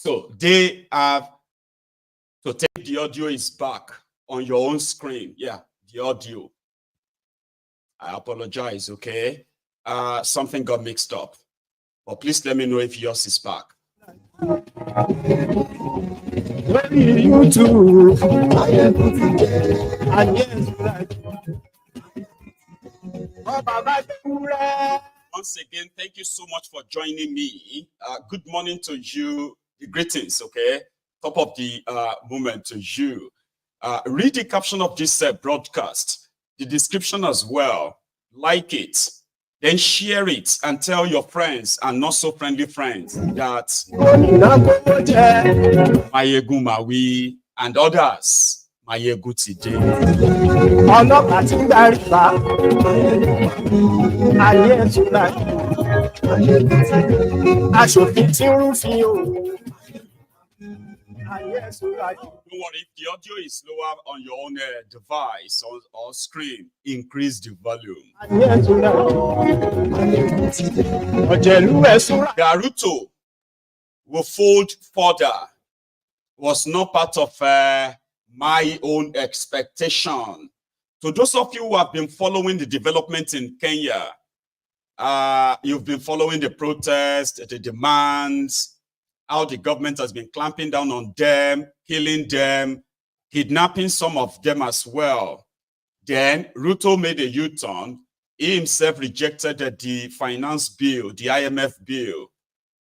So they have to take the audio is back on your own screen. Yeah, the audio. I apologize, okay? Something got mixed up. But please let me know if yours is back. You too. Once again, thank you so much for joining me. Good morning to you. Greetings, okay? Top of the moment to you. Read the caption of this broadcast, the description as well. Like it, then share it and tell your friends and not so friendly friends that Maiyegun Mawi and others Maiyegun today. Don't worry, if the audio is lower on your own device or screen, increase the volume. Ruto will fold further was not part of my own expectation. So those of you who have been following the development in Kenya, you've been following the protests, the demands, how the government has been clamping down on them, killing them, kidnapping some of them as well. Then Ruto made a U-turn. He himself rejected the finance bill, the IMF bill.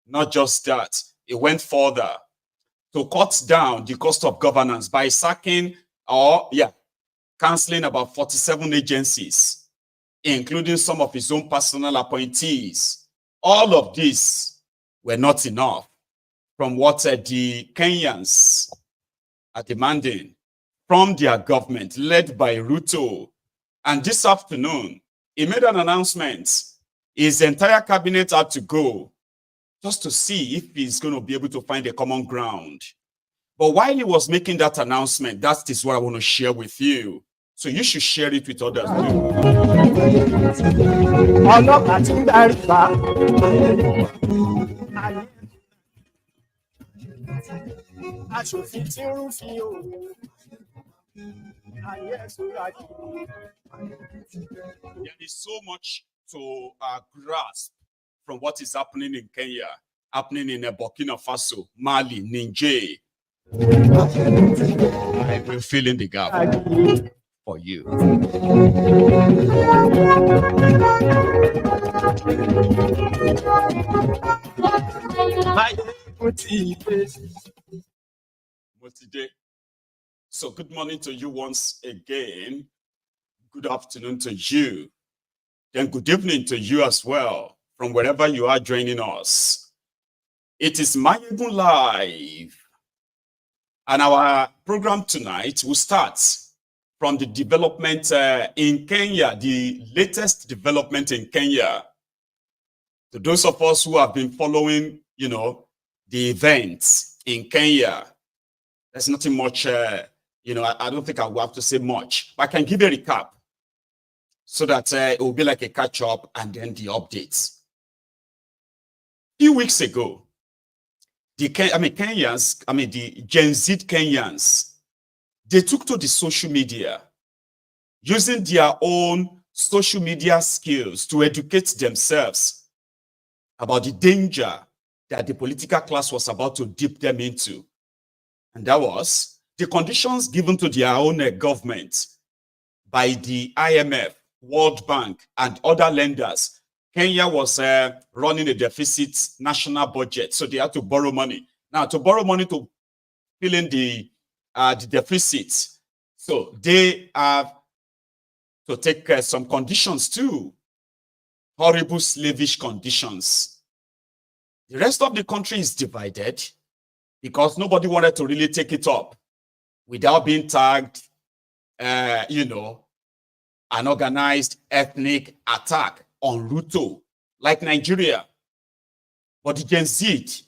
Not just that, he went further to cut down the cost of governance by sacking canceling about 47 agencies, including some of his own personal appointees. All of these were not enough from what the Kenyans are demanding from their government led by Ruto. And this afternoon, he made an announcement. His entire cabinet had to go just to see if he's going to be able to find a common ground. But while he was making that announcement, that is what I want to share with you. So you should share it with others too. There is so much to grasp from what is happening in Kenya, happening in Burkina Faso, Mali, Niger. I will fill in the gap for you. So good morning to you once again. Good afternoon to you. Then good evening to you as well, from wherever you are joining us. It is Maiyegun Live. And our program tonight will start from the development in Kenya, the latest development in Kenya. To those of us who have been following, the events in Kenya, there's nothing much, I don't think I will have to say much, but I can give a recap so that it will be like a catch-up and then the updates. A few weeks ago, the Gen Z Kenyans, they took to the social media, using their own social media skills to educate themselves about the danger that the political class was about to dip them into. And that was the conditions given to their own government by the IMF, World Bank, and other lenders. Kenya was running a deficit national budget, so they had to borrow money. Now, to borrow money to fill in the deficit, so they have to take some conditions too. Horrible slavish conditions. The rest of the country is divided because nobody wanted to really take it up without being tagged, an organized ethnic attack on Ruto, like Nigeria. But the Gen Z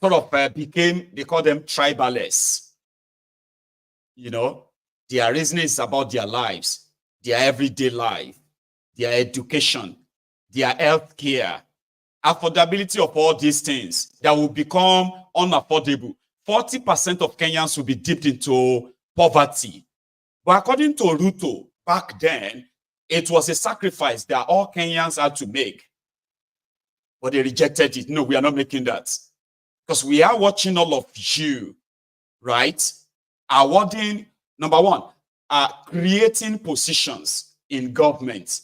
sort of became, they call them tribalists. Their reasoning is about their lives, their everyday life, their education, their health care, affordability of all these things that will become unaffordable. 40% of Kenyans will be dipped into poverty. But according to Ruto, back then, it was a sacrifice that all Kenyans had to make. But they rejected it. No, we are not making that. Because we are watching all of you, right? Awarding, number one, creating positions in government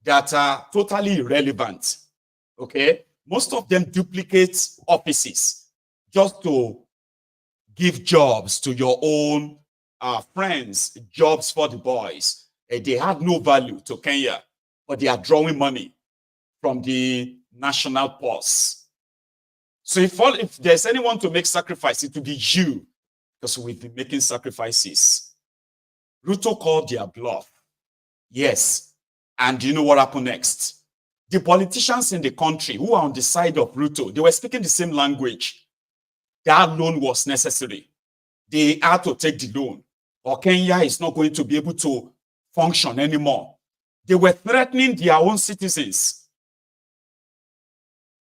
that are totally irrelevant. Okay? Most of them duplicate offices just to give jobs to your own friends, jobs for the boys. They have no value to Kenya, but they are drawing money from the national purse. So if there's anyone to make sacrifice, it will be you, because we've been making sacrifices. Ruto called their bluff. Yes. And you know what happened next? The politicians in the country who are on the side of Ruto, they were speaking the same language. That loan was necessary. They had to take the loan, or Kenya is not going to be able to function anymore. They were threatening their own citizens.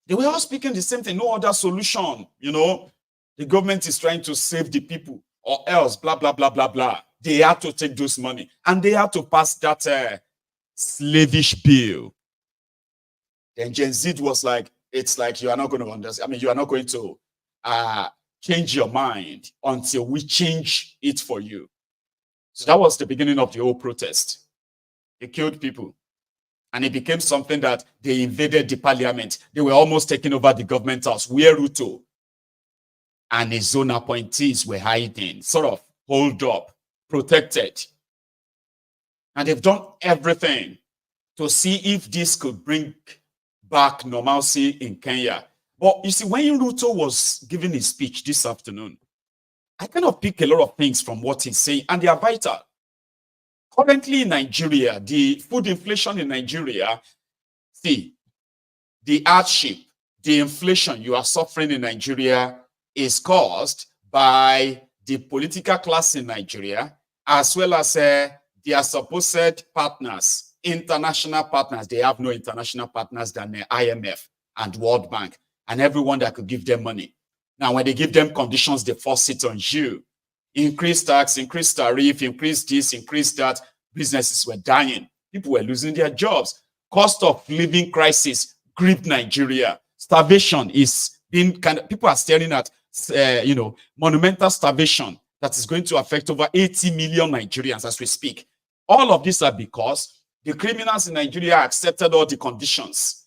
They were all speaking the same thing, no other solution. You know, the government is trying to save the people, or else, blah, blah, blah, blah, blah. They had to take those money, and they had to pass that slavish bill. Then Gen Z was like, it's like, you are not going to understand. I mean, you are not going to change your mind until we change it for you. So that was the beginning of the whole protest. They killed people. And it became something that they invaded the parliament. They were almost taking over the government house, where Ruto and his own appointees were hiding, sort of holed up, protected. And they've done everything to see if this could bring back normalcy in Kenya. But you see, when Ruto was giving his speech this afternoon, I kind of pick a lot of things from what he's saying, and they are vital. Currently in Nigeria, the food inflation in Nigeria, see, the hardship, the inflation you are suffering in Nigeria is caused by the political class in Nigeria, as well as their supposed partners, international partners. They have no international partners than the IMF and World Bank, and everyone that could give them money. Now, when they give them conditions, they force it on you. Increase tax, increase tariff, increase this, increase that. Businesses were dying. People were losing their jobs. Cost of living crisis gripped Nigeria. Starvation is being people are staring at, monumental starvation that is going to affect over 80 million Nigerians as we speak. All of these are because the criminals in Nigeria accepted all the conditions,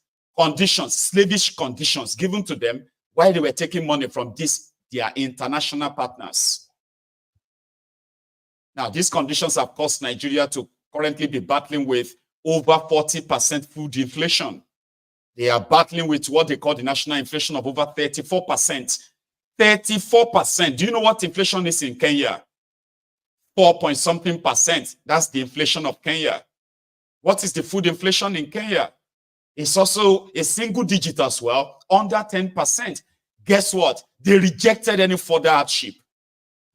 slavish conditions given to them while they were taking money from their international partners. Now, these conditions have caused Nigeria to currently be battling with over 40% food inflation. They are battling with what they call the national inflation of over 34%. 34%. Do you know what inflation is in Kenya? 4-point-something%. That's the inflation of Kenya. What is the food inflation in Kenya? It's also a single digit as well, under 10%. Guess what? They rejected any further hardship.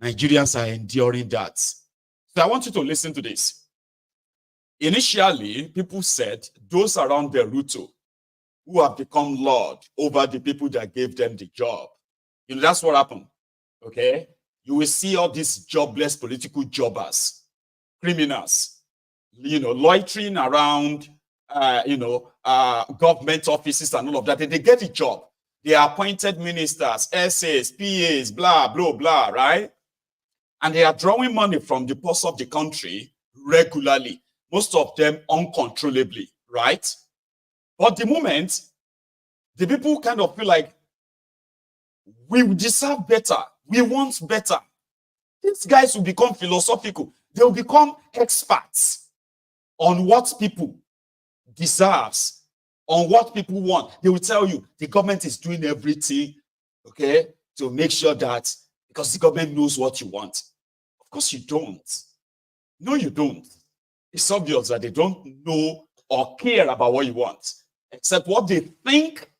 Nigerians are enduring that. So I want you to listen to this. Initially, people said those around the Ruto who have become lord over the people that gave them the job. You know, that's what happened. Okay? You will see all these jobless political jobbers, criminals, loitering around, government offices and all of that. They get a job. They are appointed ministers, SAs, PAs, blah, blah, blah, right? And they are drawing money from the purse of the country regularly, most of them uncontrollably, right? But the moment the people kind of feel like, we deserve better, we want better, these guys will become philosophical. They will become experts on what people deserves, on what people want. They will tell you the government is doing everything, okay, to make sure that, because the government knows what you want. Of course you don't. No, you don't. It's obvious that they don't know or care about what you want, except what they think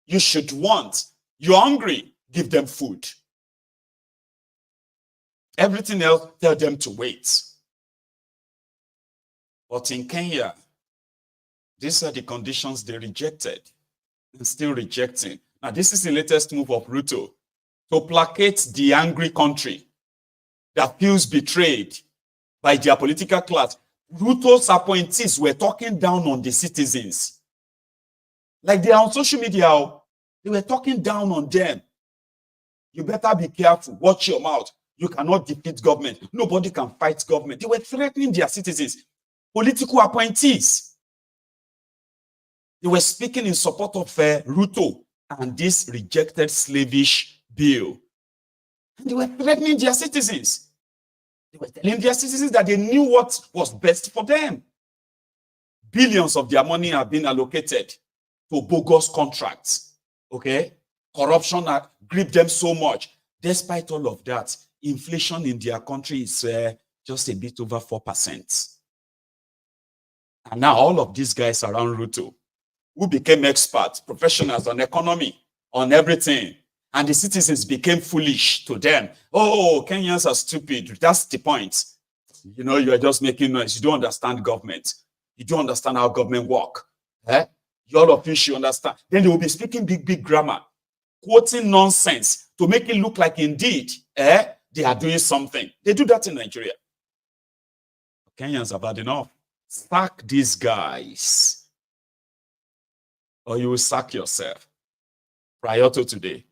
you should want. You're hungry, give them food. Everything else, tell them to wait. But in Kenya, these are the conditions they rejected. and still rejecting. Now, this is the latest move of Ruto to placate the angry country that feels betrayed by their political class. Ruto's appointees were talking down on the citizens. Like they are on social media, they were talking down on them. You better be careful, watch your mouth. You cannot defeat government. Nobody can fight government. They were threatening their citizens. Political appointees. They were speaking in support of Ruto and this rejected slavish bill. And they were threatening their citizens. They were telling their citizens that they knew what was best for them. Billions of their money have been allocated to bogus contracts. Okay? Corruption has gripped them so much. Despite all of that, inflation in their country is just a bit over 4%. And now all of these guys around Ruto, who became experts, professionals on economy, on everything, and the citizens became foolish to them. Oh, Kenyans are stupid. That's the point. You know, you're just making noise. You don't understand government. You don't understand how government work. All of you should understand. Then they will be speaking big grammar, quoting nonsense to make it look like indeed they are doing something. They do that in Nigeria. Kenyans have had enough. Sack these guys, or you will sack yourself. Prior to today,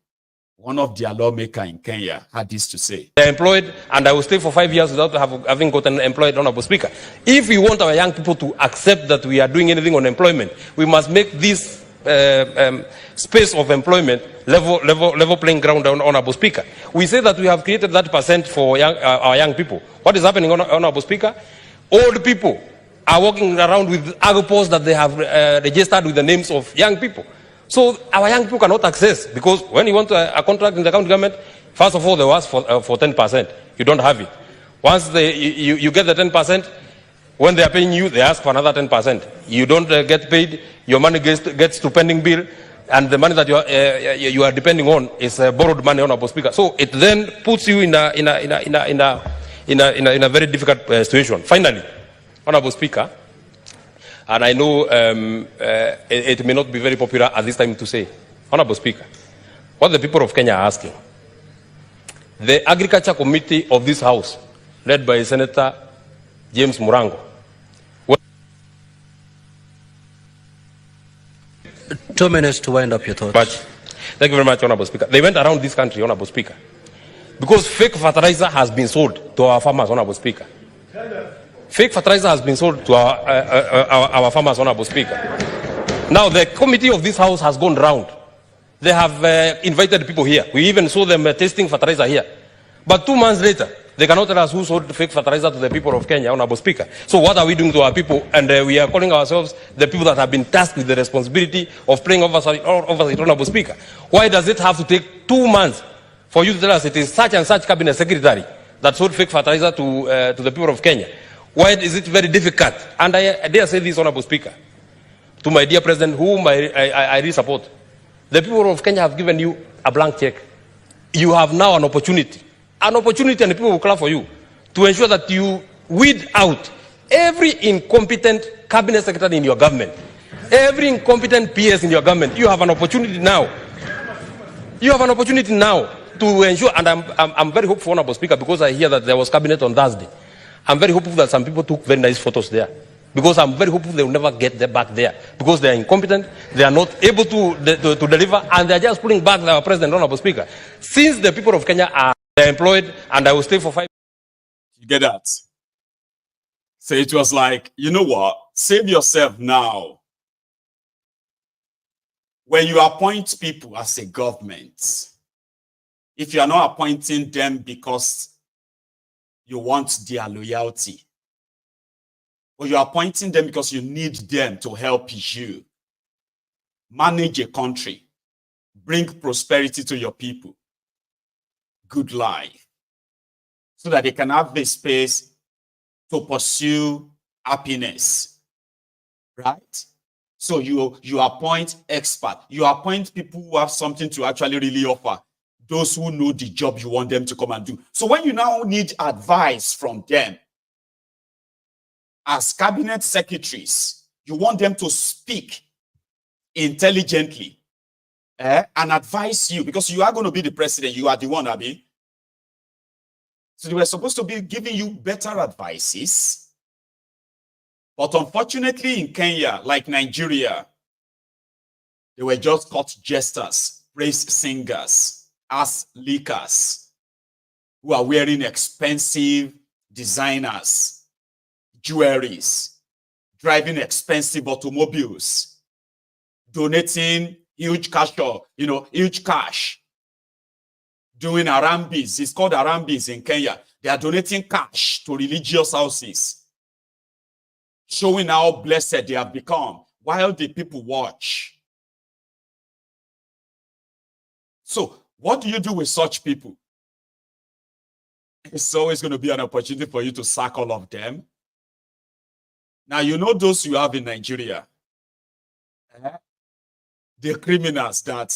one of their lawmakers in Kenya had this to say. They're employed, and I will stay for 5 years without having gotten employed, Honorable Speaker. If we want our young people to accept that we are doing anything on employment, we must make this space of employment level playing ground, Honorable Speaker. We say that we have created that percent for our young people. What is happening, Honorable Speaker? Old people are walking around with agopos that they have registered with the names of young people. So our young people cannot access, because when you want a contract in the county government, first of all, they ask for 10%. You don't have it. Once you get the 10%, when they are paying you, they ask for another 10%. You don't get paid, your money gets to pending bill, and the money that you are depending on is borrowed money, Honorable Speaker. So it then puts you in a very difficult situation. Finally, Honorable Speaker, and I know it may not be very popular at this time to say, Honorable Speaker, what the people of Kenya are asking, the Agriculture Committee of this House, led by Senator James Murango. 2 minutes to wind up your thoughts. Thank you very much, Honorable Speaker. They went around this country, Honorable Speaker, because fake fertilizer has been sold to our farmers, Honorable Speaker. Fake fertilizer has been sold to our farmers, Honorable Speaker. Now, the committee of this House has gone round. They have invited people here. We even saw them tasting fertilizer here. But 2 months later, they cannot tell us who sold fake fertilizer to the people of Kenya, Honorable Speaker. So what are we doing to our people? And we are calling ourselves the people that have been tasked with the responsibility of playing oversight, Honorable Speaker. Why does it have to take 2 months for you to tell us it is such and such cabinet secretary that sold fake fertilizer to the people of Kenya? Why is it very difficult? And I dare say this, Honorable Speaker, to my dear President, whom I really support. The people of Kenya have given you a blank check. You have now an opportunity, and the people will clap for you, to ensure that you weed out every incompetent cabinet secretary in your government, every incompetent PS in your government. You have an opportunity now. You have an opportunity now to ensure, and I'm very hopeful, Honorable Speaker, because I hear that there was cabinet on Thursday. I'm very hopeful that some people took very nice photos there, because I'm very hopeful they will never get back there, because they are incompetent, they are not able to deliver, and they are just pulling back our President, Honorable Speaker. Since the people of Kenya are employed, and I will stay for 5 years. You get that? So it was like, you know what? Save yourself now. When you appoint people as a government, if you are not appointing them because you want their loyalty, or you're appointing them because you need them to help you manage a country, bring prosperity to your people, good life, so that they can have the space to pursue happiness, right? So you appoint experts, you appoint people who have something to actually really offer, those who know the job you want them to come and do. So when you now need advice from them, as cabinet secretaries, you want them to speak intelligently, and advise you, because you are going to be the president. You are the one, Abi. So they were supposed to be giving you better advices. But unfortunately in Kenya, like Nigeria, they were just caught jesters, praise singers, ass leakers, who are wearing expensive designers, jewelries, driving expensive automobiles, donating huge cash, huge cash, doing arambis. It's called arambis in Kenya. They are donating cash to religious houses, showing how blessed they have become while the people watch. So what do you do with such people? It's always going to be an opportunity for you to sack all of them. Now, you know those you have in Nigeria, the criminals that,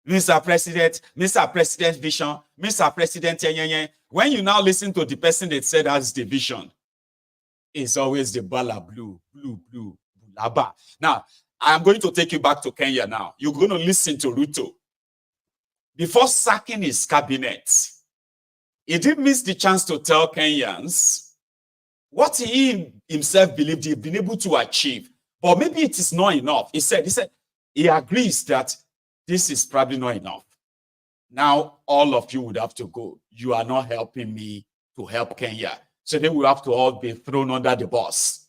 Mr. President vision, Mr. President, when you now listen to the person that said that's the vision, it's always the bala blue, bulaba. Now, I'm going to take you back to Kenya now. You're going to listen to Ruto. Before sacking his cabinet, he didn't miss the chance to tell Kenyans what he himself believed he'd been able to achieve. But maybe it is not enough. He said he agrees that this is probably not enough. Now, all of you would have to go. You are not helping me to help Kenya. So they will have to all be thrown under the bus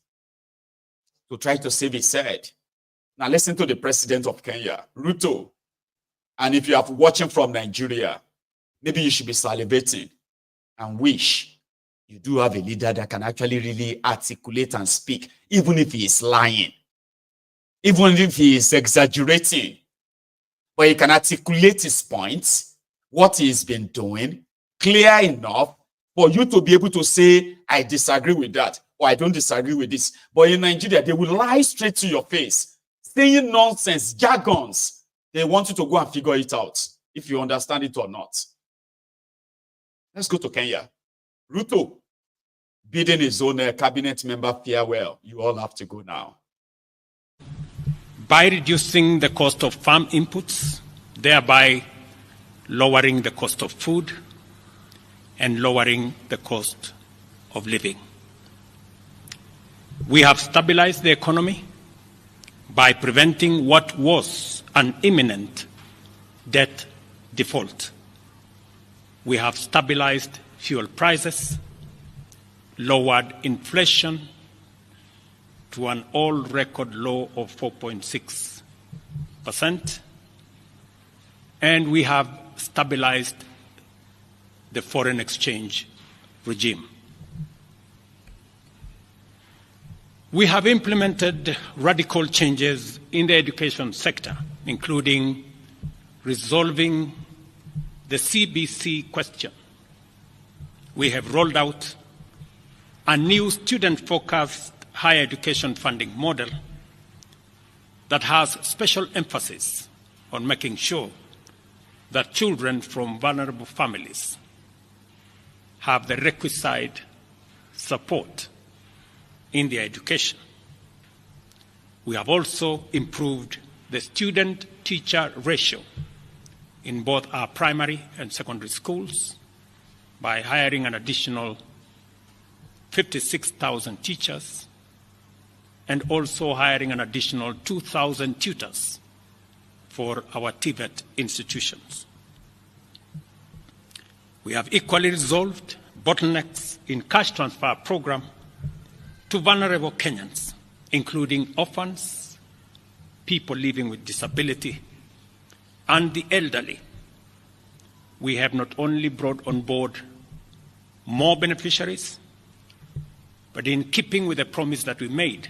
to try to save his head. Now, listen to the president of Kenya, Ruto. And if you are watching from Nigeria, maybe you should be salivating and wish you do have a leader that can actually really articulate and speak, even if he is lying, even if he is exaggerating. But he can articulate his points, what he's been doing, clear enough for you to be able to say, I disagree with that, or I don't disagree with this. But in Nigeria, they will lie straight to your face, saying nonsense, jargons. They want you to go and figure it out, if you understand it or not. Let's go to Kenya. Ruto, bidding his own cabinet member farewell. You all have to go now. By reducing the cost of farm inputs, thereby lowering the cost of food and lowering the cost of living. We have stabilized the economy by preventing what was an imminent debt default. We have stabilized fuel prices, lowered inflation to an all-record low of 4.6%, and we have stabilized the foreign exchange regime. We have implemented radical changes in the education sector, including resolving the CBC question. We have rolled out a new student-focused higher education funding model that has special emphasis on making sure that children from vulnerable families have the requisite support in their education. We have also improved the student-teacher ratio in both our primary and secondary schools by hiring an additional 56,000 teachers and also hiring an additional 2,000 tutors for our TVET institutions. We have equally resolved bottlenecks in cash transfer program to vulnerable Kenyans, including orphans, people living with disability, and the elderly. We have not only brought on board more beneficiaries, but in keeping with the promise that we made,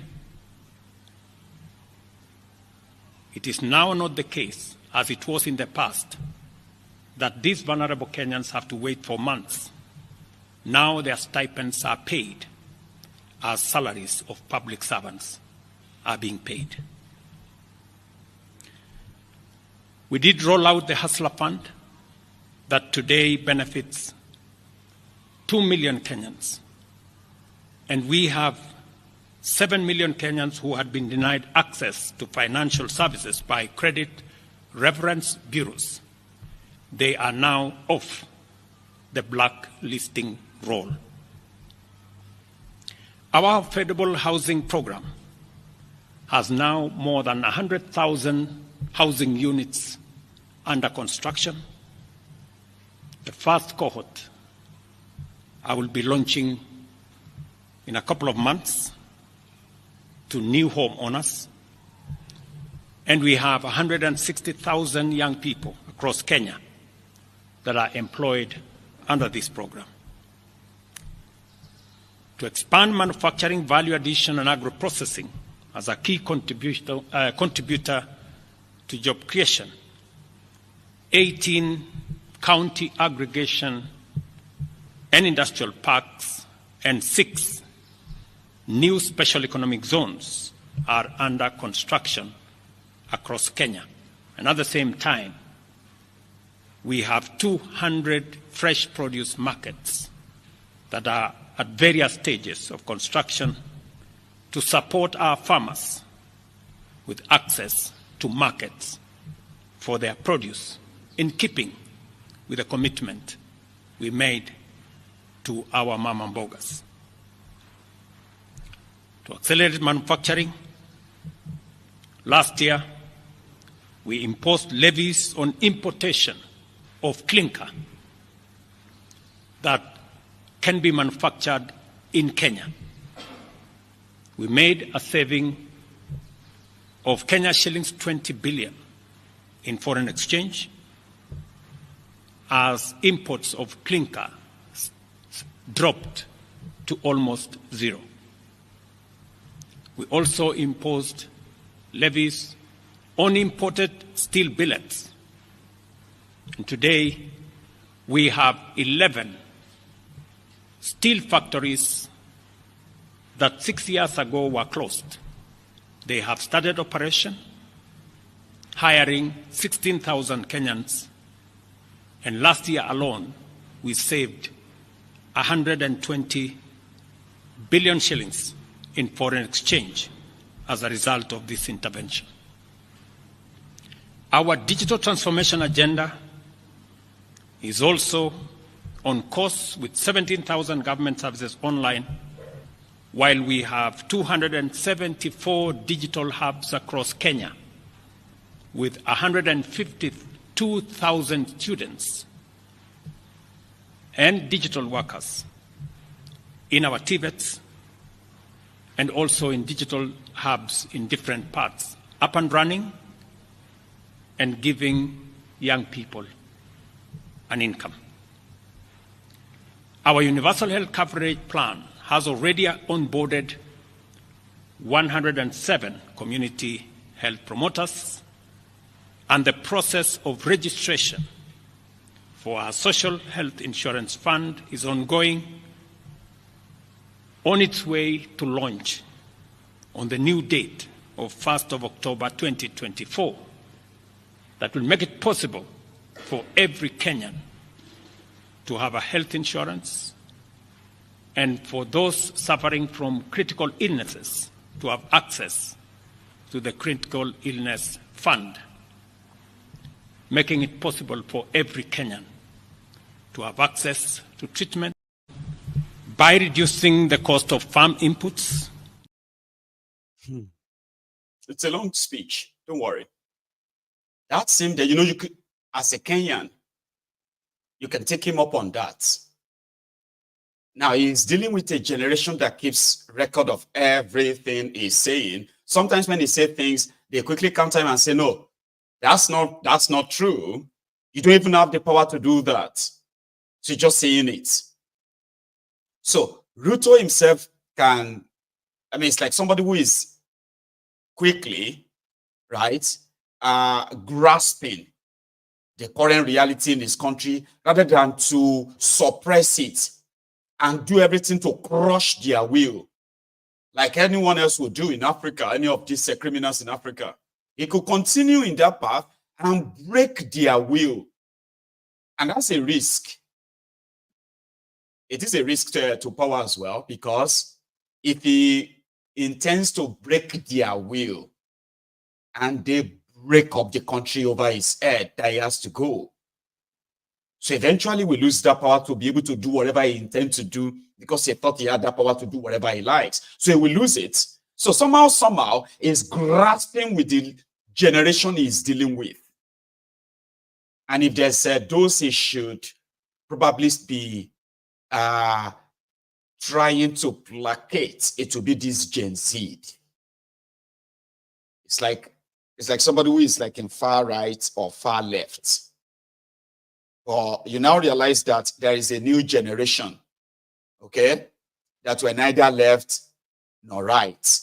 it is now not the case, as it was in the past, that these vulnerable Kenyans have to wait for months. Now their stipends are paid as salaries of public servants are being paid. We did roll out the Hustler Fund that today benefits 2 million Kenyans. And we have 7 million Kenyans who had been denied access to financial services by credit reference bureaus, they are now off the blacklisting roll. Our affordable housing program has now more than 100,000 housing units under construction. The first cohort I will be launching in a couple of months to new homeowners. And we have 160,000 young people across Kenya that are employed under this program. To expand manufacturing, value addition, and agro-processing as a key contributor to job creation, 18 county aggregation and industrial parks and 6 new special economic zones are under construction across Kenya. And at the same time, we have 200 fresh produce markets that are at various stages of construction to support our farmers with access to markets for their produce, in keeping with the commitment we made to our mama mbogas. To accelerate manufacturing, last year we imposed levies on importation of clinker that can be manufactured in Kenya. We made a saving of Kenya shillings 20 billion in foreign exchange as imports of clinker dropped to almost zero. We also imposed levies on imported steel billets. And today, we have 11 steel factories that 6 years ago were closed. They have started operation, hiring 16,000 Kenyans. And last year alone, we saved 120 billion shillings in foreign exchange as a result of this intervention. Our digital transformation agenda is also on course with 17,000 government services online, while we have 274 digital hubs across Kenya with 152,000 students and digital workers in our TVETs and also in digital hubs in different parts, up and running and giving young people an income. Our universal health coverage plan has already onboarded 107 community health promoters, and the process of registration for our social health insurance fund is ongoing, on its way to launch on the new date of 1st of October 2024 that will make it possible for every Kenyan to have a health insurance, and for those suffering from critical illnesses to have access to the critical illness fund, making it possible for every Kenyan to have access to treatment by reducing the cost of farm inputs. It's a long speech. Don't worry. That seemed that, you could, as a Kenyan, you can take him up on that. Now, he's dealing with a generation that keeps record of everything he's saying. Sometimes when he says things, they quickly counter him and say, no, that's not true. You don't even have the power to do that. So you're just saying it. So Ruto himself can, it's like somebody who is quickly, right, grasping the current reality in his country rather than to suppress it and do everything to crush their will, like anyone else would do in Africa, any of these criminals in Africa. He could continue in that path and break their will. And that's a risk. It is a risk to power as well, because if he intends to break their will and they rake up the country over his head that he has to go. So eventually we lose that power to be able to do whatever he intends to do because he thought he had that power to do whatever he likes. So he will lose it. So somehow he's grasping with the generation he's dealing with. And if there's those he should probably be trying to placate, it will be this Gen Z. It's like somebody who is like in far right or far left. Or you now realize that there is a new generation, okay, that we're neither left nor right.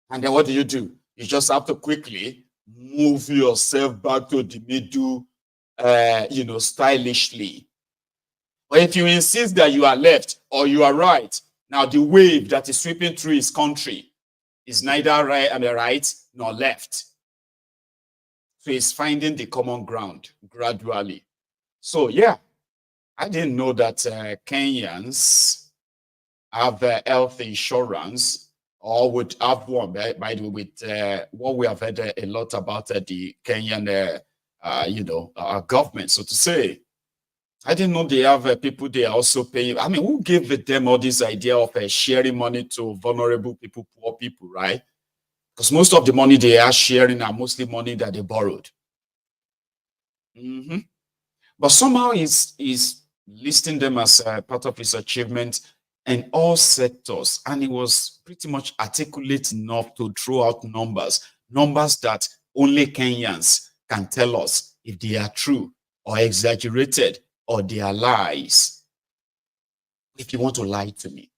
And then what do? You just have to quickly move yourself back to the middle, stylishly. But if you insist that you are left or you are right, now the wave that is sweeping through his country is neither right nor left. So he's finding the common ground gradually. So yeah, I didn't know that Kenyans have health insurance or would have one. By the way, with what we have heard a lot about the Kenyan, government, so to say. I didn't know they have people they are also paying. I mean, who gave them all this idea of sharing money to vulnerable people, poor people, right? Because most of the money they are sharing are mostly money that they borrowed. But somehow he's listing them as part of his achievement in all sectors. And he was pretty much articulate enough to throw out numbers that only Kenyans can tell us if they are true or exaggerated or they are lies. If you want to lie to me,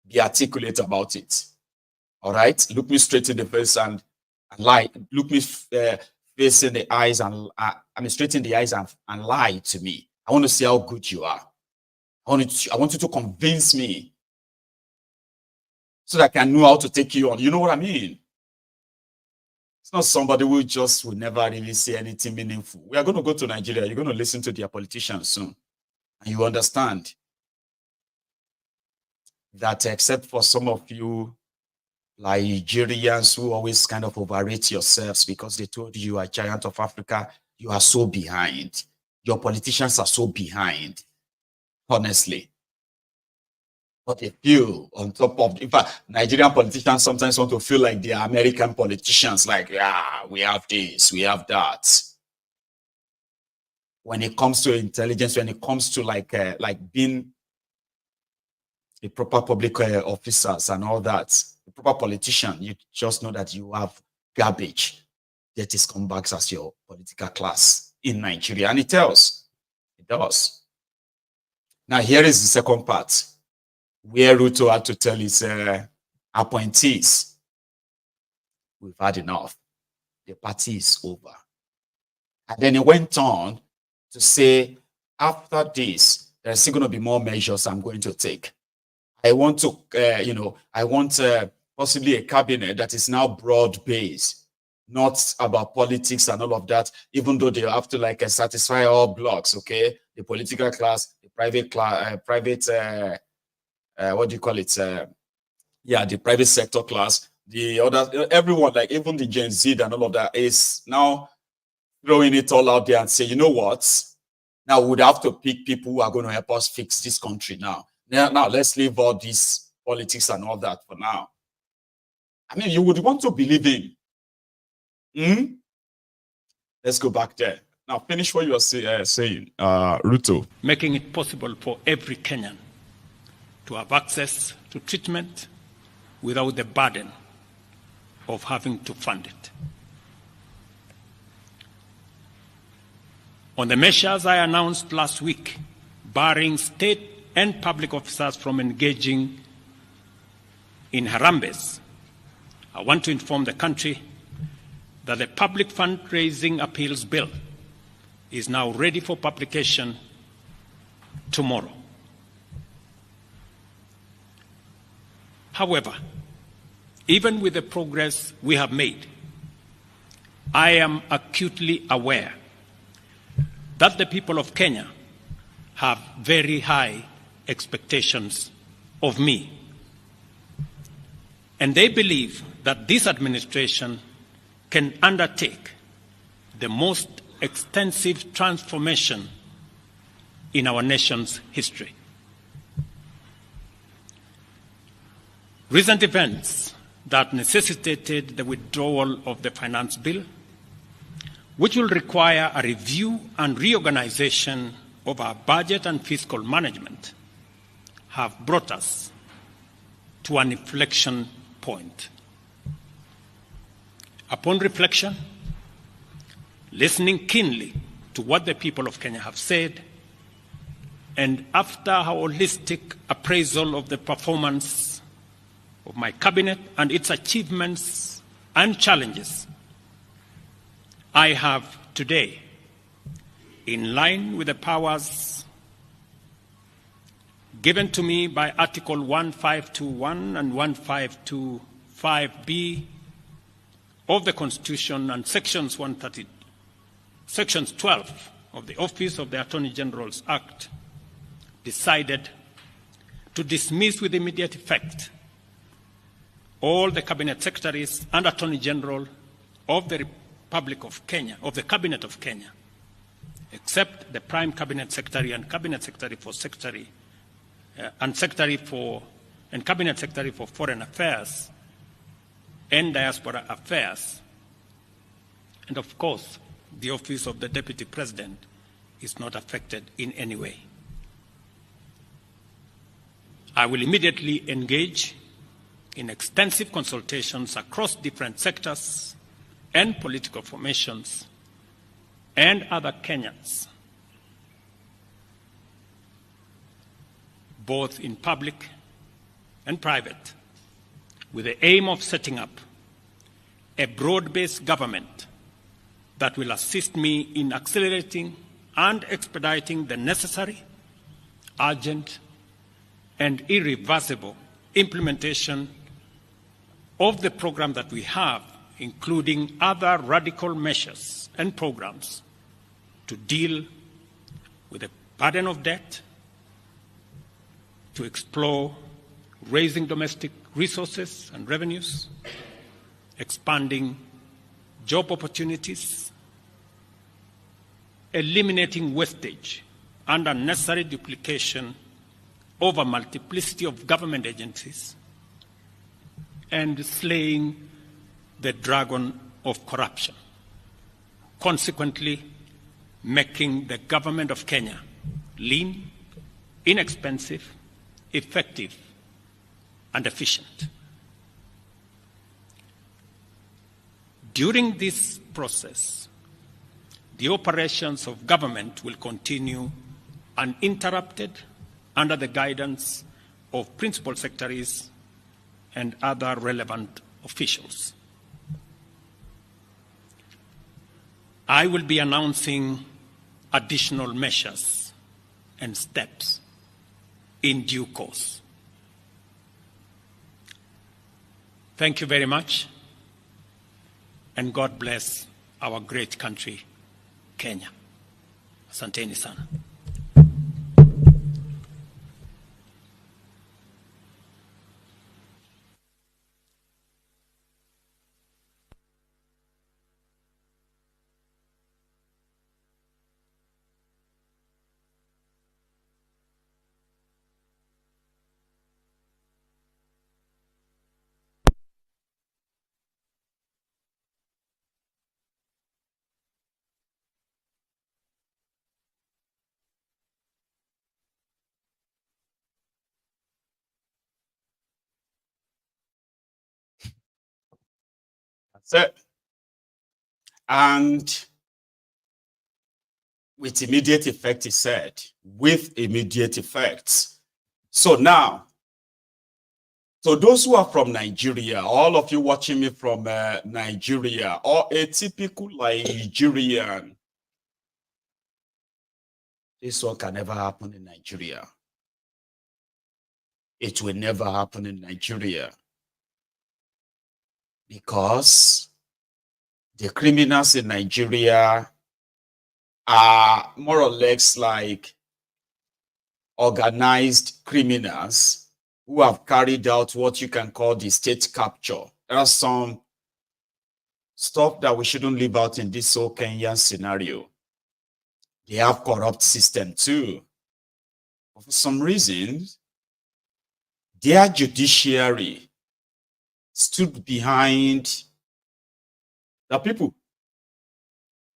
be articulate about it. All right? Look me straight in the face and lie. Look me face in the eyes and straight in the eyes and lie to me. I want to see how good you are. I want you to convince me so that I can know how to take you on. You know what I mean? It's not somebody who just will never really say anything meaningful. We are going to go to Nigeria. You're going to listen to their politicians soon. And you understand that except for some of you Nigerians who always kind of overrate yourselves because they told you are a giant of Africa, you are so behind. Your politicians are so behind, honestly. But they feel on top of, in fact, Nigerian politicians sometimes want to feel like they are American politicians, like, yeah, we have this, we have that. When it comes to intelligence, when it comes to like being a proper public officers and all that, a proper politician, you just know that you have garbage that is come back as your political class in Nigeria. And it does. Now, here is the second part, where Ruto had to tell his appointees, we've had enough. The party is over. And then he went on to say, after this, there's still going to be more measures I'm going to take. I want to, possibly a cabinet that is now broad-based, not about politics and all of that, even though they have to satisfy all blocks, okay? The political class, the private class, what do you call it? The private sector class, the other, everyone, like even the Gen Z and all of that is now throwing it all out there and say, you know what? Now we would have to pick people who are going to help us fix this country now. Now let's leave all this politics and all that for now. I mean, you would want to believe in. Let's go back there. Now finish what you are saying, Ruto. Making it possible for every Kenyan to have access to treatment without the burden of having to fund it. On the measures I announced last week, barring state and public officers from engaging in harambes, I want to inform the country that the Public Fundraising Appeals Bill is now ready for publication tomorrow. However, even with the progress we have made, I am acutely aware that the people of Kenya have very high expectations of me. And they believe that this administration can undertake the most extensive transformation in our nation's history. Recent events that necessitated the withdrawal of the finance bill, which will require a review and reorganization of our budget and fiscal management, have brought us to an inflection point. Upon reflection, listening keenly to what the people of Kenya have said, and after a holistic appraisal of the performance of my cabinet and its achievements and challenges, I have today, in line with the powers given to me by Article 1521 and 1525B of the Constitution and Sections 12 of the Office of the Attorney General's Act, decided to dismiss with immediate effect all the Cabinet Secretaries and Attorney General of the Republic of Kenya, of the Cabinet of Kenya, except the Prime Cabinet Secretary and Cabinet Secretary for Cabinet Secretary for Foreign Affairs and Diaspora Affairs. And of course, the Office of the Deputy President is not affected in any way. I will immediately engage in extensive consultations across different sectors and political formations and other Kenyans, both in public and private, with the aim of setting up a broad-based government that will assist me in accelerating and expediting the necessary, urgent, and irreversible implementation of the program that we have, including other radical measures and programs to deal with the burden of debt, to explore raising domestic resources and revenues, expanding job opportunities, eliminating wastage and unnecessary duplication of a multiplicity of government agencies, and slaying the dragon of corruption, consequently making the government of Kenya lean, inexpensive, effective, and efficient. During this process, the operations of government will continue uninterrupted under the guidance of principal secretaries and other relevant officials. I will be announcing additional measures and steps in due course. Thank you very much, and God bless our great country, Kenya. Asanteni sana. That's it. And with immediate effect, he said, with immediate effects. So now, so those who are from Nigeria, all of you watching me from Nigeria, or a typical Nigerian, this one can never happen in Nigeria. It will never happen in Nigeria. Because the criminals in Nigeria are more or less like organized criminals who have carried out what you can call the state capture. There are some stuff that we shouldn't leave out in this whole Kenyan scenario. They have corrupt system too. But for some reason, their judiciary stood behind the people.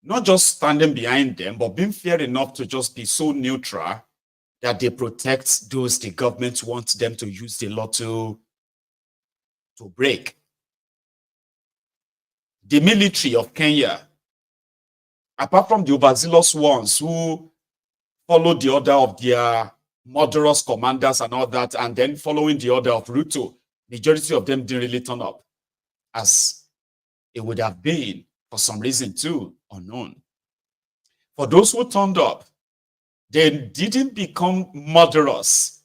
Not just standing behind them, but being fair enough to just be so neutral that they protect those the government wants them to use the law to break. The military of Kenya, apart from the overzealous ones who followed the order of their murderous commanders and all that, and then following the order of Ruto, majority of them didn't really turn up, as it would have been for some reason too, unknown. For those who turned up, they didn't become murderous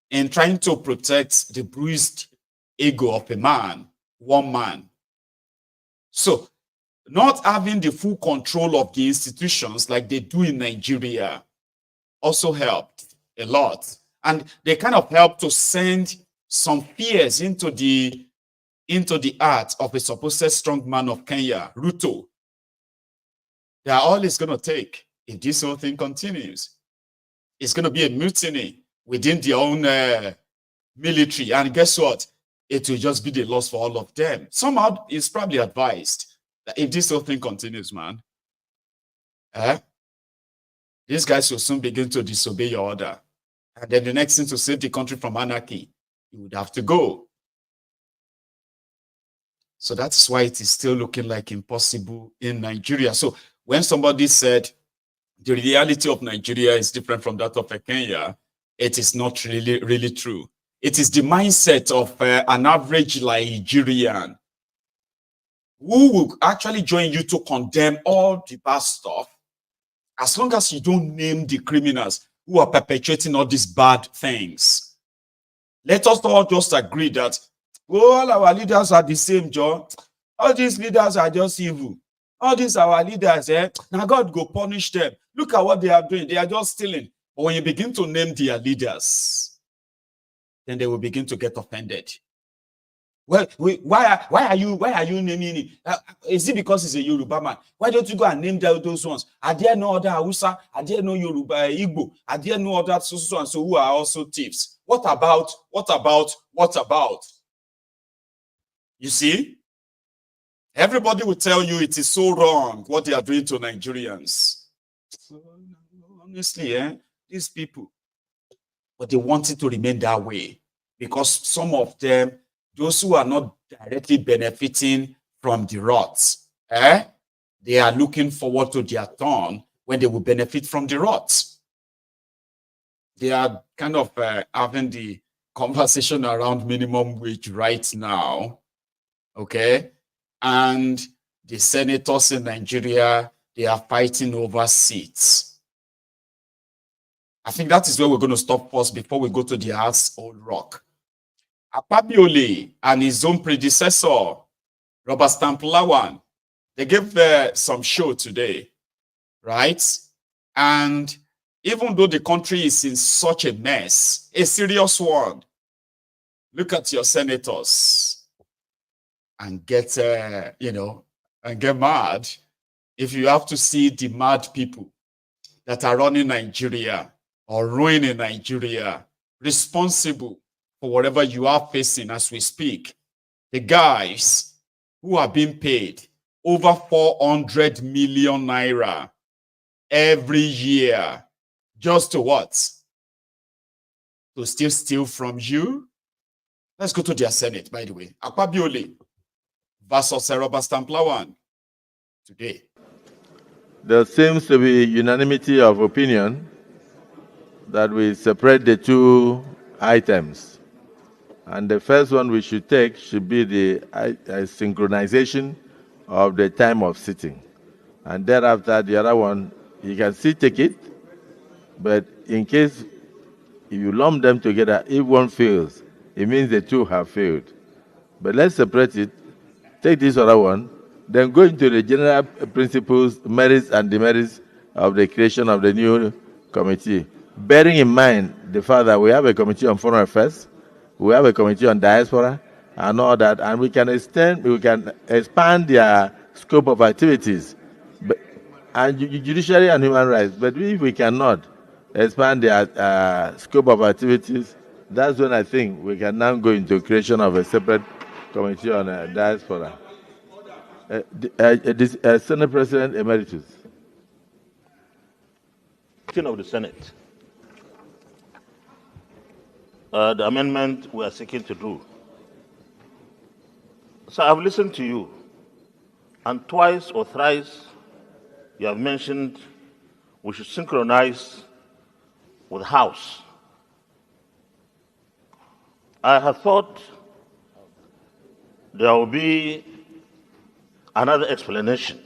in trying to protect the bruised ego of a man, one man. So, not having the full control of the institutions like they do in Nigeria also helped a lot. And they kind of helped to send some fears into the heart of a supposed strong man of Kenya, Ruto. They are all it's going to take if this whole thing continues. It's going to be a mutiny within their own military. And guess what? It will just be the loss for all of them. Somehow, it's probably advised that if this whole thing continues, man, these guys will soon begin to disobey your order. And then the next thing to save the country from anarchy, you would have to go. So that's why it is still looking like impossible in Nigeria. So when somebody said the reality of Nigeria is different from that of Kenya, it is not really true. It is the mindset of an average Nigerian who will actually join you to condemn all the bad stuff, as long as you don't name the criminals who are perpetrating all these bad things. Let us all just agree that all our leaders are the same, John. All these leaders are just evil. All these our leaders, now God go punish them. Look at what they are doing. They are just stealing. But when you begin to name their leaders, then they will begin to get offended. Well, why are you naming it? Is it because he's a Yoruba man? Why don't you go and name those ones? Are there no other Hausa? Are there no Yoruba, Igbo? Are there no other so and so who are also thieves? What about? You see? Everybody will tell you it is so wrong what they are doing to Nigerians. Honestly, these people, but they want it to remain that way because some of them, those who are not directly benefiting from the rots, they are looking forward to their turn when they will benefit from the rots. They are kind of having the conversation around minimum wage right now, okay? And the senators in Nigeria, they are fighting over seats. I think that is where we're going to stop first before we go to the Ask Old Rock. Akpabio and his own predecessor, Robert Stamplawan, they gave some show today, right? And even though the country is in such a mess, a serious one, look at your senators and get, and get mad if you have to see the mad people that are running Nigeria or ruining Nigeria responsible for whatever you are facing as we speak. The guys who are being paid over 400 million naira every year just to what? To still steal from you? Let's go to their Senate, by the way. Akpabio versus Robert Stamplawan today. There seems to be unanimity of opinion that we separate the two items. And the first one we should take should be the synchronization of the time of sitting. And thereafter, the other one, you can still take it, but in case if you lump them together, if one fails, it means the two have failed. But let's separate it, take this other one, then go into the general principles, merits and demerits of the creation of the new committee. Bearing in mind the fact that we have a committee on foreign affairs, we have a committee on diaspora and all that, and we can expand their scope of activities, and judiciary and human rights. But if we cannot expand the scope of activities, that's when I think we can now go into creation of a separate committee on diaspora. Senate President Emeritus. Of the Senate, the amendment we are seeking to do. So I've listened to you, and twice or thrice you have mentioned we should synchronize with the House. I had thought there will be another explanation,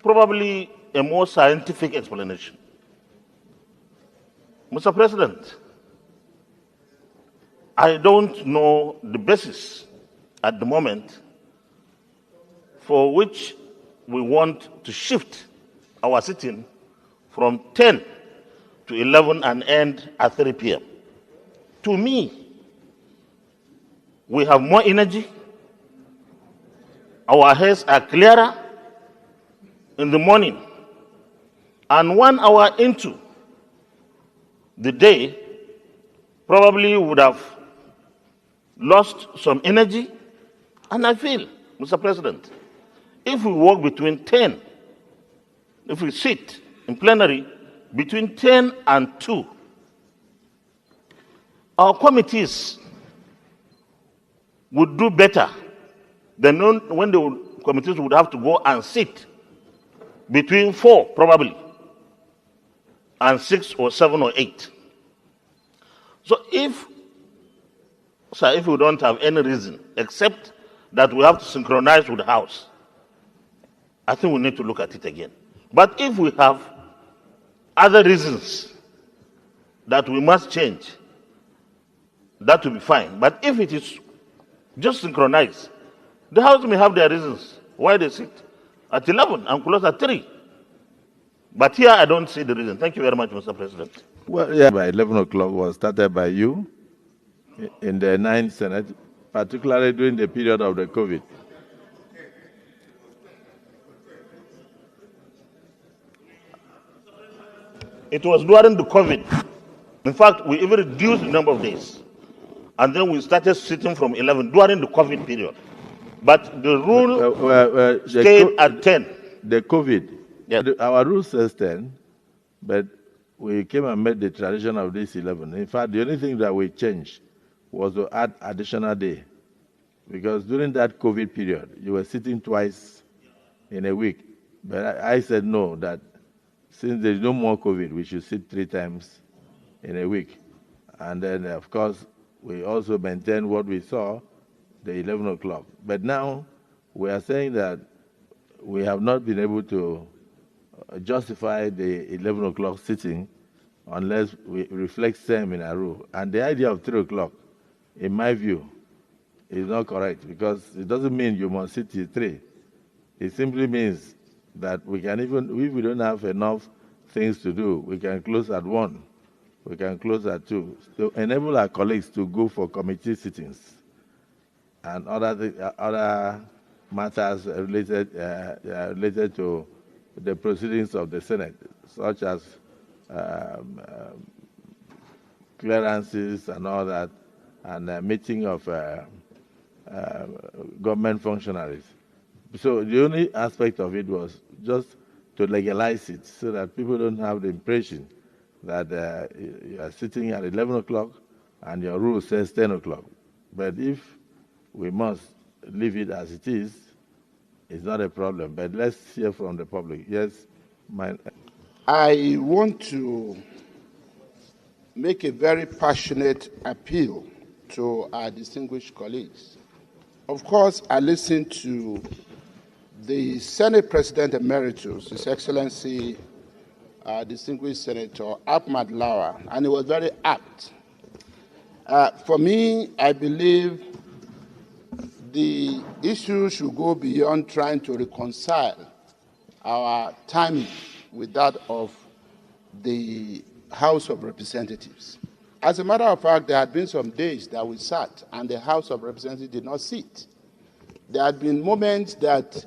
probably a more scientific explanation. Mr. President, I don't know the basis at the moment for which we want to shift our sitting from 10 to 11 and end at 3 p.m. To me, we have more energy, our heads are clearer in the morning, and 1 hour into the day probably would have lost some energy. And I feel, Mr. President, if we work between 10, if we sit in plenary between 10 and 2, our committees would do better than when the committees would have to go and sit between 4, probably, and 6 or 7 or 8. So if we don't have any reason except that we have to synchronize with the House, I think we need to look at it again. But if we have other reasons that we must change, that will be fine. But if it is just synchronized, the House may have their reasons why they sit at 11 and close at 3. But here I don't see the reason. Thank you very much, Mr. President. Well, yeah, by 11 o'clock was started by you in the 9th Senate, particularly during the period of the COVID. It was during the COVID. In fact, we even reduced the number of days. And then we started sitting from 11 during the COVID period. But the rule stayed at 10. The COVID, yeah. Our rule says 10, but we came and made the tradition of this 11. In fact, the only thing that we changed was to add additional day. Because during that COVID period, you were sitting twice in a week. But I said no, that since there is no more COVID, we should sit 3 times in a week. And then, of course, we also maintain what we saw, the 11 o'clock. But now we are saying that we have not been able to justify the 11 o'clock sitting unless we reflect same in our rule. And the idea of 3 o'clock, in my view, is not correct, because it doesn't mean you must sit till 3. It simply means that we can even, if we don't have enough things to do, we can close at 1. We can close at 2, to enable our colleagues to go for committee sittings and other matters related to the proceedings of the Senate, such as clearances and all that, and meeting of government functionaries. So the only aspect of it was just to legalize it so that people don't have the impression that you are sitting at 11 o'clock and your rule says 10 o'clock. But if we must leave it as it is, it's not a problem. But let's hear from the public. Yes, I want to make a very passionate appeal to our distinguished colleagues. Of course, I listened to the Senate President Emeritus, His Excellency, distinguished Senator Ahmad Lawa, and it was very apt. For me, I believe the issue should go beyond trying to reconcile our timing with that of the House of Representatives. As a matter of fact, there had been some days that we sat and the House of Representatives did not sit. There had been moments that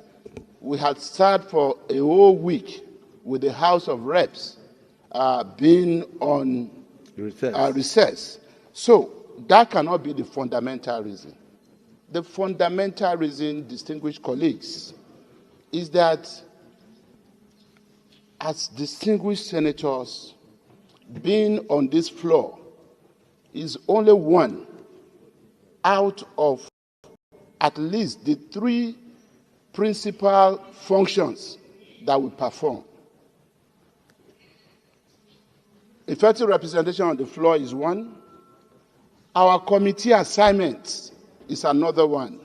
we had sat for a whole week with the House of Reps being on recess. So that cannot be the fundamental reason. The fundamental reason, distinguished colleagues, is that as distinguished senators, being on this floor is only one out of at least the three principal functions that we perform. Effective representation on the floor is one. Our committee assignments is another one.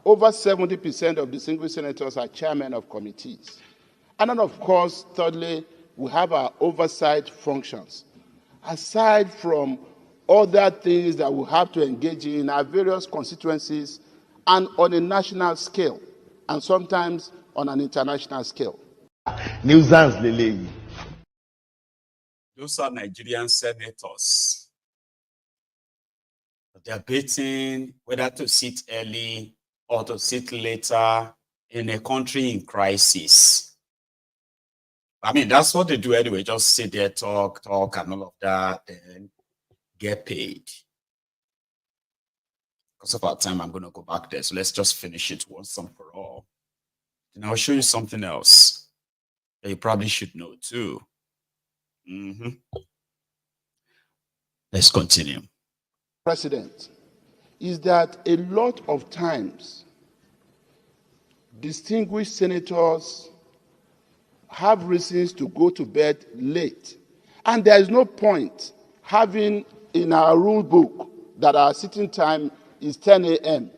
Over 70% of distinguished senators are chairmen of committees. And then, of course, thirdly, we have our oversight functions. Aside from other things that we have to engage in our various constituencies and on a national scale, and sometimes on an international scale. Those are Nigerian senators. They're debating whether to sit early or to sit later in a country in crisis. I mean, that's what they do anyway. Just sit there, talk, and all of that, and get paid. Because of our time, I'm going to go back there. So let's just finish it once and for all. And I'll show you something else that you probably should know too. Let's continue. President, is that a lot of times distinguished senators have reasons to go to bed late. And there is no point having in our rule book that our sitting time is 10 a.m.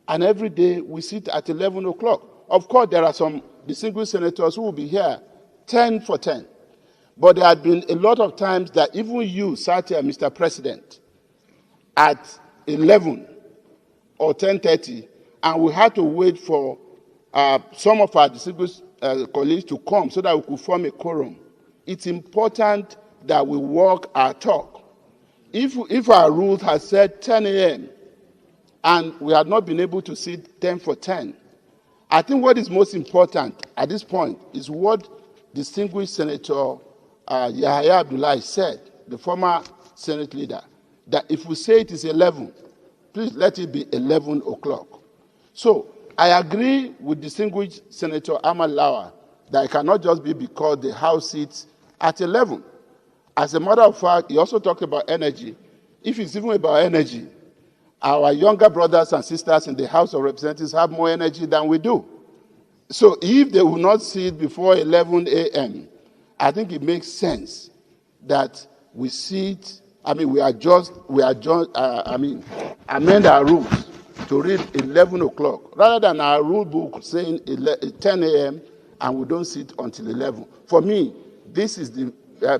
And every day we sit at 11 o'clock. Of course, there are some distinguished senators who will be here 10 for 10. But there have been a lot of times that even you sat here, Mr. President, at 11 or 10:30, and we had to wait for some of our distinguished colleagues to come so that we could form a quorum. It's important that we walk our talk. If our rules had said 10 a.m. and we had not been able to sit 10 for 10, I think what is most important at this point is what distinguished Senator Yahaya Abdullahi said, the former Senate leader, that if we say it is 11, please let it be 11 o'clock. So I agree with distinguished Senator Ahmad Lawa that it cannot just be because the House sits at 11. As a matter of fact, he also talked about energy. If it's even about energy, our younger brothers and sisters in the House of Representatives have more energy than we do. So if they will not sit before 11 a.m., I think it makes sense that we sit, amend our rules to read 11 o'clock, rather than our rule book saying 10 a.m. and we don't sit until 11. For me, this is the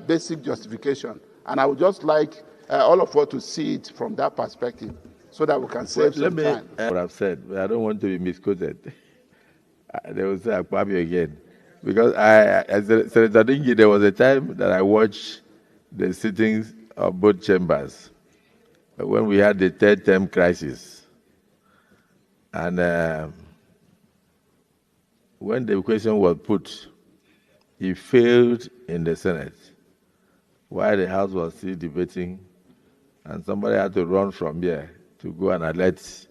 basic justification, and I would just like all of us to see it from that perspective so that we can save some time. What I've said, but I don't want to be misquoted. They will say Akwabi again. Because as Senator Dingi, there was a time that I watched the sittings of both chambers when we had the third term crisis. And when the question was put, he failed in the Senate while the House was still debating, and somebody had to run from here to go and alert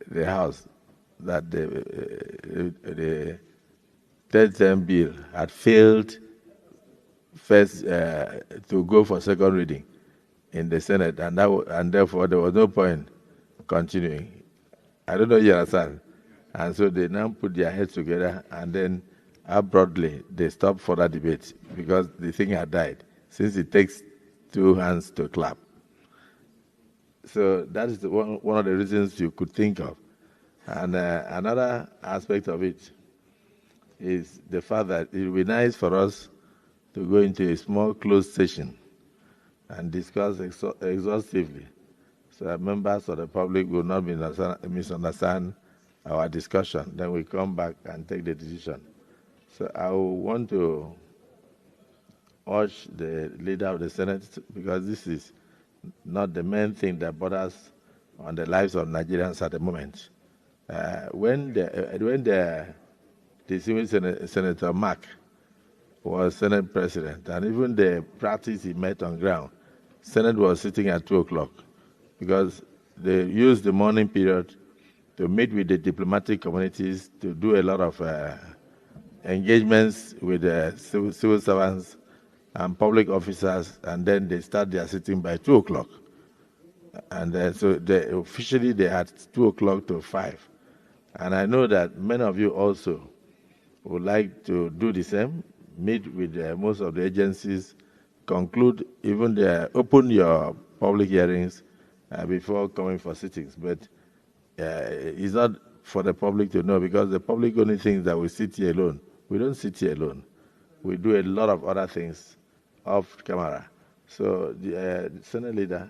the House that the third term bill had failed first to go for second reading in the Senate, and therefore there was no point continuing. I don't know if you understand. And so they now put their heads together, and then abruptly they stopped for that debate because the thing had died, since it takes two hands to clap. So that is one of the reasons you could think of. And another aspect of it is the fact that it will be nice for us to go into a small closed session and discuss exhaustively, so that members of the public will not misunderstand our discussion. Then we come back and take the decision. So I want to urge the leader of the Senate, because this is not the main thing that bothers on the lives of Nigerians at the moment. When the distinguished Senator Mark was Senate President, and even the practice he met on ground, Senate was sitting at 2 o'clock because they used the morning period to meet with the diplomatic communities, to do a lot of engagements with civil servants and public officers, and then they start their sitting by 2 o'clock. And so officially they had 2 o'clock to 5. And I know that many of you also would like to do the same, meet with most of the agencies, conclude, even open your public hearings before coming for sittings. But it's not for the public to know, because the public only thinks that we sit here alone. We don't sit here alone. We do a lot of other things off camera. So the Senate leader,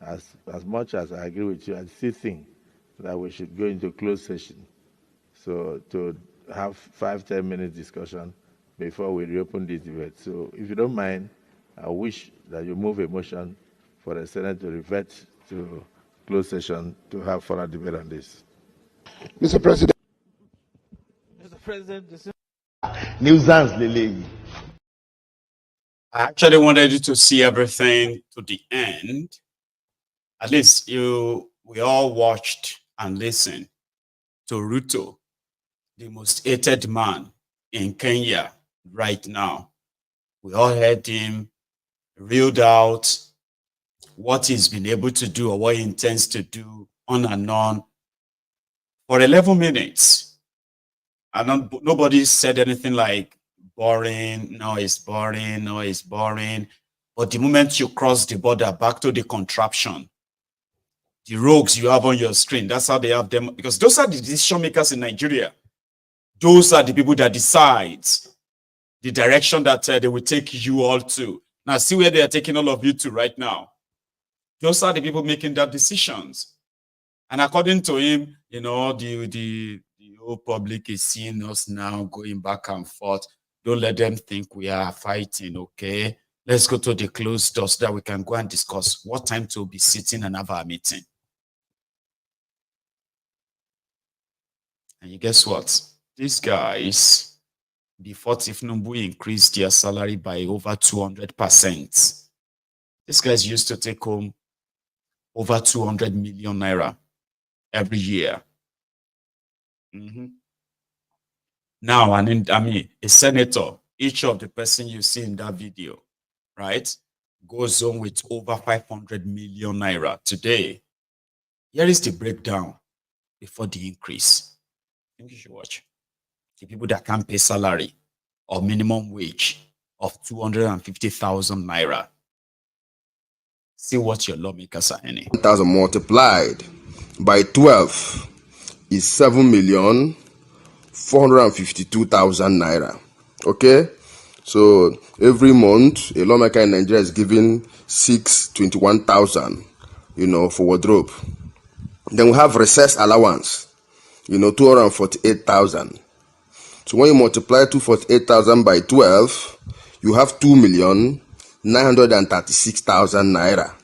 as much as I agree with you, I still think that we should go into closed session. So to have 5-10 minutes discussion before we reopen this debate. So if you don't mind, I wish that you move a motion for the Senate to revert to closed session to have further debate on this. Mr. President. Mr. President, this is Nuisance, Lily. I actually wanted you to see everything to the end. At least we all watched and listened to Ruto, the most hated man in Kenya right now. We all heard him reeled out what he's been able to do or what he intends to do on and on for 11 minutes. And nobody said anything like boring, no, it's boring, no, it's boring. But the moment you cross the border back to the contraption, the rogues you have on your screen, that's how they have them, because those are the decision makers in Nigeria. Those are the people that decide the direction that they will take you all to. Now, see where they are taking all of you to right now. Those are the people making that decisions. And according to him, you know, the whole public is seeing us now going back and forth. Don't let them think we are fighting, okay? Let's go to the closed doors so that we can go and discuss what time to be sitting and have our meeting. And you guess what? These guys, before Thiefnubu increased their salary by over 200%, these guys used to take home over 200 million naira every year. Now, I mean, a senator, each of the person you see in that video, right, goes on with over 500 million naira today. Here is the breakdown before the increase. I think you should watch. The people that can't pay salary or minimum wage of 250,000 naira. See what your lawmakers are earning. 1,000 multiplied by 12 is 7,452,000 naira. Okay, so every month a lawmaker in Nigeria is giving 621,000, you know, for wardrobe. Then we have recess allowance, you know, 248,000. So when you multiply 248,000 by 12, you have 2,936,000 naira.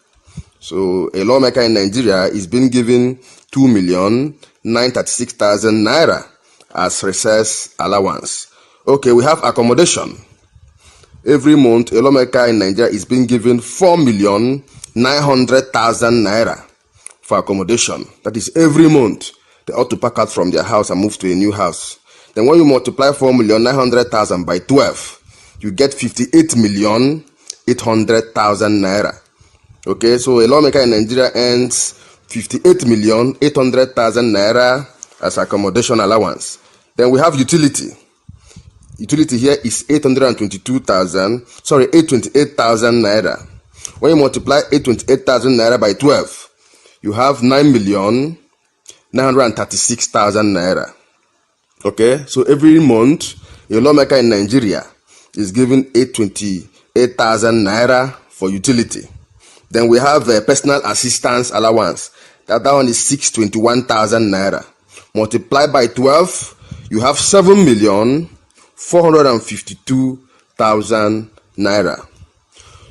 So a lawmaker in Nigeria is being given 2,936,000 naira as recess allowance. Okay, we have accommodation. Every month, a lawmaker in Nigeria is being given 4,900,000 naira for accommodation. That is every month. They ought to pack out from their house and move to a new house. Then when you multiply 4,900,000 by 12, you get 58,800,000 naira. Okay, so a lawmaker in Nigeria earns 58,800,000 naira as accommodation allowance. Then we have utility. Utility here is 828,000 naira. When you multiply 828,000 naira by 12, you have 9,936,000 naira. Okay, so every month, a lawmaker in Nigeria is given 828,000 naira for utility. Then we have a personal assistance allowance. That one is 621,000 naira. Multiply by 12, you have 7,452,000 naira.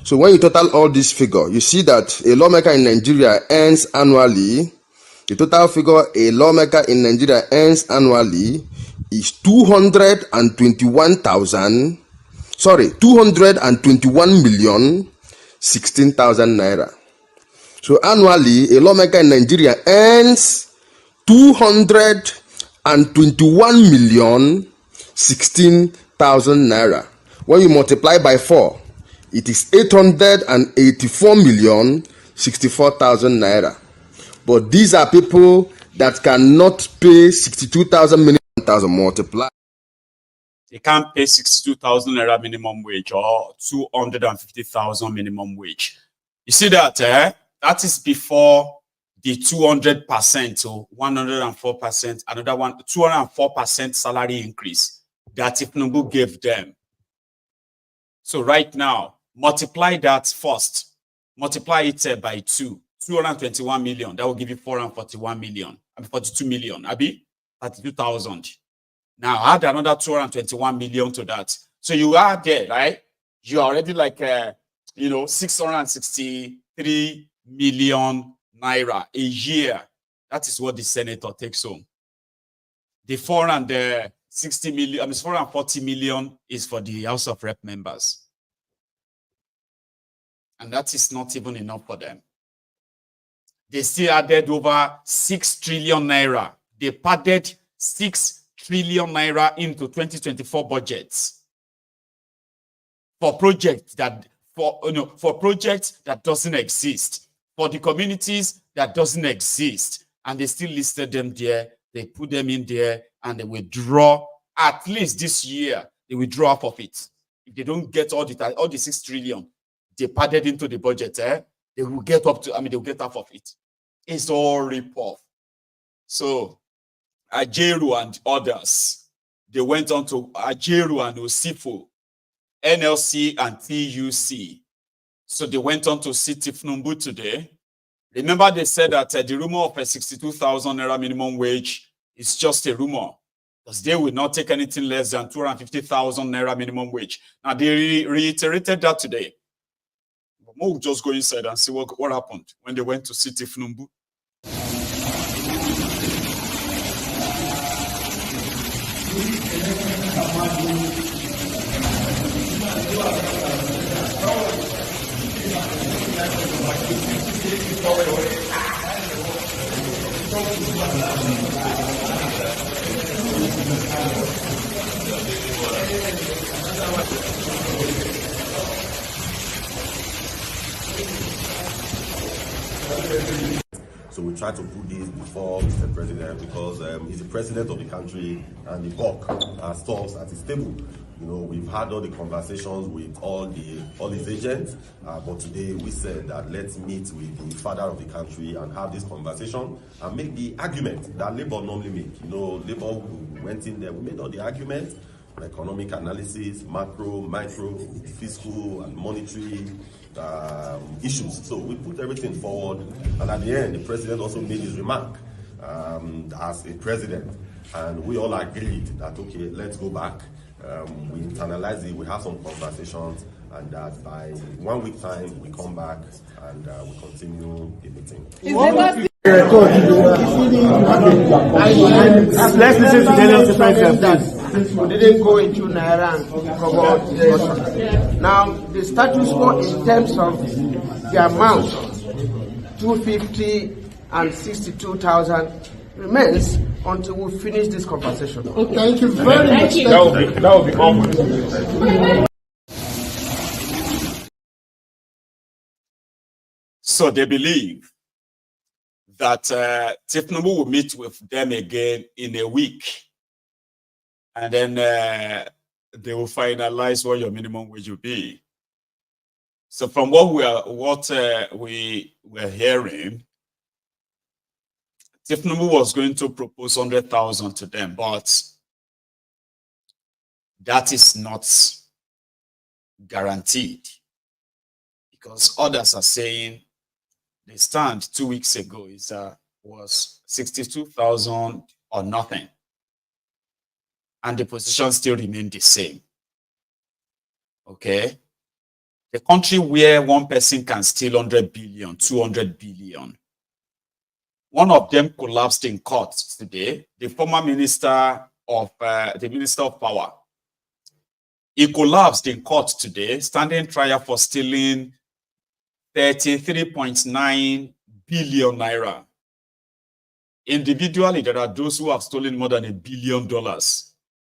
So when you total all this figure, you see that a lawmaker in Nigeria earns annually The total figure a lawmaker in Nigeria earns annually is 221,016,000 naira. So annually, a lawmaker in Nigeria earns 221,016,000 naira. When you multiply by 4, it is 834,064,000 naira. But these are people that cannot pay 62,000 minimum multiply. They can't pay 62,000 naira minimum wage or 250,000 minimum wage. You see that, that is before the 200% or 104%, another one, 204% salary increase that Thiefnubu gave them. So right now, multiply that first. Multiply it by 221 million. That will give you 441 million. I mean 42 million. Abi 32,000. Now add another 221 million to that. So you are there, right? You are already like 663 million naira a year. That is what the senator takes home. The 460 million, I mean 440 million is for the House of Rep members. And that is not even enough for them. They still added over 6 trillion naira. They padded 6 trillion naira into 2024 budgets for projects that doesn't exist, for the communities that doesn't exist, and they still listed them there. They put them in there, and they withdraw at least this year. They withdraw half of it. If they don't get all the 6 trillion they padded into the budget, they will get up to. I mean, they will get half of it. It's all rip-off. So Ajeru and others, they went on to Ajeru and Osifo, NLC and TUC. So they went on to see Thiefnubu today. Remember, they said that the rumor of a 62,000 naira minimum wage is just a rumor, because they will not take anything less than 250,000 naira minimum wage. Now they reiterated that today. But we'll just go inside and see what happened when they went to see Thiefnubu. So we try to put this before Mr. President because he's the president of the country and the buck stops at his table. You know, we've had all the conversations with all his agents, but today we said that let's meet with the father of the country and have this conversation and make the argument that Labour normally make. You know, Labour went in there, we made all the arguments, economic analysis, macro, micro, fiscal, and monetary issues. So we put everything forward, and at the end, the president also made his remark as a president, and we all agreed that okay, let's go back. We internalize it, we have some conversations, and that by 1 week time we come back and we continue the meeting. Let's listen to Daniel's defense. We didn't go into Naira and cover discussion. Now, the status quo in terms of the amount, 250 and 62,000, remains until we finish this conversation. Okay. Thank you very much. That will be all. So they believe that Thiefnubu will meet with them again in a week, and then they will finalize what your minimum wage will be. So from what we were hearing, Thiefnubu was going to propose 100,000 to them, but that is not guaranteed, because others are saying the stand 2 weeks ago was 62,000 or nothing, and the position still remained the same. Okay, the country where one person can steal 100 billion, 200 billion, One of them collapsed in court today. The former minister of power. He collapsed in court today, standing trial for stealing 33.9 billion naira. Individually, there are those who have stolen more than $1 billion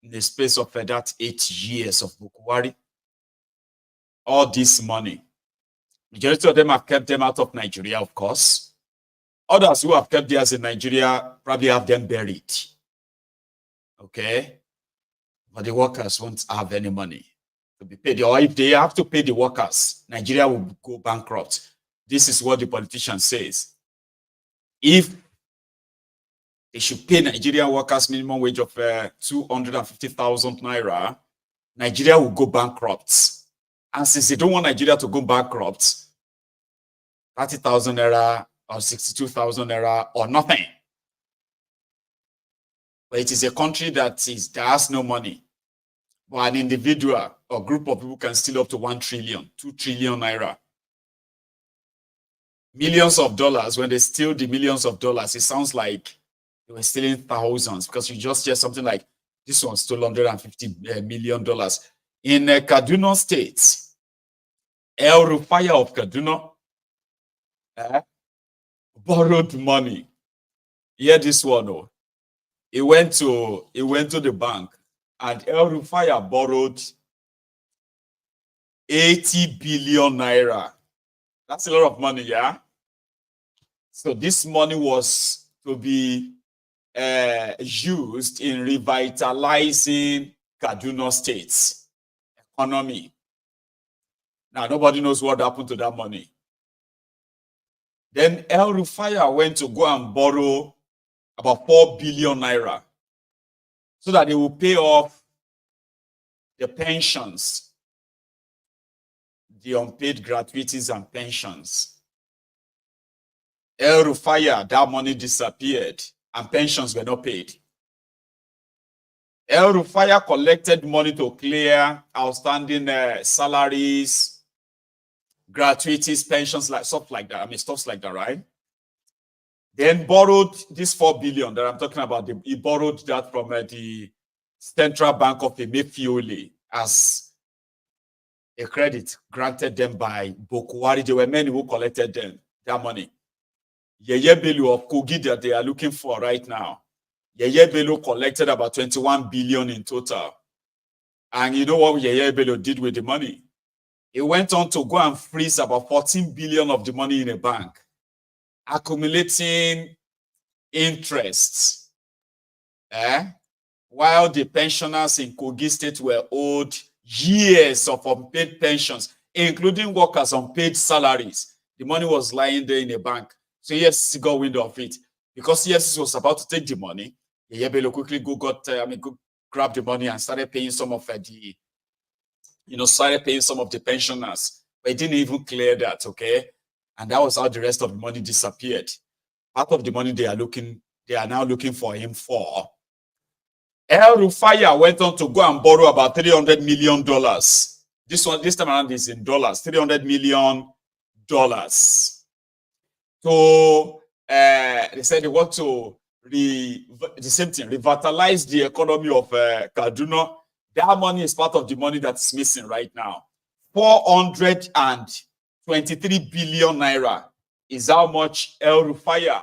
in the space of that 8 years of Bukwari. All this money. Majority of them have kept them out of Nigeria, of course. Others who have kept theirs in Nigeria probably have them buried. Okay? But the workers won't have any money to be paid. Or if they have to pay the workers, Nigeria will go bankrupt. This is what the politician says. If they should pay Nigerian workers minimum wage of 250,000 naira, Nigeria will go bankrupt. And since they don't want Nigeria to go bankrupt, 30,000 naira or 62,000 naira or nothing. But it is a country that has no money. But an individual or group of people can steal up to 1 trillion, 2 trillion naira. Millions of dollars. When they steal the millions of dollars, it sounds like they were stealing thousands, because you just hear something like this one stole $150 million. In Kaduna State, El-Rufai of Kaduna borrowed money. Hear this one, oh. He went to the bank, and El-Rufai borrowed 80 billion naira. That's a lot of money, yeah? So this money was to be used in revitalizing Kaduna State's economy. Now, nobody knows what happened to that money. Then El-Rufai went to go and borrow about 4 billion naira so that they will pay off the pensions, the unpaid gratuities and pensions. El-Rufai, that money disappeared and pensions were not paid. El-Rufai collected money to clear outstanding salaries, gratuities, pensions, like stuff like that. I mean, stuff like that, right? Then borrowed this 4 billion that I'm talking about. He borrowed that from the Central Bank of Emefiele as a credit granted them by Bukwari. There were many who collected them, that money. Yeye Bello of Kogi that they are looking for right now. Yeye Bello collected about 21 billion in total. And you know what Yeye Bello did with the money? He went on to go and freeze about 14 billion of the money in a bank, accumulating interests. While the pensioners in Kogi State were owed years of unpaid pensions, including workers' unpaid salaries. The money was lying there in a bank. So yes, he got wind of it. Because yes, he was about to take the money, Yeye Bello quickly go grab the money and started paying some of the pensioners. But he didn't even clear that, okay? And that was how the rest of the money disappeared. Part of the money they are now looking for him for. El-Rufai went on to go and borrow about $300 million. This time around is in dollars, $300 million. So they said they want to revitalize the economy of Kaduna. That money is part of the money that's missing right now. 423 billion naira is how much El-Rufai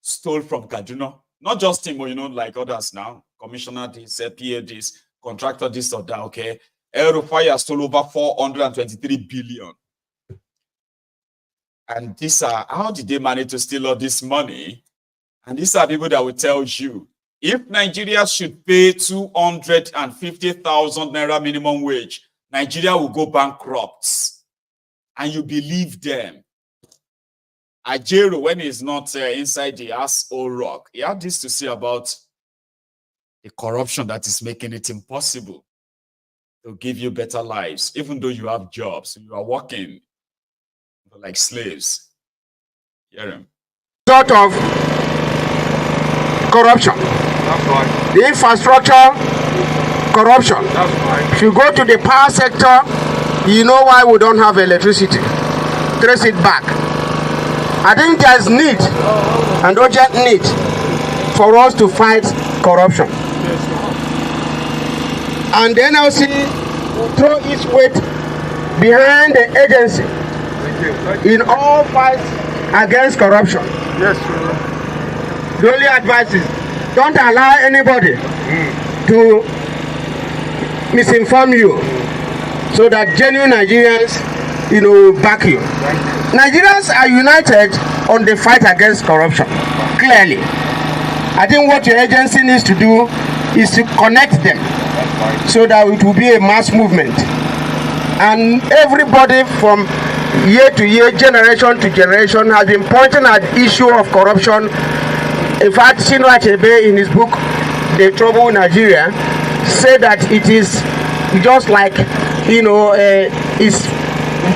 stole from Kaduna. Not just him, like others now. Commissioner this, PA this, contractor this or that, okay? El-Rufai stole over 423 billion. And these are, how did they manage to steal all this money? And these are people that will tell you, if Nigeria should pay 250,000 naira minimum wage, Nigeria will go bankrupt. And you believe them. Ajero, when he's not inside the asshole rock, he had this to say about the corruption that is making it impossible to give you better lives, even though you have jobs, you are working like slaves. Hear him. Sort of corruption. That's right. The infrastructure, corruption. That's right. If you go to the power sector, you know why we don't have electricity. Trace it back. I think there's need, an urgent need, for us to fight corruption. And the NLC will throw its weight behind the agency in all fights against corruption. Yes, the only advice is don't allow anybody to misinform you, so that genuine Nigerians, will back you. Nigerians are united on the fight against corruption, clearly. I think what your agency needs to do is to connect them so that it will be a mass movement. And everybody from year to year, generation to generation, has been pointing at the issue of corruption. In fact, Shino Achebe, in his book, The Trouble in Nigeria, said that it is just like, it's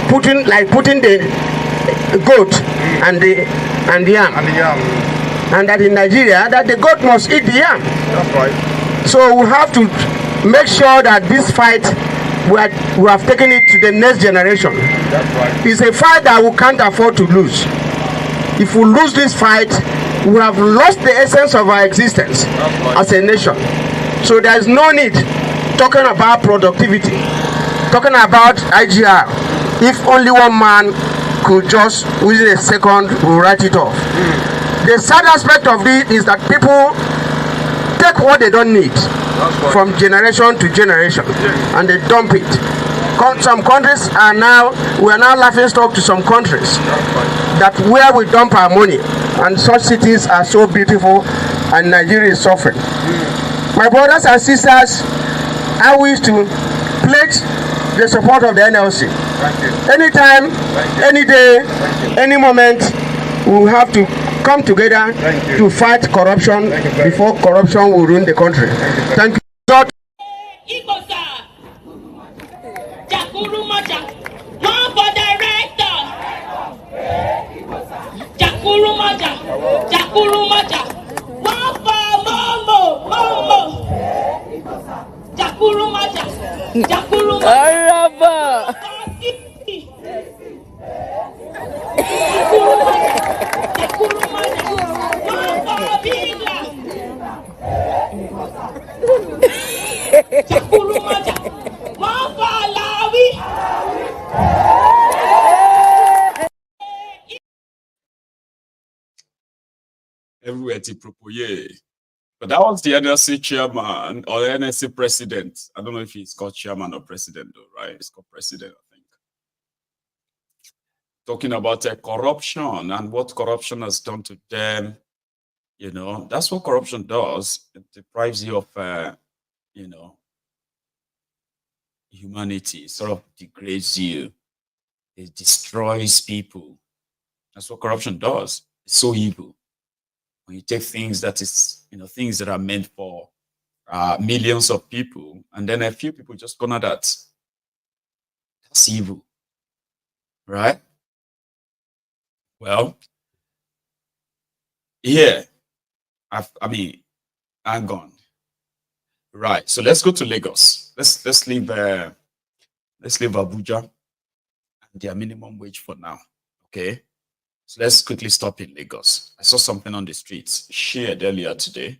putting the goat and the yam. And that in Nigeria, that the goat must eat the yam. That's right. So we have to make sure that this fight, we have taken it to the next generation. That's right. It's a fight that we can't afford to lose. If we lose this fight, we have lost the essence of our existence as a nation. So there is no need talking about productivity, talking about IGR. If only one man could just, within a second, will write it off. The sad aspect of it is that people take what they don't need from generation to generation and they dump it. Some countries we are now laughing stock to some countries that where we dump our money, and such cities are so beautiful and Nigeria is suffering. My brothers and sisters, I wish to pledge the support of the NLC. Anytime, any day, any moment, we will have to come together to fight corruption before corruption will ruin the country. Thank you. Everywhere to propoye. But that was the NLC chairman or the NLC president. I don't know if he's called chairman or president though, right? It's called president, I think. Talking about corruption and what corruption has done to them. That's what corruption does. It deprives you of, humanity. It sort of degrades you. It destroys people. That's what corruption does. It's so evil. When you take things that is, things that are meant for millions of people, and then a few people just corner that. That's evil. Right? Well, yeah. I'm gone. Right. So let's go to Lagos. Let's leave Abuja and their minimum wage for now. Okay. So let's quickly stop in Lagos. I saw something on the streets shared earlier today.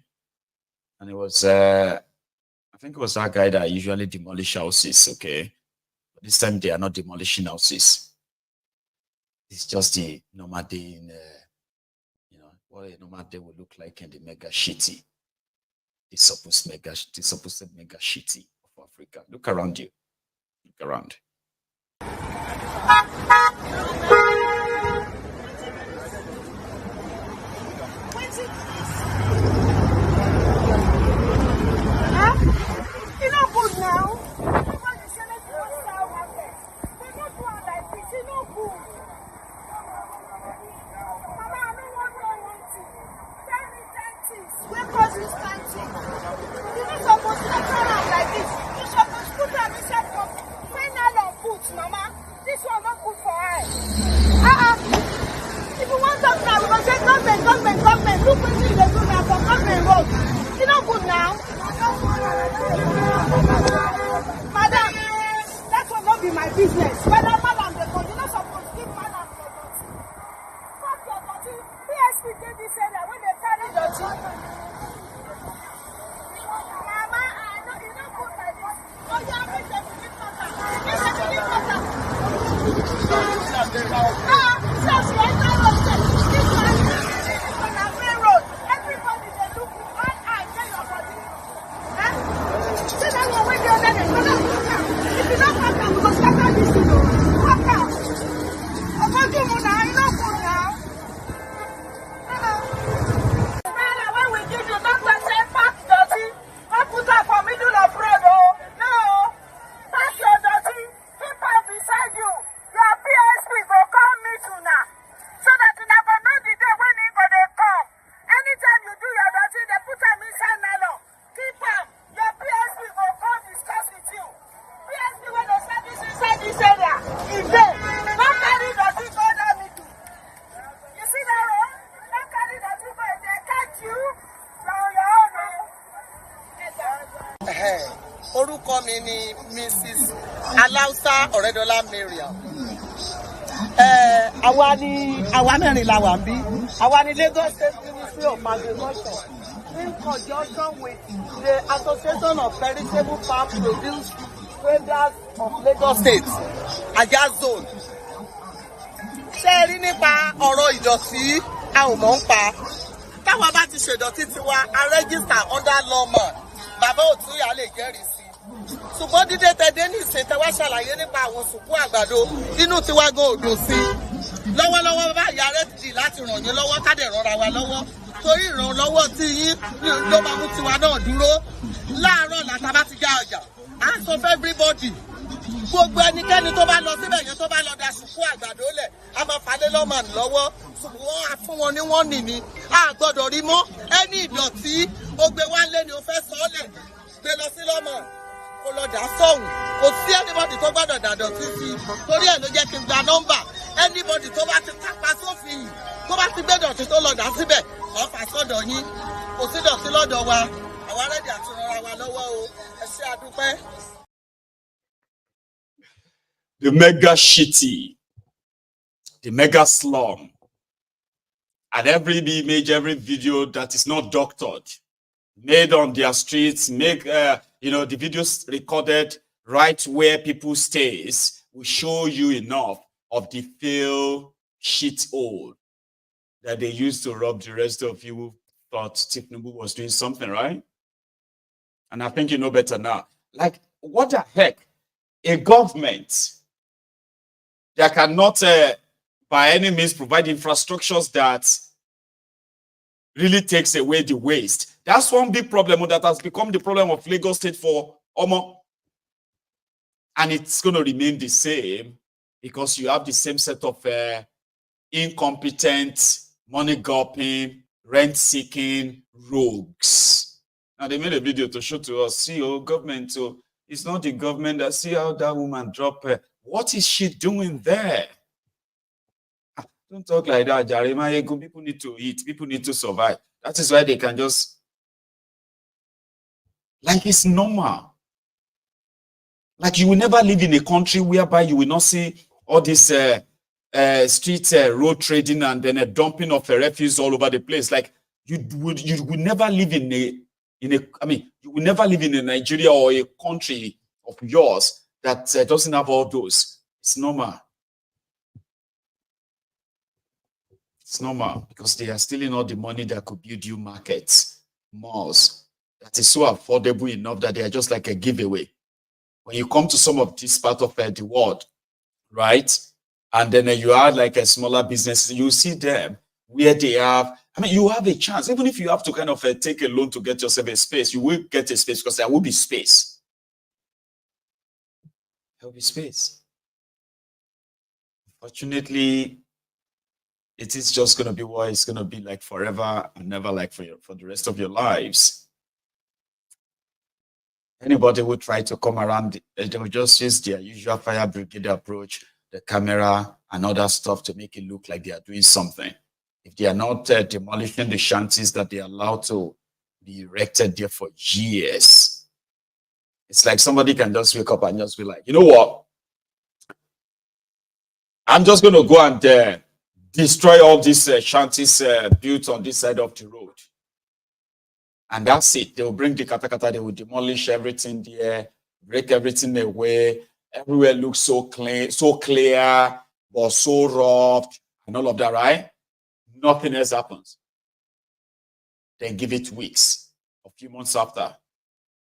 And it was I think it was that guy that usually demolish houses, okay? But this time they are not demolishing houses. It's just the normal day in what a normal day would look like in the mega shitty. The supposed mega shitty of Africa. Look around you. Look around. Like this, you supposed to put them inside from Orúkọ mi ni Mrs. Alausa Ọ̀rẹ́dọ́lá Mariam. Àwa mẹ́rin la wà bí. Àwa ni Lagos State Ministry of Agriculture in conjunction with the Association of Perishable Farm Produce Traders of Lagos State, Ajah Zone. Ṣé ẹ rí nípa ọ̀rọ̀ ìdọ̀tí a ò mọ̀ ń pa? Táwa bá ti ṣèdọ̀tí tiwa, a register under lawman. Bàbá Òtúyà lè jẹ́rìí sí. Ṣùgbọ́n dídé tẹ́dé ní ìṣètẹ́ wá ṣàlàyé nípa àwọn sùkú àgbàdo inú tiwa gan òdò sí. Lọ́wọ́lọ́wọ́ báyìí ààrẹ ti láti ràn yín lọ́wọ́ ká dẹ̀ rọra wa lọ́wọ́. Torí ìrànlọ́wọ́ tí yín ló máa mú tiwa náà dúró. Láàárọ̀ làtà bá ti já ọjà. À ń sọ fún everybody. Gbogbo ẹnikẹ́ni tó bá lọ síbẹ̀ yẹn tó bá lọ da sùkú àgbàdo lẹ̀, a máa fà lé lọ́màn lọ́wọ́. Ṣùgbọ́n a fún wọn ní wọ́n nìní. A gbọ́dọ̀ rí mọ́ ẹni ìdọ̀tí ó gbé wá lé ni ó fẹ́ sọ ọ́ lẹ̀ gbé lọ sí lọ́màn. Kò lọ dà sọ́hùn. Kò sí anybody tó gbọ́dọ̀ dàdọ̀tí sí i. Torí ẹ̀ ló jẹ́ kí n gba nọ́mbà. Anybody tó bá ti tàpá sófin yìí, tó bá ti gbé dọ̀tí tó lọ dà síbẹ̀, ọ̀fà sọ́dọ̀ yín. Kò sí dọ̀tí lọ́dọ̀ wa. Àwa rẹ̀dí àti rọra wa lọ́wọ́ o. Ẹ ṣé àdúpẹ́. The mega shitty, the mega slum, and every image, every video that is not doctored, made on their streets, the videos recorded right where people stays will show you enough of the fail shit hole that they used to rob the rest of you who thought Thiefnubu was doing something, right? And I think you know better now. Like, what the heck? A government that cannot, by any means, provide infrastructures that really takes away the waste. That's one big problem that has become the problem of Lagos State for Omo. And it's going to remain the same because you have the same set of incompetent, money-gulping, rent-seeking rogues. Now, they made a video to show to us, see, government, so it's not the government that see how that woman dropped her. What is she doing there? Don't talk like that, Jare. Maiyegun, people need to eat. People need to survive. That is why they can just... Like, it's normal. Like, you will never live in a country whereby you will not see all this street road trading and then a dumping of refuse all over the place. Like, you would never live you will never live in a Nigeria or a country of yours that doesn't have all those. It's normal. It's normal because they are stealing all the money that could build you markets, malls. That is so affordable enough that they are just like a giveaway. When you come to some of this part of the world, right? And then you are like a smaller business, you see them where they have, you have a chance. Even if you have to kind of take a loan to get yourself a space, you will get a space because there will be space. There will be space. Unfortunately, it is just going to be what it's going to be like forever and never like for the rest of your lives. Anybody who try to come around, they will just use their usual fire brigade approach, the camera and other stuff to make it look like they are doing something. If they are not demolishing the shanties that they are allowed to be erected there for years, it's like somebody can just wake up and just be like, you know what? I'm just going to go and destroy all these shanties built on this side of the road. And that's it. They will bring the katakata, they will demolish everything there, break everything away, Everywhere looks so clear, but so rough, and all of that, right? Nothing else happens. Then give it weeks, a few months after,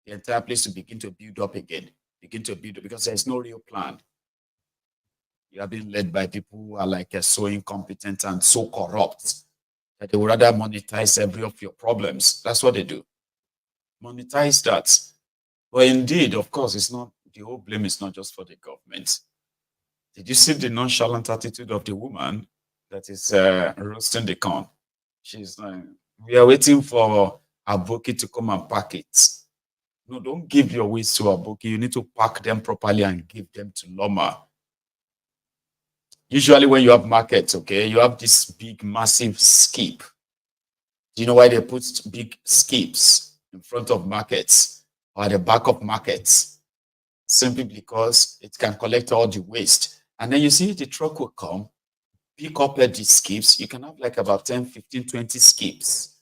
the entire place will begin to build up again, because there's no real plan. You are being led by people who are like so incompetent and so corrupt that they would rather monetize every of your problems. That's what they do. Monetize that. But indeed, of course, it's not, the whole blame is not just for the government. Did you see the nonchalant attitude of the woman that is roasting the corn? She's like, we are waiting for Aboki to come and pack it. No, don't give your ways to Aboki. You need to pack them properly and give them to Loma. Usually when you have markets, okay, you have this big, massive skip. Do you know why they put big skips in front of markets or at the back of markets? Simply because it can collect all the waste. And then you see the truck will come, pick up the skips. You can have like about 10, 15, 20 skips.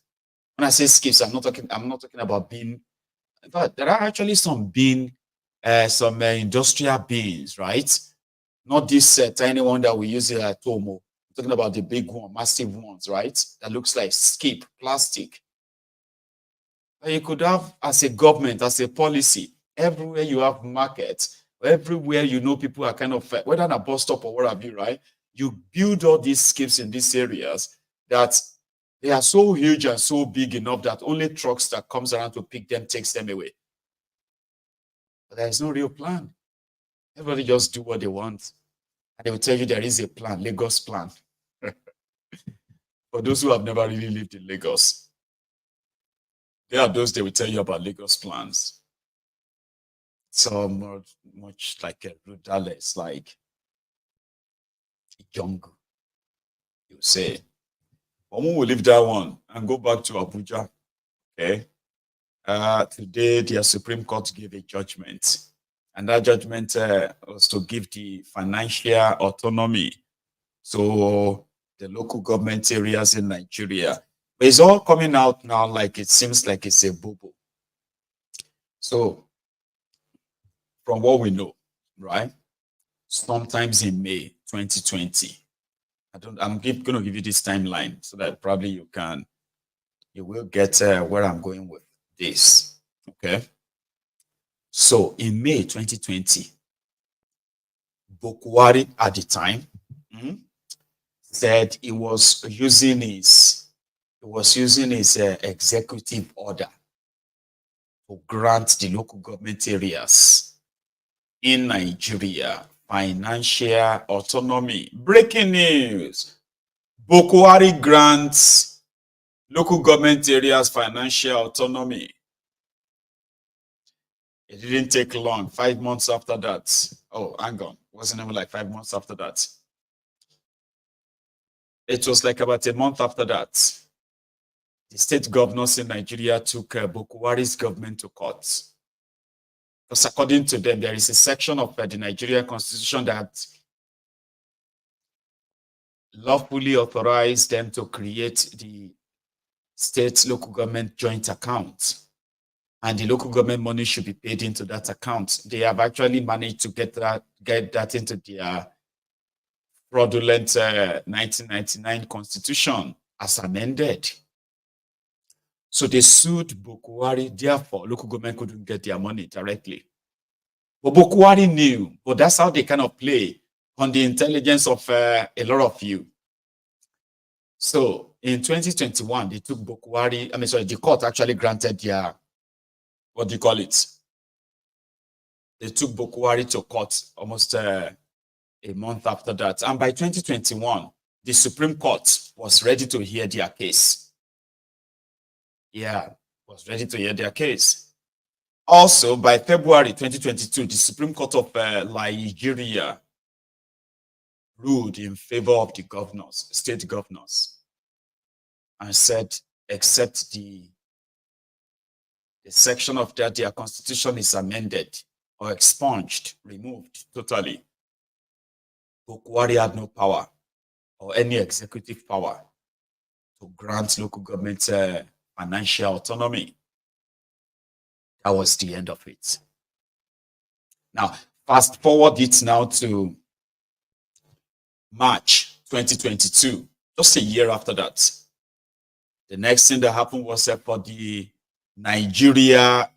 When I say skips, I'm not talking about bin. But there are actually some bin, some industrial bins, right? Not this tiny one that we use at Tomo. I'm talking about the big one, massive ones, right? That looks like skip, plastic. But you could have, as a government, as a policy, everywhere you have markets, everywhere you know people are kind of, whether on a bus stop or what have you, right? You build all these skips in these areas that they are so huge and so big enough that only trucks that comes around to pick them takes them away. But there is no real plan. Everybody just do what they want. And they will tell you there is a plan, Lagos plan. For those who have never really lived in Lagos, there are those they will tell you about Lagos plans. So much like a brutal, it's like a jungle. You say, Omo will leave that one and go back to Abuja. Okay. Today, the Supreme Court gave a judgment. And that judgment was to give the financial autonomy to the local government areas in Nigeria. But it's all coming out now like it seems like it's a bubble. So, from what we know, right? Sometimes in May 2020, I'm going to give you this timeline so that probably you will get where I'm going with this. Okay. So in May 2020, Bokwari at the time said he was using his executive order to grant the local government areas in Nigeria financial autonomy. Breaking news: Bokwari grants local government areas financial autonomy. It didn't take long. 5 months after that. Oh, hang on. It wasn't even like 5 months after that. It was like about a month after that. The state governors in Nigeria took Bokwari's government to court. Because according to them, there is a section of the Nigerian constitution that lawfully authorized them to create the state local government joint account. And the local government money should be paid into that account. They have actually managed to get that into their fraudulent 1999 constitution as amended. So they sued Bokwari, therefore local government couldn't get their money directly. But Bokwari knew, but that's how they kind of play on the intelligence of a lot of you. So in 2021, they took Bokwari, the court actually granted their, what do you call it? They took Bokwari to court almost a month after that. And by 2021, the Supreme Court was ready to hear their case. Yeah, was ready to hear their case. Also, by February 2022, the Supreme Court of Nigeria ruled in favor of the governors, state governors, and said, except the section of that their constitution is amended or expunged, removed totally, Bokwari had no power or any executive power to grant local government financial autonomy. That was the end of it. Now, Fast forward it now to March 2022, just a year after that. The next thing that happened was for the Nigeria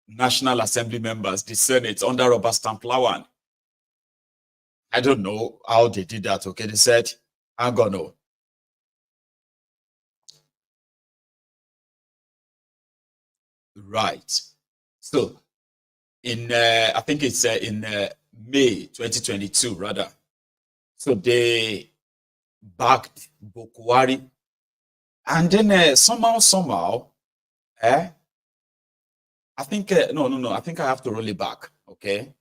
National Assembly members, the Senate, under Robert Stamplawan. I don't know how they did that, okay? They said, I'm gonna know. Right. So, I think it's in May 2022, rather. So they backed Bokwari. And then somehow, I think, no, I think I have to roll it back, okay?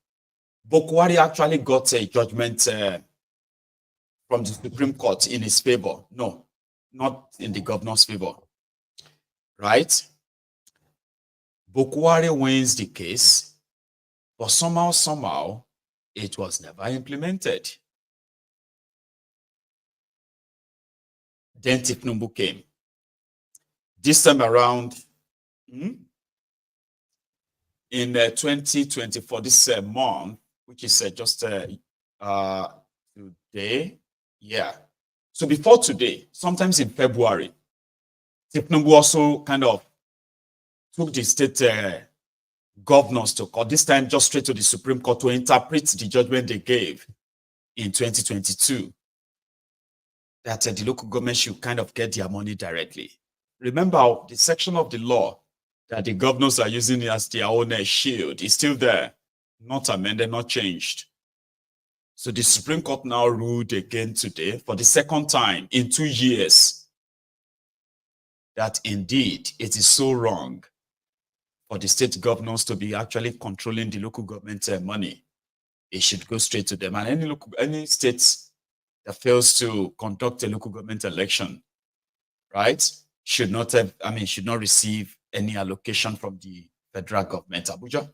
Bokwari actually got a judgment from the Supreme Court in his favor. No, not in the governor's favor, right? Bokwari wins the case, but somehow, it was never implemented. Then Thiefnubu came. This time around, in 2024, this month, which is just today, yeah. So before today, sometimes in February, Thiefnubu also kind of took the state governors to court, this time just straight to the Supreme Court to interpret the judgment they gave in 2022, that the local government should kind of get their money directly. Remember, the section of the law that the governors are using as their own shield is still there, not amended, not changed. So the Supreme Court now ruled again today for the second time in 2 years that indeed it is so wrong for the state governors to be actually controlling the local government money. It should go straight to them. And any state that fails to conduct a local government election, right, should not receive any allocation from the federal government, Abuja.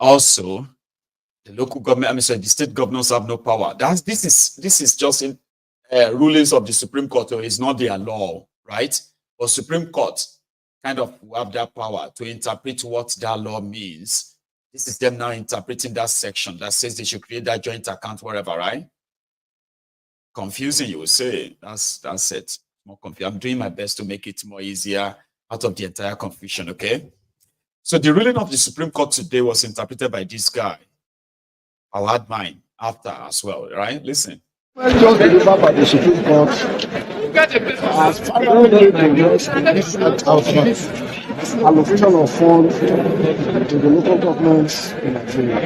Also, the local government, the state governors have no power. This is just in rulings of the Supreme Court, or it's not their law, right? But Supreme Court kind of have that power to interpret what that law means. This is them now interpreting that section that says they should create that joint account wherever, right? Confusing, you will say. That's it. More confusing. I'm doing my best to make it more easier out of the entire confusion, okay? So the ruling of the Supreme Court today was interpreted by this guy. I'll add mine after as well, right? Listen. Just delivered by the Supreme Court has finally made the rest of allocation of funds to the local governments in Nigeria.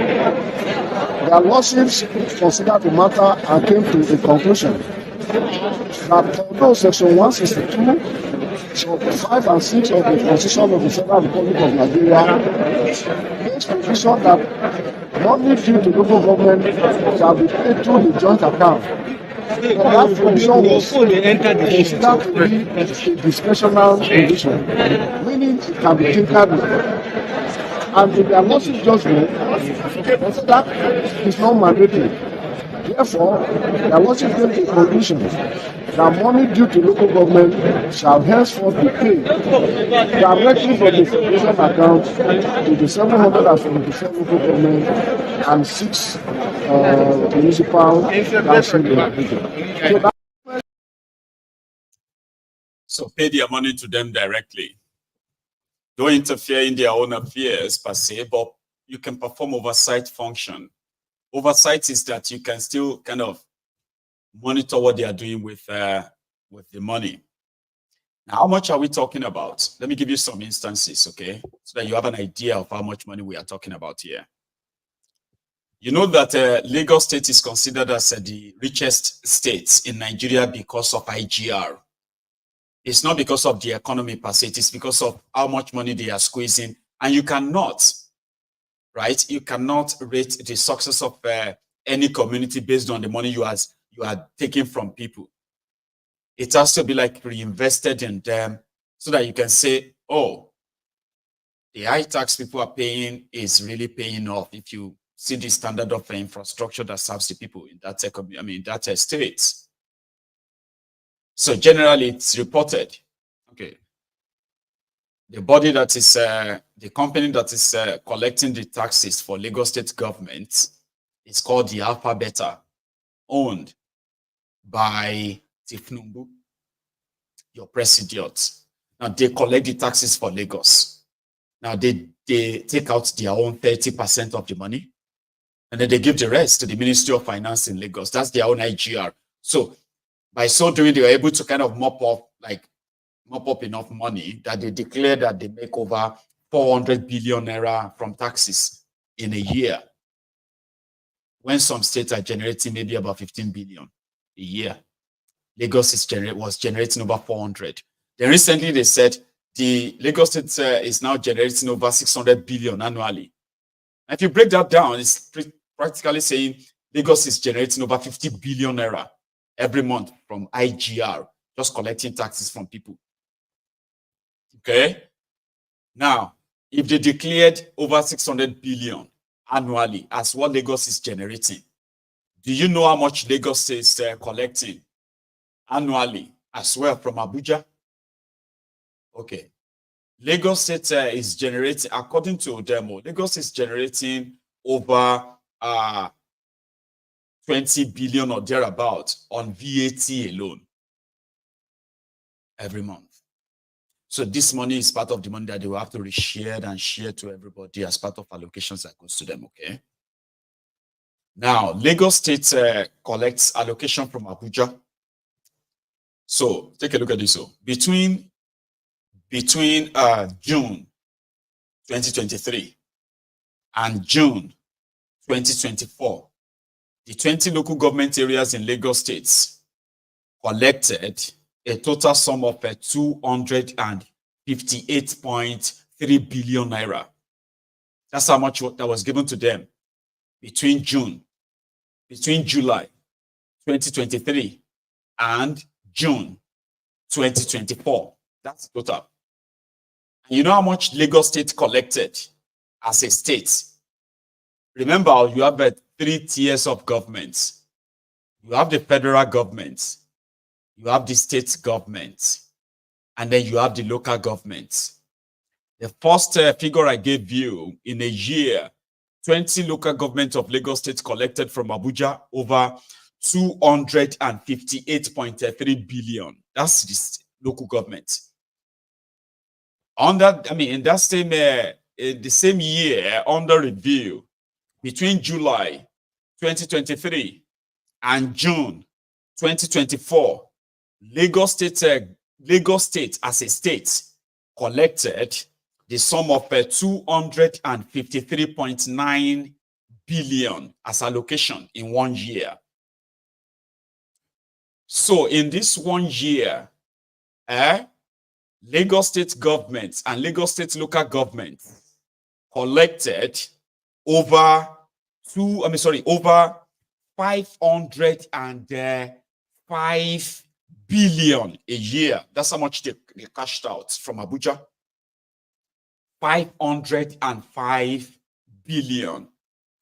Their lordships considered the matter and came to the conclusion that although Section 162, so 5 and 6 of the Constitution of the Federal Republic of Nigeria makes provision that money due to local government shall be paid through the joint account. And that provision was considered to be a discretionary provision, meaning it can be tinkered with. And in their lawsuit judgment, that is not mandatory. Therefore, their lawsuit came to the conclusion that money due to local government shall henceforth be paid directly from the federation account to the 774 local government and 6 municipal council in Abuja. So pay their money to them directly. Don't interfere in their own affairs per se, but you can perform oversight function. Oversight is that you can still kind of monitor what they are doing with the money. Now, how much are we talking about? Let me give you some instances, okay? So that you have an idea of how much money we are talking about here. You know that Lagos State is considered as the richest state in Nigeria because of IGR. It's not because of the economy per se, it's because of how much money they are squeezing. And you cannot, right? You cannot rate the success of any community based on the money you are taking from people. It has to be like reinvested in them so that you can say, oh, the high tax people are paying is really paying off if you see the standard of infrastructure that serves the people in that that state. So generally it's reported. Okay. the body that is the company that is collecting the taxes for Lagos State government is called the Alpha Beta, owned by Thiefnubu, your president. Now they collect the taxes for Lagos. Now they take out their own 30% of the money, and then they give the rest to the Ministry of Finance in Lagos. That's their own IGR. So by so doing, they were able to kind of mop up enough money that they declare that they make over 400 billion naira from taxes in a year, when some states are generating maybe about 15 billion a year. Lagos was generating over 400. Then recently they said the Lagos State is now generating over 600 billion annually. And if you break that down, it's practically saying Lagos is generating over 50 billion naira every month from IGR, just collecting taxes from people. Okay? Now, if they declared over 600 billion annually as what Lagos is generating, do you know how much Lagos is collecting annually as well from Abuja? Okay. Lagos State is generating, according to demo, Lagos is generating over 20 billion or thereabout on VAT alone every month. So this money is part of the money that they will have to reshare and share to everybody as part of allocations that goes to them, okay? Now, Lagos State collects allocation from Abuja. So take a look at this. So between June 2023 and June 2024, the 20 local government areas in Lagos State collected a total sum of 258.3 billion naira. That's how much that was given to them between July 2023 and June 2024. That's total. And you know how much Lagos State collected as a state? Remember, you have 3 tiers of government. You have the federal government, you have the state government, and then you have the local government. The first figure I gave you, in a year, 20 local government of Lagos State collected from Abuja over 258.3 billion. That's the local government. In the same year, under review, between July 2023 and June 2024, Lagos State as a state collected the sum of 253.9 billion as allocation in 1 year. So in this 1 year, Lagos State government and Lagos State local government collected over 505 billion a year. That's how much they cashed out from Abuja. 505 billion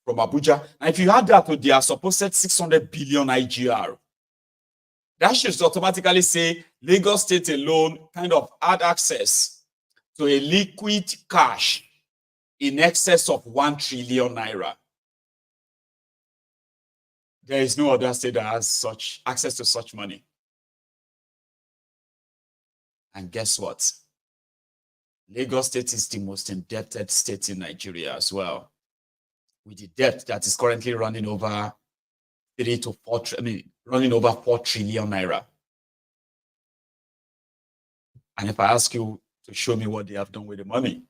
from Abuja. And if you add that to their supposed 600 billion IGR, that should automatically say Lagos State alone kind of had access to a liquid cash in excess of 1 trillion naira. There is no other state that has such access to such money. And guess what? Lagos State is the most indebted state in Nigeria as well, with the debt that is currently running over 4 trillion naira. And if I ask you to show me what they have done with the money,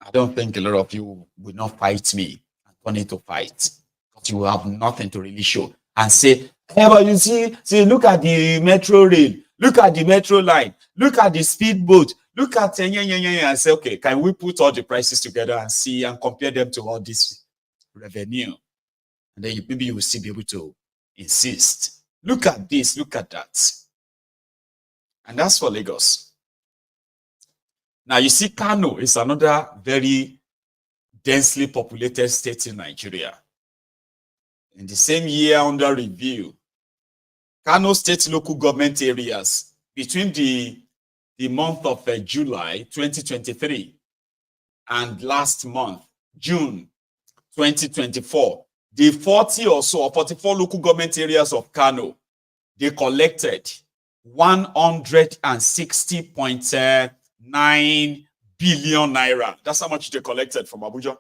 I don't think a lot of you will not fight me and turn it to fight, because you will have nothing to really show and say, hey, but you see, look at the metro rail, look at the metro line, look at the speedboat, look at and say, okay, can we put all the prices together and see and compare them to all this revenue? And then maybe you will still be able to insist. Look at this, look at that. And that's for Lagos. Now, you see, Kano is another very densely populated state in Nigeria. In the same year under review, Kano State local government areas, between the the month of July 2023 and last month, June 2024, the 40 or so, or 44 local government areas of Kano, they collected 160.9 billion naira. That's how much they collected from Abuja,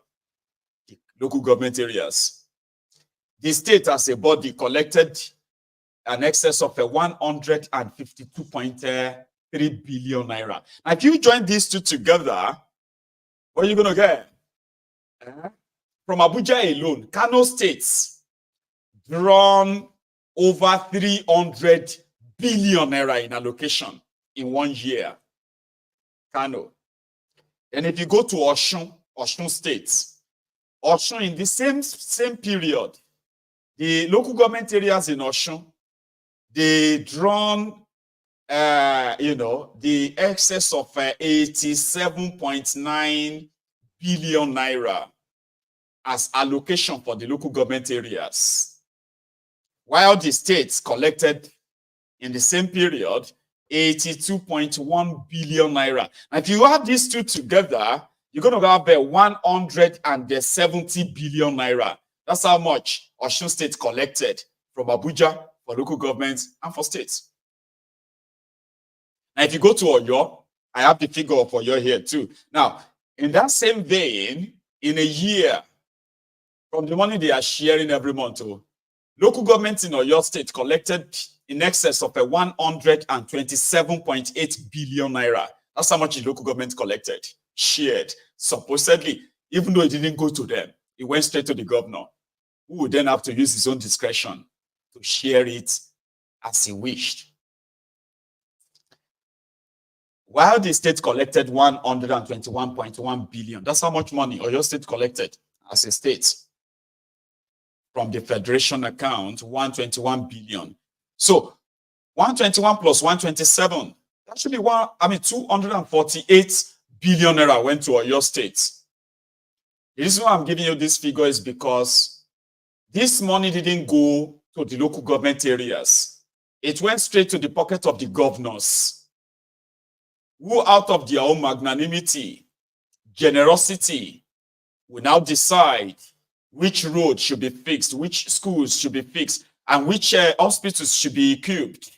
the local government areas. The state as a body collected an excess of 152.3 billion naira. Now, if you join these two together, what are you going to get? From Abuja alone, Kano states drawn over 300 billion naira in allocation in 1 year. Kano. And if you go to Osun State, Osun in the same period, the local government areas in Osun, they drawn, the excess of 87.9 billion naira as allocation for the local government areas, while the states collected in the same period 82.1 billion naira. And if you add these two together, you're going to have 170 billion naira. That's how much Osun State collected from Abuja for local governments and for states. And if you go to Oyo, I have the figure of Oyo here too. Now, in that same vein, in a year, from the money they are sharing every month, local governments in Oyo State collected in excess of 127.8 billion naira. That's how much the local government collected, shared, supposedly, even though it didn't go to them. It went straight to the governor, who would then have to use his own discretion to share it as he wished. While the state collected 121.1 billion, that's how much money Oyo State collected as a state. From the federation account, 121 billion. So 121 plus 127, actually 248 billion naira went to Oyo State. The reason why I'm giving you this figure is because this money didn't go to the local government areas. It went straight to the pocket of the governors, who out of their own magnanimity, generosity, will now decide which road should be fixed, which schools should be fixed, and which hospitals should be equipped,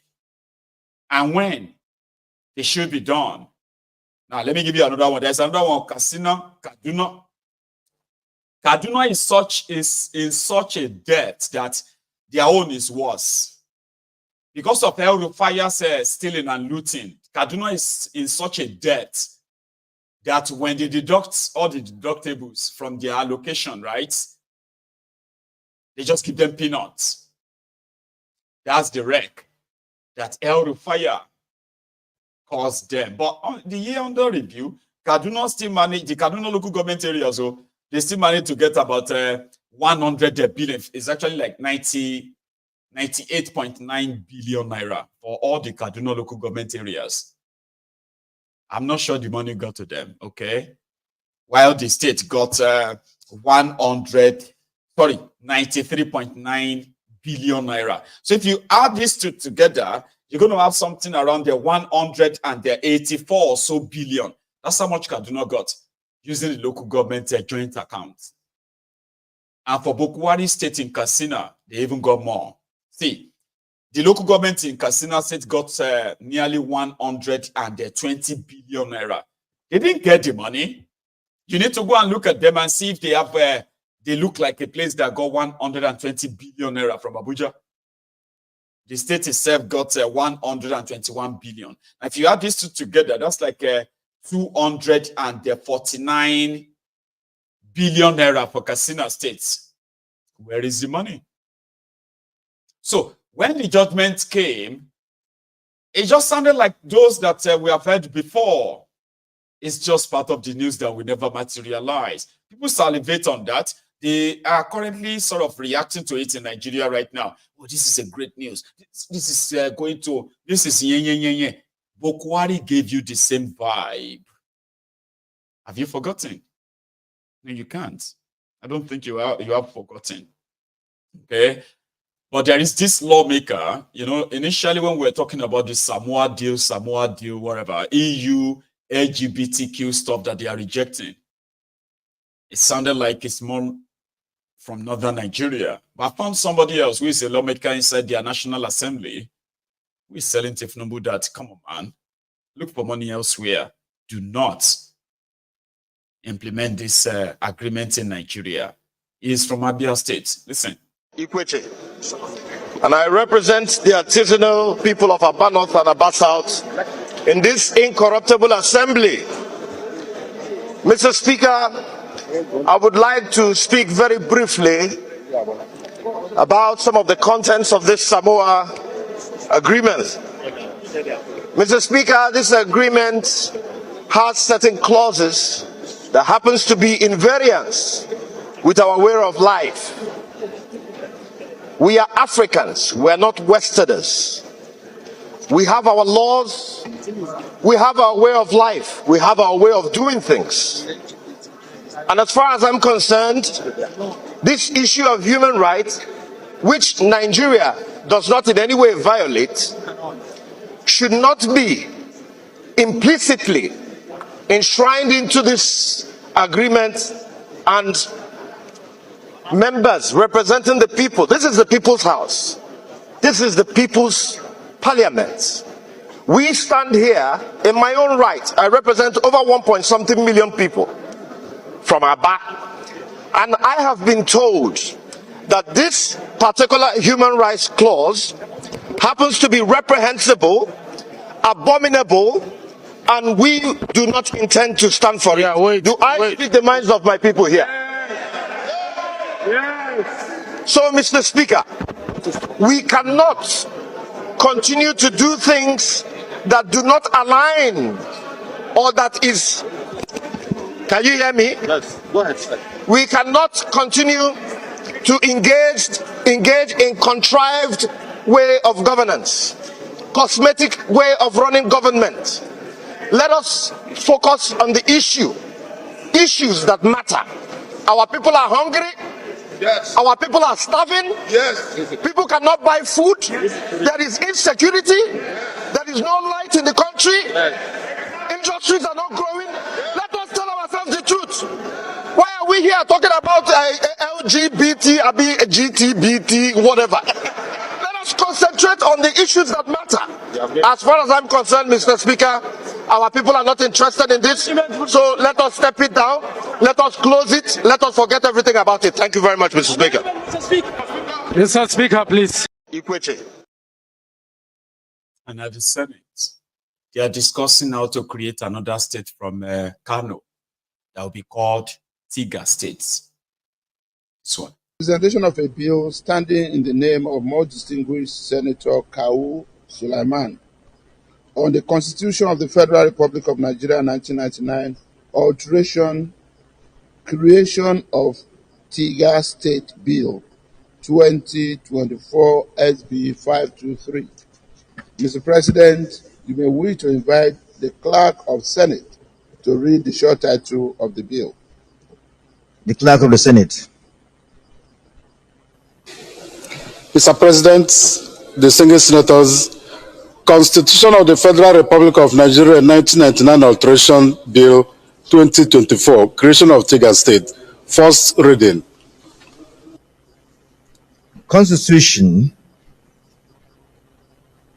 and when they should be done. Now, let me give you another one. There's another one, Kaduna. Kaduna is in such a debt that their own is worse. Because of El-Rufai's stealing and looting, Kaduna is in such a debt that when they deduct all the deductibles from their allocation, right, they just give them peanuts. That's the wreck that El-Rufai caused them. But on the year under review, Kaduna still managed, the Kaduna local government areas, so they still managed to get about 100 billion. It's actually like 98.9 billion naira for all the Kaduna local government areas. I'm not sure the money got to them, okay? While the state got 93.9 billion naira. So if you add these two together, you're going to have something around the 184 or so billion. That's how much Kaduna got using the local government joint account. And for Bokwari State in Katsina, they even got more. See, the local government in Katsina State got nearly 120 billion naira. They didn't get the money. You need to go and look at them and see if they have, they look like a place that got 120 billion naira from Abuja. The state itself got 121 billion. Now, if you add these two together, that's like 249 billion naira for Katsina State. Where is the money? So when the judgment came, it just sounded like those that we have heard before. It's just part of the news that will never materialize. People salivate on that. They are currently sort of reacting to it in Nigeria right now. Oh, this is a great news. This is Bokwari gave you the same vibe. Have you forgotten? No, you can't. I don't think you have forgotten. Okay. But there is this lawmaker, you know, initially when we were talking about the Samoa deal, whatever, EU, LGBTQ stuff that they are rejecting, it sounded like it's more from northern Nigeria. But I found somebody else who is a lawmaker inside their National Assembly who is selling Thiefnubu that, come on, man, look for money elsewhere. Do not implement this agreement in Nigeria. He is from Abia State. Listen. Equity. And I represent the artisanal people of Aba North and Aba South in this incorruptible assembly. Mr. Speaker, I would like to speak very briefly about some of the contents of this Samoa agreement. Mr. Speaker, this agreement has certain clauses that happens to be in variance with our way of life. We are Africans, we are not Westerners. We have our laws, we have our way of life, we have our way of doing things. And as far as I'm concerned, this issue of human rights, which Nigeria does not in any way violate, should not be implicitly enshrined into this agreement, and members representing the people. This is the people's house. This is the people's parliament. We stand here in my own right. I represent over 1.something million people from Aba. And I have been told that this particular human rights clause happens to be reprehensible, abominable, and we do not intend to stand for it. Do I speak the minds of my people here? Yes. So, Mr. Speaker, we cannot continue to do things that do not align or that is... Can you hear me? Yes. Go ahead, sir. We cannot continue to engage in contrived way of governance, cosmetic way of running government. Let us focus on the issues that matter. Our people are hungry. Yes. Our people are starving. Yes. People cannot buy food. Yes. There is insecurity. Yes. There is no light in the country. Yes. Industries are not growing. Yes. Let us tell ourselves the truth. Why are we here talking about LGBT, GTBT, whatever? Let us concentrate on the issues that matter. As far as I'm concerned, Mr. Speaker, our people are not interested in this. So let us step it down. Let us close it. Let us forget everything about it. Thank you very much, Mr. Speaker. Mr. Speaker, please. Equity. And at the Senate, they are discussing how to create another state from Kano that will be called Tiga States. This one. Presentation of a bill standing in the name of most distinguished Senator Kau Sulaiman on the Constitution of the Federal Republic of Nigeria 1999, alteration, creation of Tiga State Bill 2024 SB 523. Mr. President, you may wish to invite the Clerk of Senate to read the short title of the bill. The Clerk of the Senate. Mr. President, distinguished senators, Constitution of the Federal Republic of Nigeria 1999 Alteration Bill 2024, Creation of Tiga State, first reading. Constitution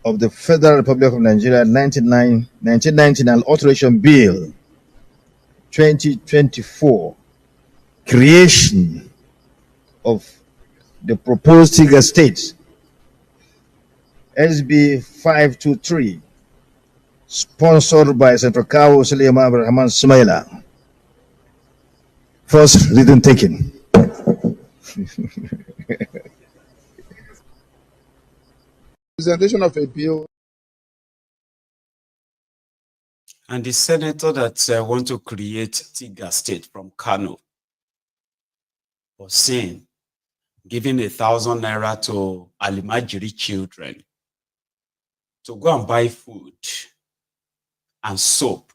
of the Federal Republic of Nigeria 1999 Alteration Bill 2024, creation of the proposed Tiga State, SB 523, sponsored by Senator Kau Sulaiman Abdurrahman Sumaila. First reading taken. Presentation of a bill. And the senator that want to create Tiga State from Kano was saying, giving 1,000 naira to Alimajiri children to go and buy food and soap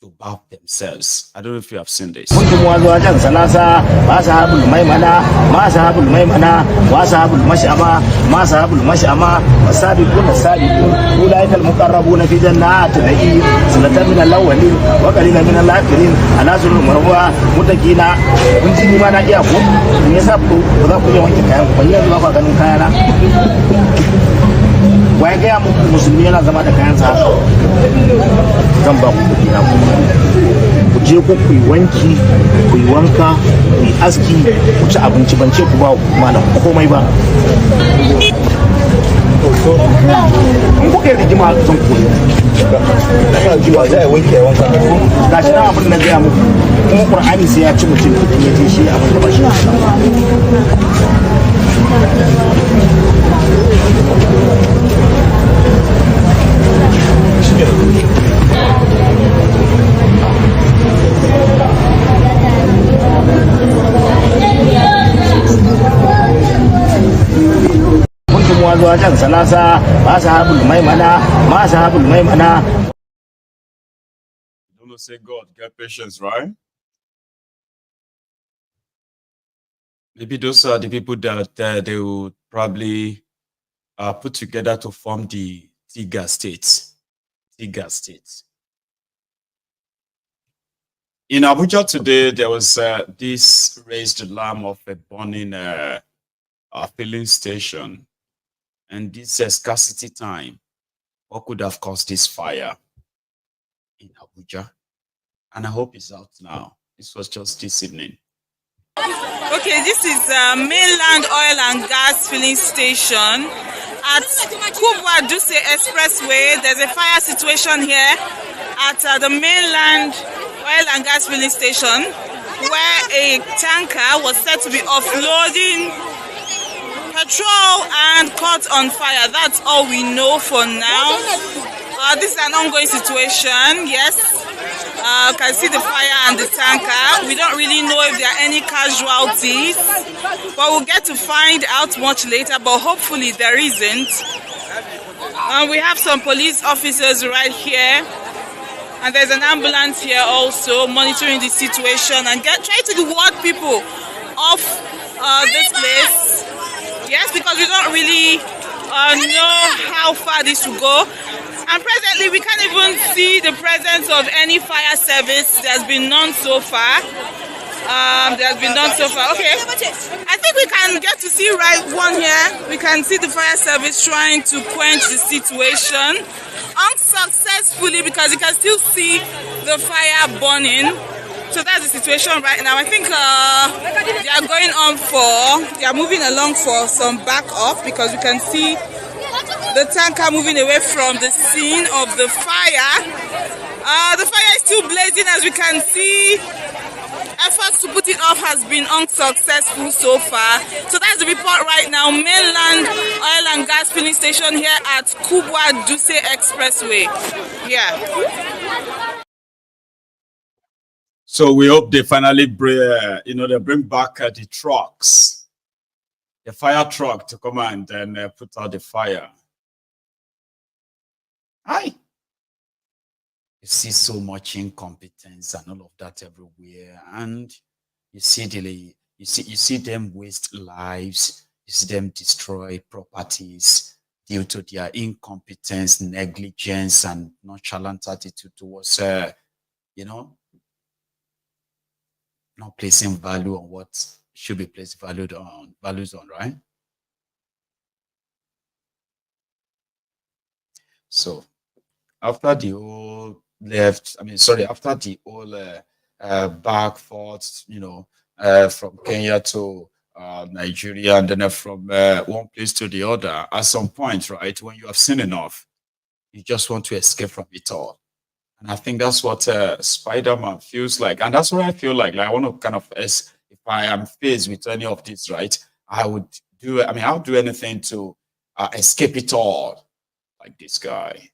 to bathe themselves. I don't know if you have seen this. Wai gaya muku musulmi yana zama da kayan sa zan ba ku kuɗi na ku je ku yi wanki ku yi wanka ku yi aski ku ci abinci ban ce ku ba malam komai ba in kuka yi rigima zan koyi jiwa zai wanke wanka gashi na abin da gaya muku kuma Qur'ani sai ya ci mutum ya je shi abin da ba shi Don't say God, get patience, right? Maybe those are the people that they will probably put together to form the Tiga state. Tiga state. In Abuja today, there was this raised alarm of a burning filling station. And this scarcity time, what could have caused this fire in Abuja? And I hope it's out now. This was just this evening. Okay, this is mainland oil and gas filling station at Kubwa Duse Expressway. There's a fire situation here at the mainland oil and gas filling station where a tanker was said to be offloading petrol and caught on fire. That's all we know for now. This is an ongoing situation. Yes, you can see the fire and the tanker. We don't really know if there are any casualties, but we'll get to find out much later, but hopefully there isn't. We have some police officers right here, and there's an ambulance here also monitoring the situation and trying to ward people off this place. Yes, because we don't really know how far this will go. And presently, we can't even see the presence of any fire service. There's been none so far. Okay. I think we can get to see one here. We can see the fire service trying to quench the situation. Unsuccessfully, because you can still see the fire burning. So that's the situation right now. I think they are moving along for some backup because you can see the tanker moving away from the scene of the fire. The fire is still blazing, as we can see. Efforts to put it off has been unsuccessful so far. So that's the report right now. Mainland oil and gas filling station here at Kubwa Duse Expressway. Yeah. So we hope they finally bring, they bring back the trucks, the fire truck to come and then put out the fire. Hi. You see so much incompetence and all of that everywhere, and you see them waste lives, you see them destroy properties due to their incompetence, negligence, and nonchalant attitude towards, not placing value on what should be placed values on, right? So after the whole after the whole back forth, from Kenya to Nigeria, and then from one place to the other, at some point, right, when you have seen enough, you just want to escape from it all. And I think that's what Spider-Man feels like. And that's what I feel like. I want to kind of, if I am faced with any of this, right, I'll do anything to escape it all, like this guy.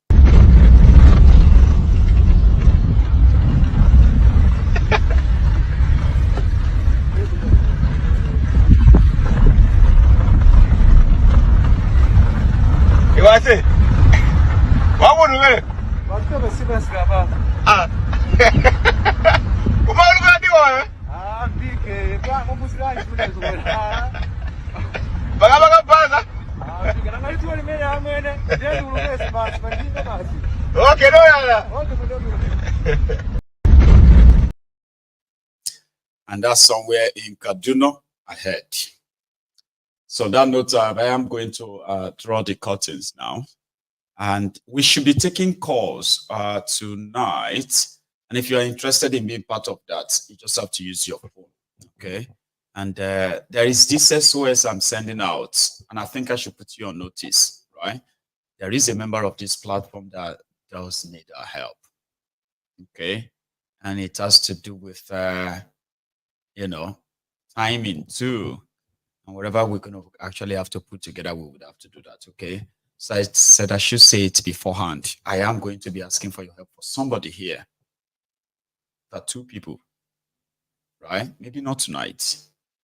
You want to say? What would you do? And that's somewhere in Kaduna ahead. So that note, I am going to draw the curtains now. And we should be taking calls tonight. And if you are interested in being part of that, you just have to use your phone, okay? And there is this SOS I'm sending out, and I think I should put you on notice, right? There is a member of this platform that does need our help, okay? And it has to do with, you know, timing too. And whatever we're going to actually have to put together, we would have to do that, okay? So I said I should say it beforehand. I am going to be asking for your help for somebody here. There are 2 people, right? Maybe not tonight.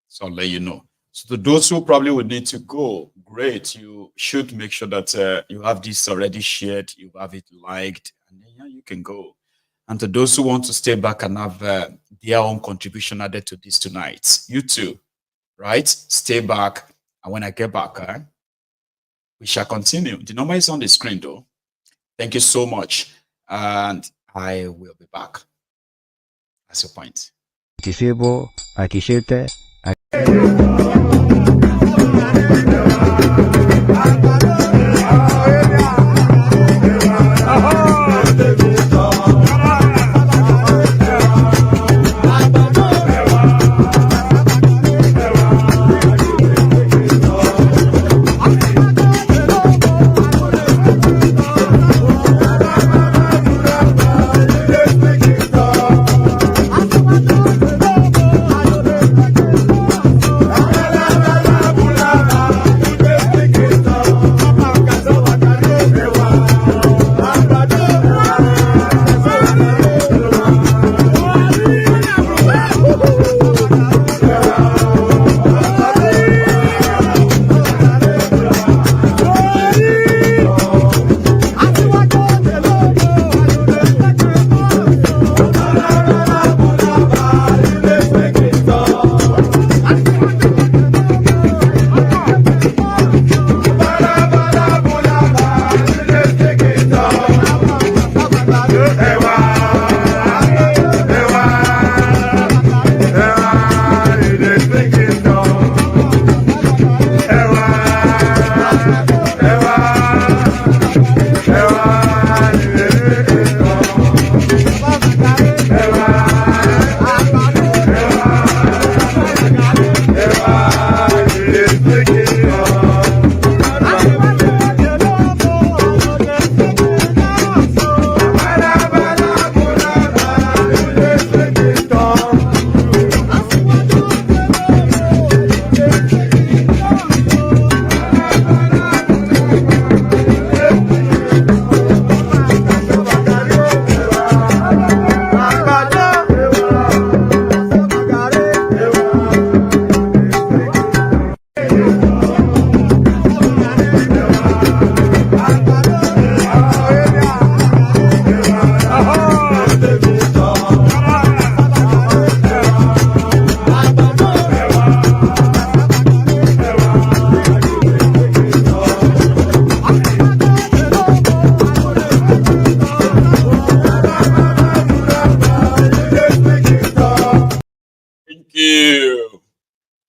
So I'll let you know. So to those who probably would need to go, great. You should make sure that you have this already shared, you have it liked, and then yeah, you can go. And to those who want to stay back and have their own contribution added to this tonight, you too, right? Stay back. And when I get back, we shall continue. The number is on the screen though. Thank you so much. And I will be back. That's your point. Disable, akishete,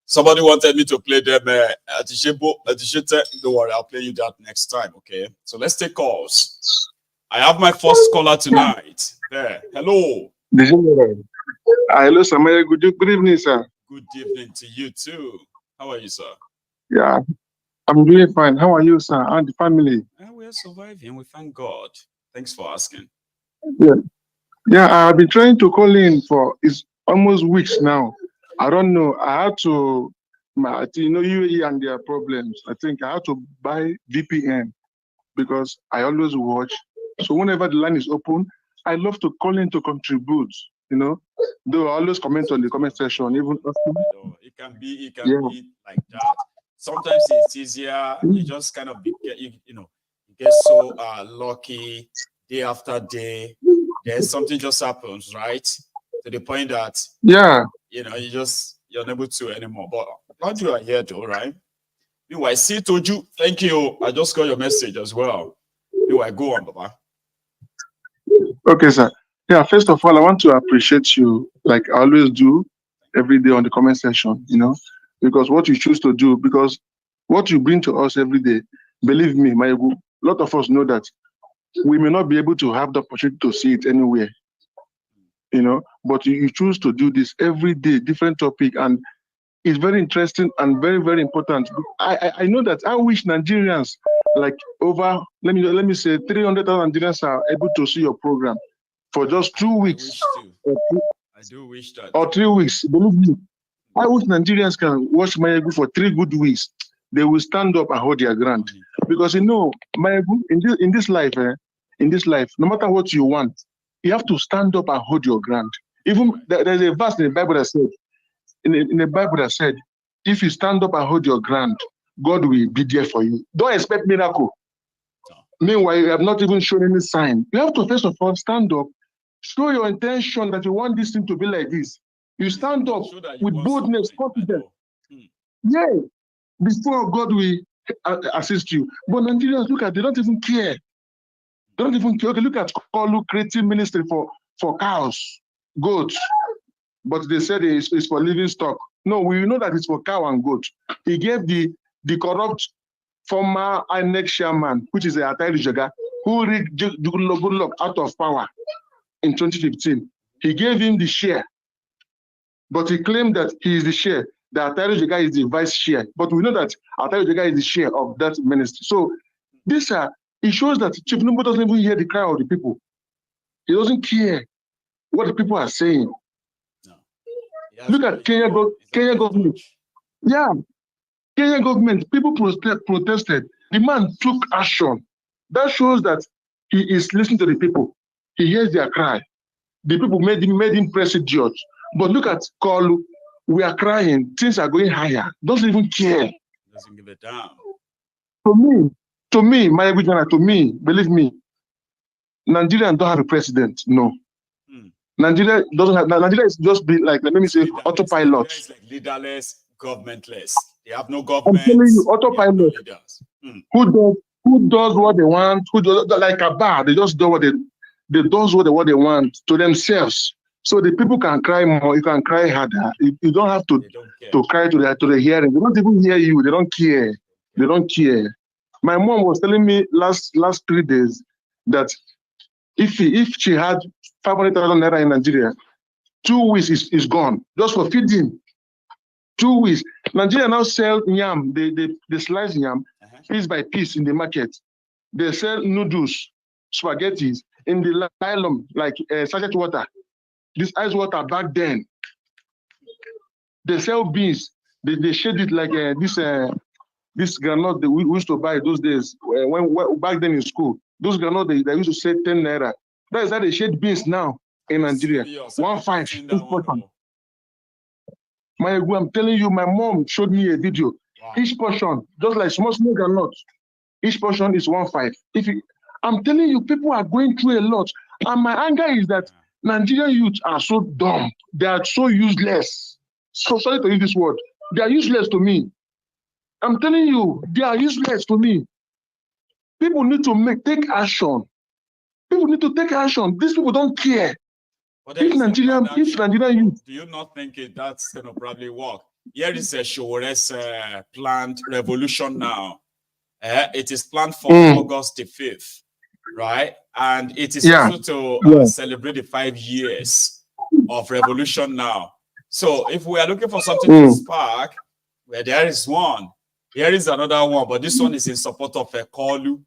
Somebody wanted me to play them. Don't worry, I'll play you that next time. Okay. So let's take calls. I have my first caller tonight. There. Hello. Hello, sir. Good evening, sir. Good evening to you too. How are you, sir? Yeah, I'm doing fine. How are you, sir? And the family? We are surviving. We thank God. Thanks for asking. Yeah. I've been trying to call in for it's almost weeks now. I don't know. I had to, UAE and their problems. I think I had to buy VPN because I always watch. So whenever the line is open, I love to call in to contribute. Though I always comment on the comment section, even it can be like that. Sometimes it's easier. You just kind of get so lucky day after day. then something just happens, right? To the point that you're unable to anymore. But glad you are here though, right? Meanwhile, see Toju, thank you. I just got your message as well. Meanwhile, go on, Baba. Okay, sir. Yeah, first of all, I want to appreciate you, like I always do, every day on the comment section, because what you choose to do, because what you bring to us every day, believe me, Maiyegun, a lot of us know that we may not be able to have the opportunity to see it anywhere, but you choose to do this every day, different topic, and it's very interesting and very, very important. I know that I wish Nigerians, like over, let me say 300,000 Nigerians are able to see your program for just 2 weeks. I do wish that. Or 3 weeks. Believe me, I wish Nigerians can watch Maiyegun for 3 good weeks. They will stand up and hold their ground. Because Maiyegun, in this life, no matter what you want, you have to stand up and hold your ground. Even there's a verse in the Bible that said, in the Bible that said, if you stand up and hold your ground, God will be there for you. Don't expect miracle. Meanwhile, you have not even shown any sign. You have to first of all stand up, show your intention that you want this thing to be like this. You stand up with boldness, confidence. Yeah, before God will assist you. But Nigerians, look at, they don't even care. They don't even care. Okay, look at Kolu creating ministry for cows, goats. But they said it's for livestock. No, we know that it's for cow and goat. He gave the corrupt former INEC chairman, which is a Atari Jaga, who rigged Goodluck out of power in 2015. He gave him the share, but he claimed that he is the share. The Atari Jaga is the vice chair, but we know that Atari Jaga is the share of that ministry. So it shows that Thiefnubu doesn't even hear the cry of the people. He doesn't care what the people are saying. Look at Kenya government. Yeah, Kenya government, people protested. The man took action. That shows that he is listening to the people. He hears their cry. The people made him press it judge. But look at Kolu. We are crying. Things are going higher. Doesn't even care. Doesn't give a damn. To me, Maiyegun, to me, believe me, Nigeria don't have a president. No. Nigeria doesn't have. Nigeria is just be like, let me say, autopilot. Nigeria is like leaderless, governmentless. They have no government. I'm telling you, autopilot. Who does what they want? Who does like a bar? They just do what they what they want to themselves. So the people can cry more. You can cry harder. You don't have to cry to the hearing. They don't even hear you. They don't care. They don't care. My mom was telling me last 3 days that if she had 500,000 naira in Nigeria, 2 weeks is gone just for feeding. 2 weeks. Nigeria now sell yam. They slice yam piece by piece in the market. They sell noodles, spaghetti in the nylon like sachet water. This ice water back then. They sell beans. They shade it like this granite that we used to buy those days when back then in school. Those granite they used to say 10 naira. That is how they shade beans now in Nigeria. 1.5. Maiyegun, I'm telling you, my mom showed me a video. Wow. Each portion, just like small granite, each portion is 1.5. I'm telling you, people are going through a lot. And my anger is that Nigerian youth are so dumb. They are so useless. So sorry to use this word. They are useless to me. I'm telling you, they are useless to me. People need to take action. People need to take action. These people don't care. If Nigerian youth, do you not think that's going to probably work? Here is a Showore's planned revolution now. It is planned for August the 5th, right? And it is also to celebrate the 5 years of revolution now. So if we are looking for something to spark, well, there is one. Here is another one, but this one is in support of Kolu,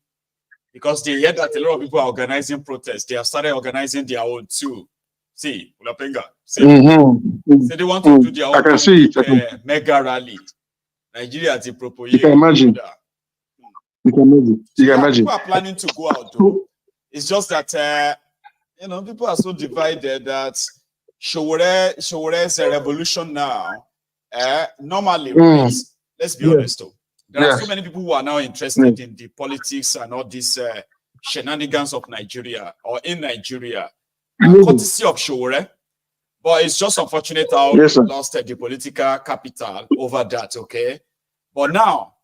because they hear that a lot of people are organizing protests. They have started organizing their own too. See, Ulapenga. See, they want to do their own mega rally. Nigeria is proposing. You can imagine. You can imagine. People are planning to go out though. It's just that people are so divided that Showore's revolution now. Normally, let's be honest though. There are so many people who are now interested in the politics and all these shenanigans of Nigeria or in Nigeria. courtesy of Shore. But it's just unfortunate how Yes, we sir. lost the political capital over that, okay? But now,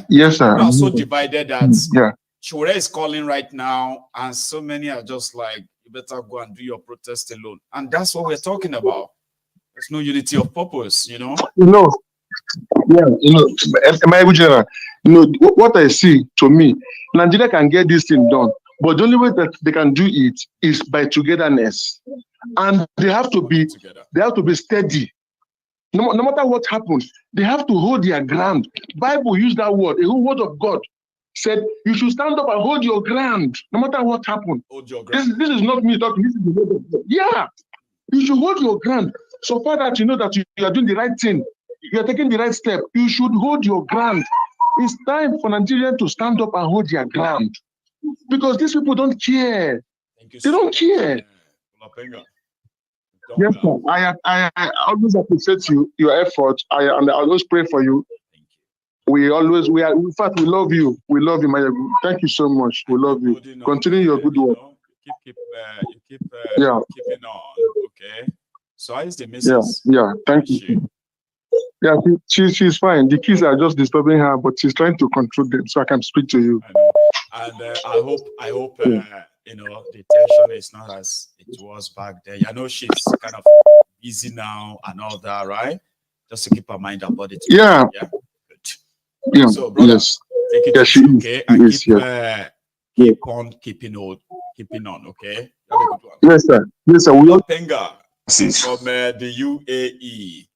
Yes, sir. people are so divided that Yeah. Chure is calling right now, and so many are just like, you better go and do your protest alone. And that's what we're talking about. There's no unity of purpose, you know? Yeah, Maiyegun, what I see, to me, Nigeria can get this thing done, but the only way that they can do it is by togetherness, and they have to be steady. No matter what happens, they have to hold their ground. Bible used that word, a whole word of God said you should stand up and hold your ground, no matter what happens. Hold your ground. This is not me talking. This is the word of God. Yeah, you should hold your ground. So far that you know that you are doing the right thing, you are taking the right step, you should hold your ground. It's time for Nigerians to stand up and hold their ground, because these people don't care. They don't care. Yes, sir. I always appreciate your effort. I always pray for you. In fact, we love you. We love you, Maiyegun. Thank you so much. We love you. Continue your good work. Keep keeping on, okay? So how is the missus? Yeah. Thank you. Yeah, she's fine. The kids are just disturbing her, but she's trying to control them so I can speak to you. I know. And I hope the tension is not as it was back then. I know she's kind of busy now and all that, right? Just to keep her mind about it. Yeah. Good. Yeah. So, brother, Yes. take it Yeah, easy, okay? And keep on keeping on, okay? Have a good one. Yes, sir. Yes, sir. We all Penga from the UAE.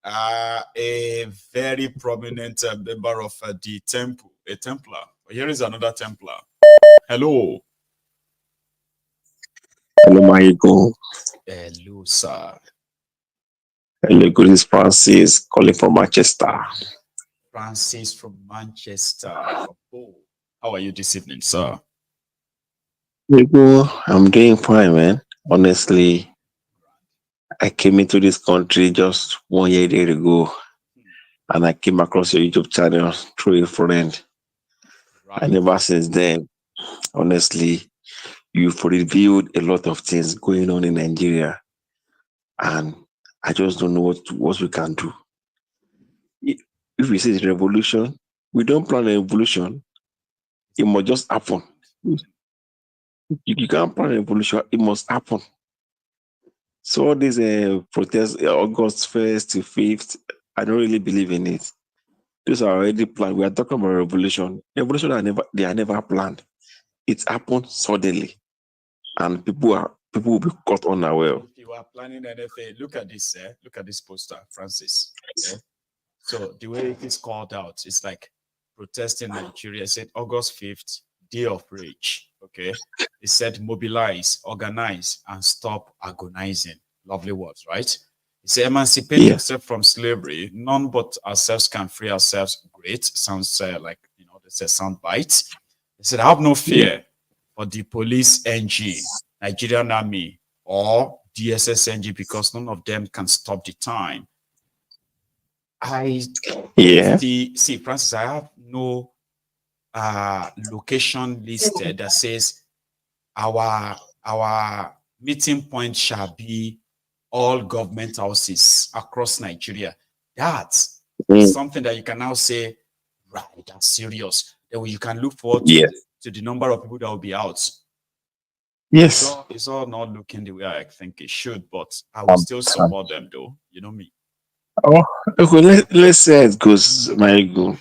A very prominent member of the temple, a Templar. Here is another Templar. Hello. Hello, Maiyegun. Hello, sir. Hello, good is Francis calling from Manchester. Francis from Manchester. Oh, how are you this evening, sir? Maiyegun, I'm doing fine, man. Honestly, I came into this country just 1 year ago, and I came across your YouTube channel through a friend. Right. And ever since then, honestly, you've revealed a lot of things going on in Nigeria, and I just don't know what we can do. If we say it's revolution, we don't plan a revolution. It must just happen. You can't plan a revolution. It must happen. So all these protests, August 1st to 5th, I don't really believe in it. Those are already planned. We are talking about revolution. Revolution they are never planned. It happened suddenly, and people will be caught unaware. If you are planning NFA, look at this. Look at this poster, Francis. Okay? So the way it is called out, it's like protesting Nigeria. It said August 5th, Day of Rage. Okay, it said mobilize, organize, and stop agonizing. Lovely words, right? It said emancipate yourself from slavery. None but ourselves can free ourselves. Great, sounds like there's a sound bite. It said have no fear for the police NG, Nigerian Army, or DSS NG, because none of them can stop the time. See, Francis, I have no location listed that says our meeting point shall be all government houses across Nigeria. That's something that you can now say, right, that's serious. Then you can look forward to the number of people that will be out. Yes. It's all not looking the way I think it should, but I will still support them though. You know me. Oh, okay, let's say it goes, Maiyegun.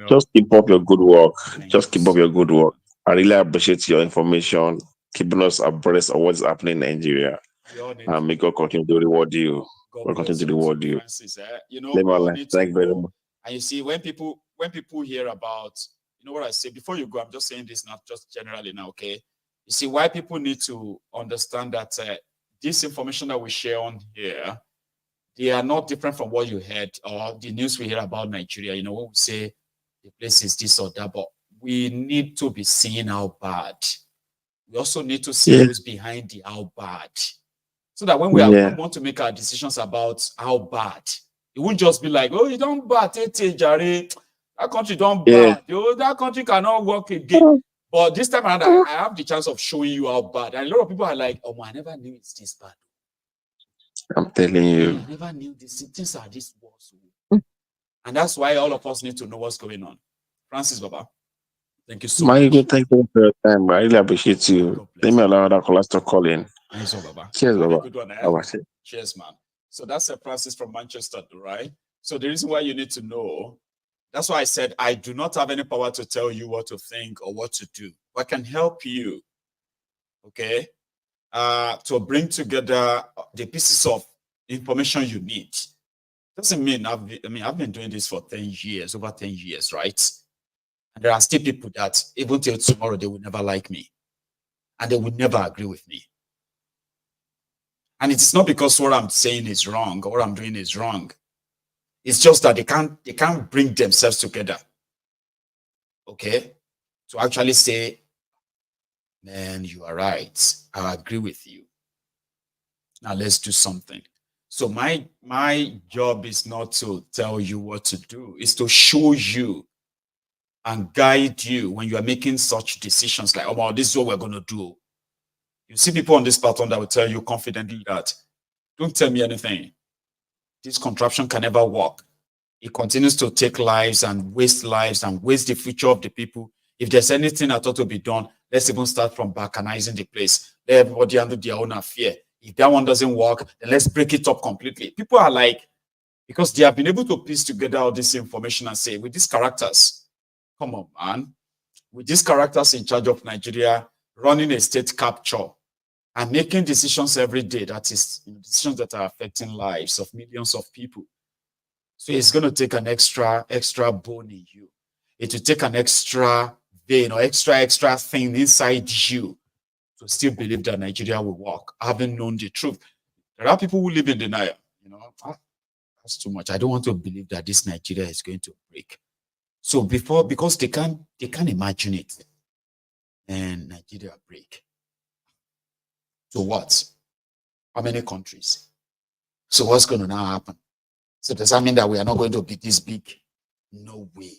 Just keep up your good work. Keep up your good work. I really appreciate your information, keeping us abreast of what's happening in Nigeria. And may God continue to reward you. God continue to reward you. Francis, thank you very much. And you see, when people hear about, you know what I say, before you go, I'm just saying this not just generally now, okay? You see, why people need to understand that this information that we share on here, they are not different from what you heard or the news we hear about Nigeria. You know, when we say the place is this or that, but we need to be seeing how bad. We also need to see who's behind the how bad. So that when we want to make our decisions about how bad, it won't just be like, oh, you don't bad, Jare. That country don't bad. Oh, that country cannot work again. But this time around, I have the chance of showing you how bad. And a lot of people are like, oh, I never knew it's this bad. I'm telling you. I never knew this. Things are this worse. And that's why all of us need to know what's going on. Francis Baba, thank you so much. Maiyegun, thank you for your time. I really appreciate you. Let me allow that callers to call in. Thanks, Baba. Cheers, Have Baba. a good one, eh? Baba. Cheers, man. So that's Francis from Manchester, right? So the reason why you need to know, that's why I said I do not have any power to tell you what to think or what to do. But I can help you, okay, to bring together the pieces of information you need. Doesn't mean I've been doing this for 10 years, over 10 years, right? And there are still people that even till tomorrow they will never like me, and they will never agree with me. And it's not because what I'm saying is wrong or what I'm doing is wrong. It's just that they can't bring themselves together, okay, to actually say, man, you are right. I agree with you. Now let's do something. So my job is not to tell you what to do. It's to show you and guide you when you are making such decisions like, oh, well, this is what we're going to do. You see people on this platform that will tell you confidently that, don't tell me anything. This contraption can never work. It continues to take lives and waste the future of the people. If there's anything I thought to be done, let's even start from balkanizing the place. Let everybody handle their own affair. If that one doesn't work, then let's break it up completely. People are like, because they have been able to piece together all this information and say, with these characters, come on, man, with these characters in charge of Nigeria, running a state capture and making decisions every day, that is, decisions that are affecting lives of millions of people. So it's going to take an extra bone in you. It will take an extra vein or extra thing inside you to still believe that Nigeria will work, having known the truth. There are people who live in denial. That's too much. I don't want to believe that this Nigeria is going to break. So because they can't imagine it, and Nigeria break. So what? How many countries? So what's going to now happen? So does that mean that we are not going to be this big? No way.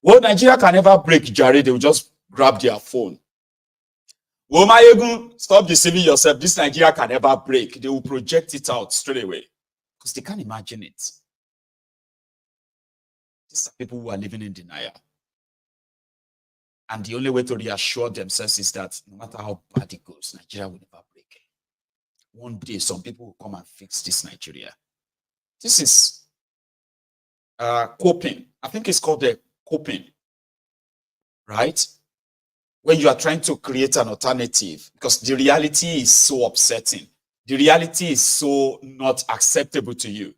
Well, Nigeria can never break, Charade. They will just grab their phone. Well, Maiyegun, stop deceiving yourself. This Nigeria can never break. They will project it out straight away because they can't imagine it. These are people who are living in denial. And the only way to reassure themselves is that no matter how bad it goes, Nigeria will never break. One day, some people will come and fix this Nigeria. This is coping. I think it's called the coping, right? When you are trying to create an alternative, because the reality is so upsetting. The reality is so not acceptable to you.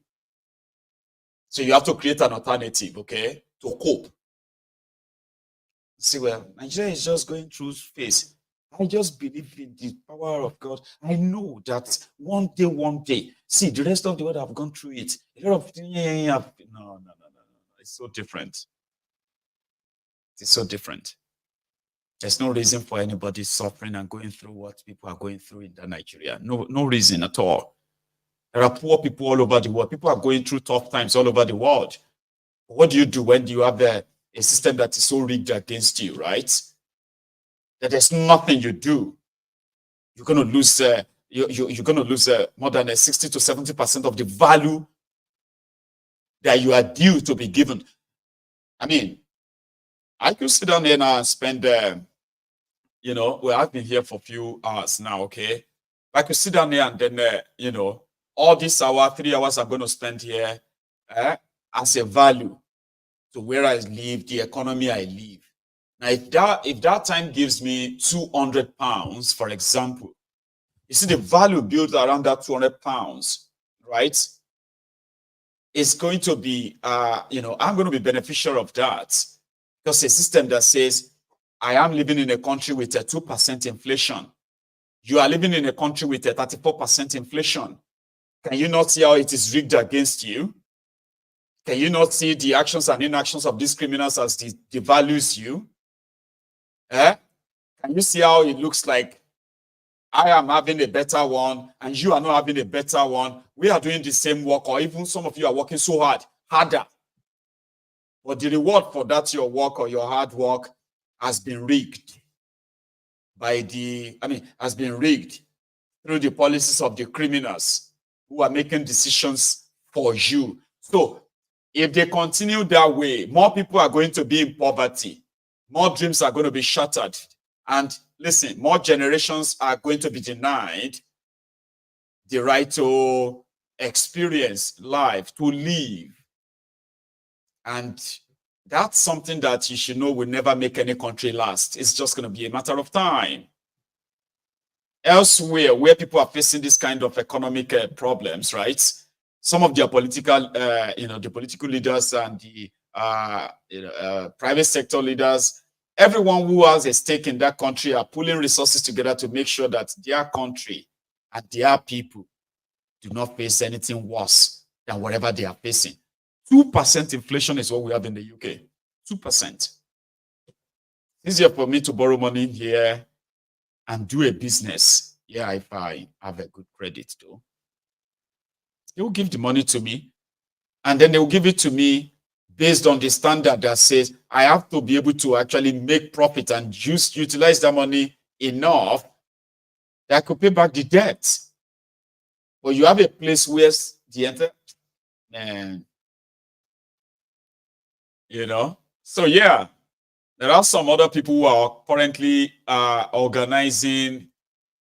So you have to create an alternative, okay, to cope. See, well, Nigeria is just going through phase. I just believe in the power of God. I know that one day. See, the rest of the world have gone through it. A lot of no. It's so different. It's so different. There's no reason for anybody suffering and going through what people are going through in Nigeria. No reason at all. There are poor people all over the world. People are going through tough times all over the world. What do you do when you have a system that is so rigged against you, right? That there's nothing you do. You're going to lose. You're going to lose more than 60 to 70% of the value that you are due to be given. I mean, I could sit down here now and spend, well, I've been here for a few hours now, okay? I could sit down here and then, all this hour, 3 hours I'm going to spend here as a value to where I live, the economy I live. Now, if that time gives me 200 pounds, for example, you see the value built around that 200 pounds, right? It's going to be, I'm going to be beneficial of that. Because a system that says, I am living in a country with a 2% inflation. You are living in a country with a 34% inflation. Can you not see how it is rigged against you? Can you not see the actions and inactions of these criminals as they devalues you? Can you see how it looks like I am having a better one and you are not having a better one? We are doing the same work, or even some of you are working so hard, harder. But the reward for that, your work or your hard work, has been rigged. has been rigged through the policies of the criminals who are making decisions for you. So if they continue that way, more people are going to be in poverty. More dreams are going to be shattered. And listen, more generations are going to be denied the right to experience life, to live. And that's something that you should know will never make any country last. It's just going to be a matter of time. Elsewhere, where people are facing this kind of economic problems, right? Some of their political, the political leaders and the private sector leaders, everyone who has a stake in that country are pulling resources together to make sure that their country and their people do not face anything worse than whatever they are facing. 2% inflation is what we have in the UK. 2%. It's easier for me to borrow money here and do a business. Yeah, if I have a good credit though. They will give the money to me, and then they will give it to me based on the standard that says I have to be able to actually make profit and utilize that money enough that I could pay back the debt. But you have a place where so yeah, there are some other people who are currently organizing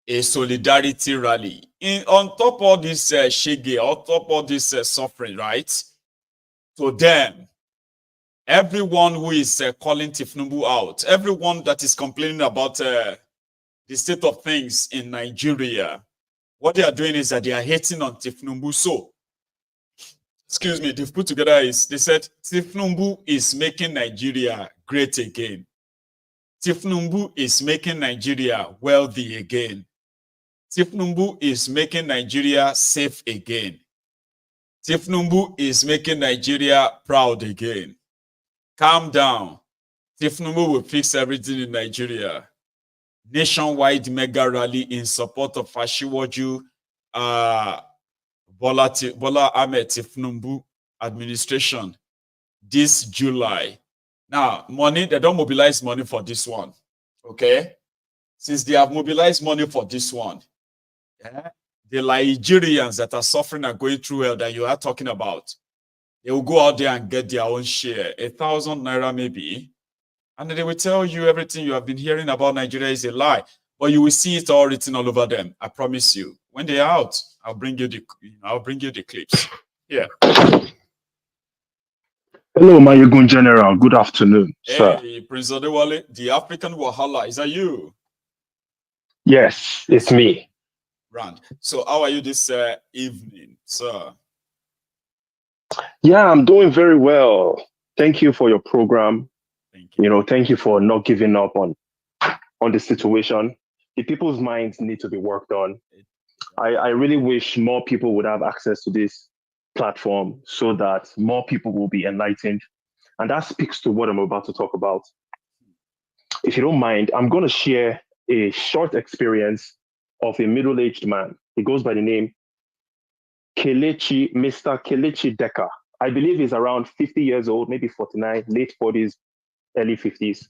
a solidarity rally on top of all this shege, on top of all this suffering, right? To them, everyone who is calling Thiefnubu out, everyone that is complaining about the state of things in Nigeria, what they are doing is that they are hating on Thiefnubu. So, excuse me, they've put together they said Thiefnubu is making Nigeria great again. Thiefnubu is making Nigeria wealthy again. Thiefnubu is making Nigeria safe again. Thiefnubu is making Nigeria proud again. Calm down. Thiefnubu will fix everything in Nigeria. Nationwide mega rally in support of Ashiwaju Bola Ahmed Thiefnubu administration this July. Now, they don't mobilize money for this one. Okay? Since they have mobilized money for this one, the Nigerians that are suffering and going through hell that you are talking about, they will go out there and get their own share, 1,000 naira maybe, and they will tell you everything you have been hearing about Nigeria is a lie, but you will see it all written all over them. I promise you. When they're out, I'll bring you the clips. Yeah. Hello, Maiyegun General. Good afternoon, sir. Hey, Prince Adewale, the African Wahala. Is that you? Yes, it's me. Rand. So how are you this evening, sir? Yeah, I'm doing very well. Thank you for your program. Thank you. Thank you for not giving up on the situation. The people's minds need to be worked on. I really wish more people would have access to this platform so that more people will be enlightened. And that speaks to what I'm about to talk about. If you don't mind, I'm going to share a short experience of a middle-aged man. He goes by the name Mr. Kelechi Decker. I believe he's around 50 years old, maybe 49, late 40s, early 50s.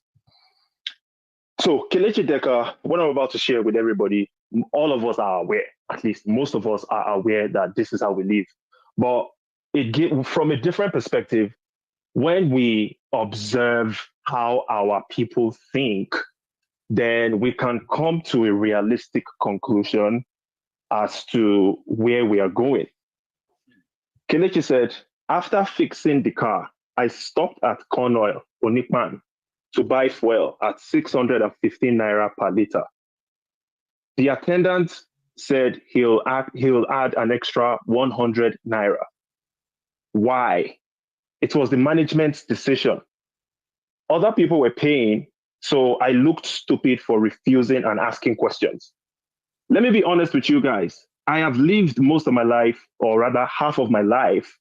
So Kelechi Decker, what I'm about to share with everybody, all of us are aware, at least most of us are aware that this is how we live. But from a different perspective, when we observe how our people think, then we can come to a realistic conclusion as to where we are going. Kelechi said, after fixing the car, I stopped at Corn Oil, Onikman, to buy fuel at 615 naira per liter. The attendant said he'll add an extra 100 naira. Why? It was the management's decision. Other people were paying, so I looked stupid for refusing and asking questions. Let me be honest with you guys. I have lived most of my life, or rather half of my life,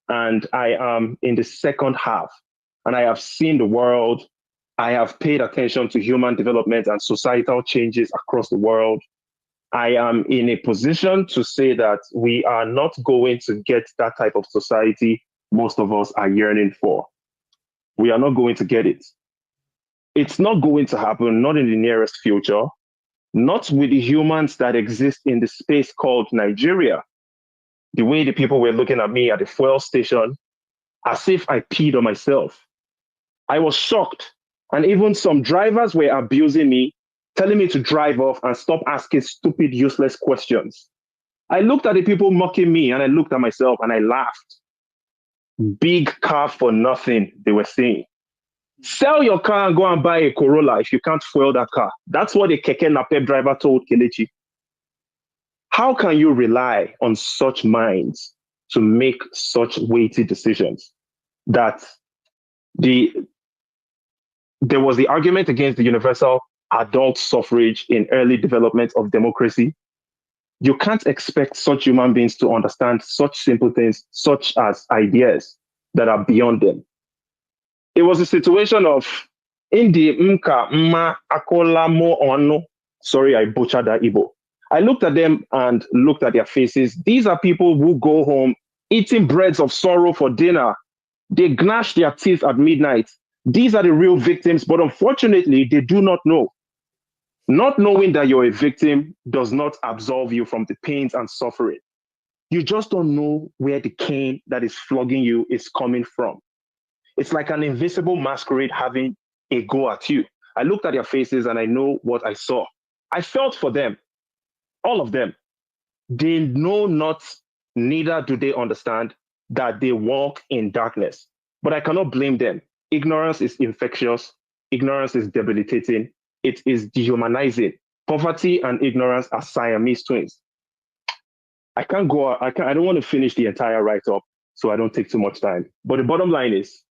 and I am in the second half. And I have seen the world. I have paid attention to human development and societal changes across the world. I am in a position to say that we are not going to get that type of society most of us are yearning for. We are not going to get it. It's not going to happen, not in the nearest future, not with the humans that exist in the space called Nigeria. The way the people were looking at me at the fuel station, as if I peed on myself. I was shocked. And even some drivers were abusing me, telling me to drive off and stop asking stupid, useless questions. I looked at the people mocking me and I looked at myself and I laughed. Big car for nothing, they were saying. Sell your car and go and buy a Corolla if you can't fuel that car. That's what a Keke Napep driver told Kelechi. How can you rely on such minds to make such weighty decisions? That there was the argument against the universal adult suffrage in early development of democracy. You can't expect such human beings to understand such simple things, such as ideas that are beyond them. It was a situation of Indi Mka Mma Akola Mo Ono. Sorry, I butchered that Igbo. I looked at them and looked at their faces. These are people who go home eating breads of sorrow for dinner. They gnash their teeth at midnight. These are the real victims, but unfortunately, they do not know. Not knowing that you're a victim does not absolve you from the pains and suffering. You just don't know where the cane that is flogging you is coming from. It's like an invisible masquerade having a go at you. I looked at their faces and I know what I saw. I felt for them, all of them. They know not, neither do they understand that they walk in darkness. But I cannot blame them. Ignorance is infectious. Ignorance is debilitating. It is dehumanizing. Poverty and ignorance are Siamese twins. I don't want to finish the entire write-up so I don't take too much time. But the bottom line is,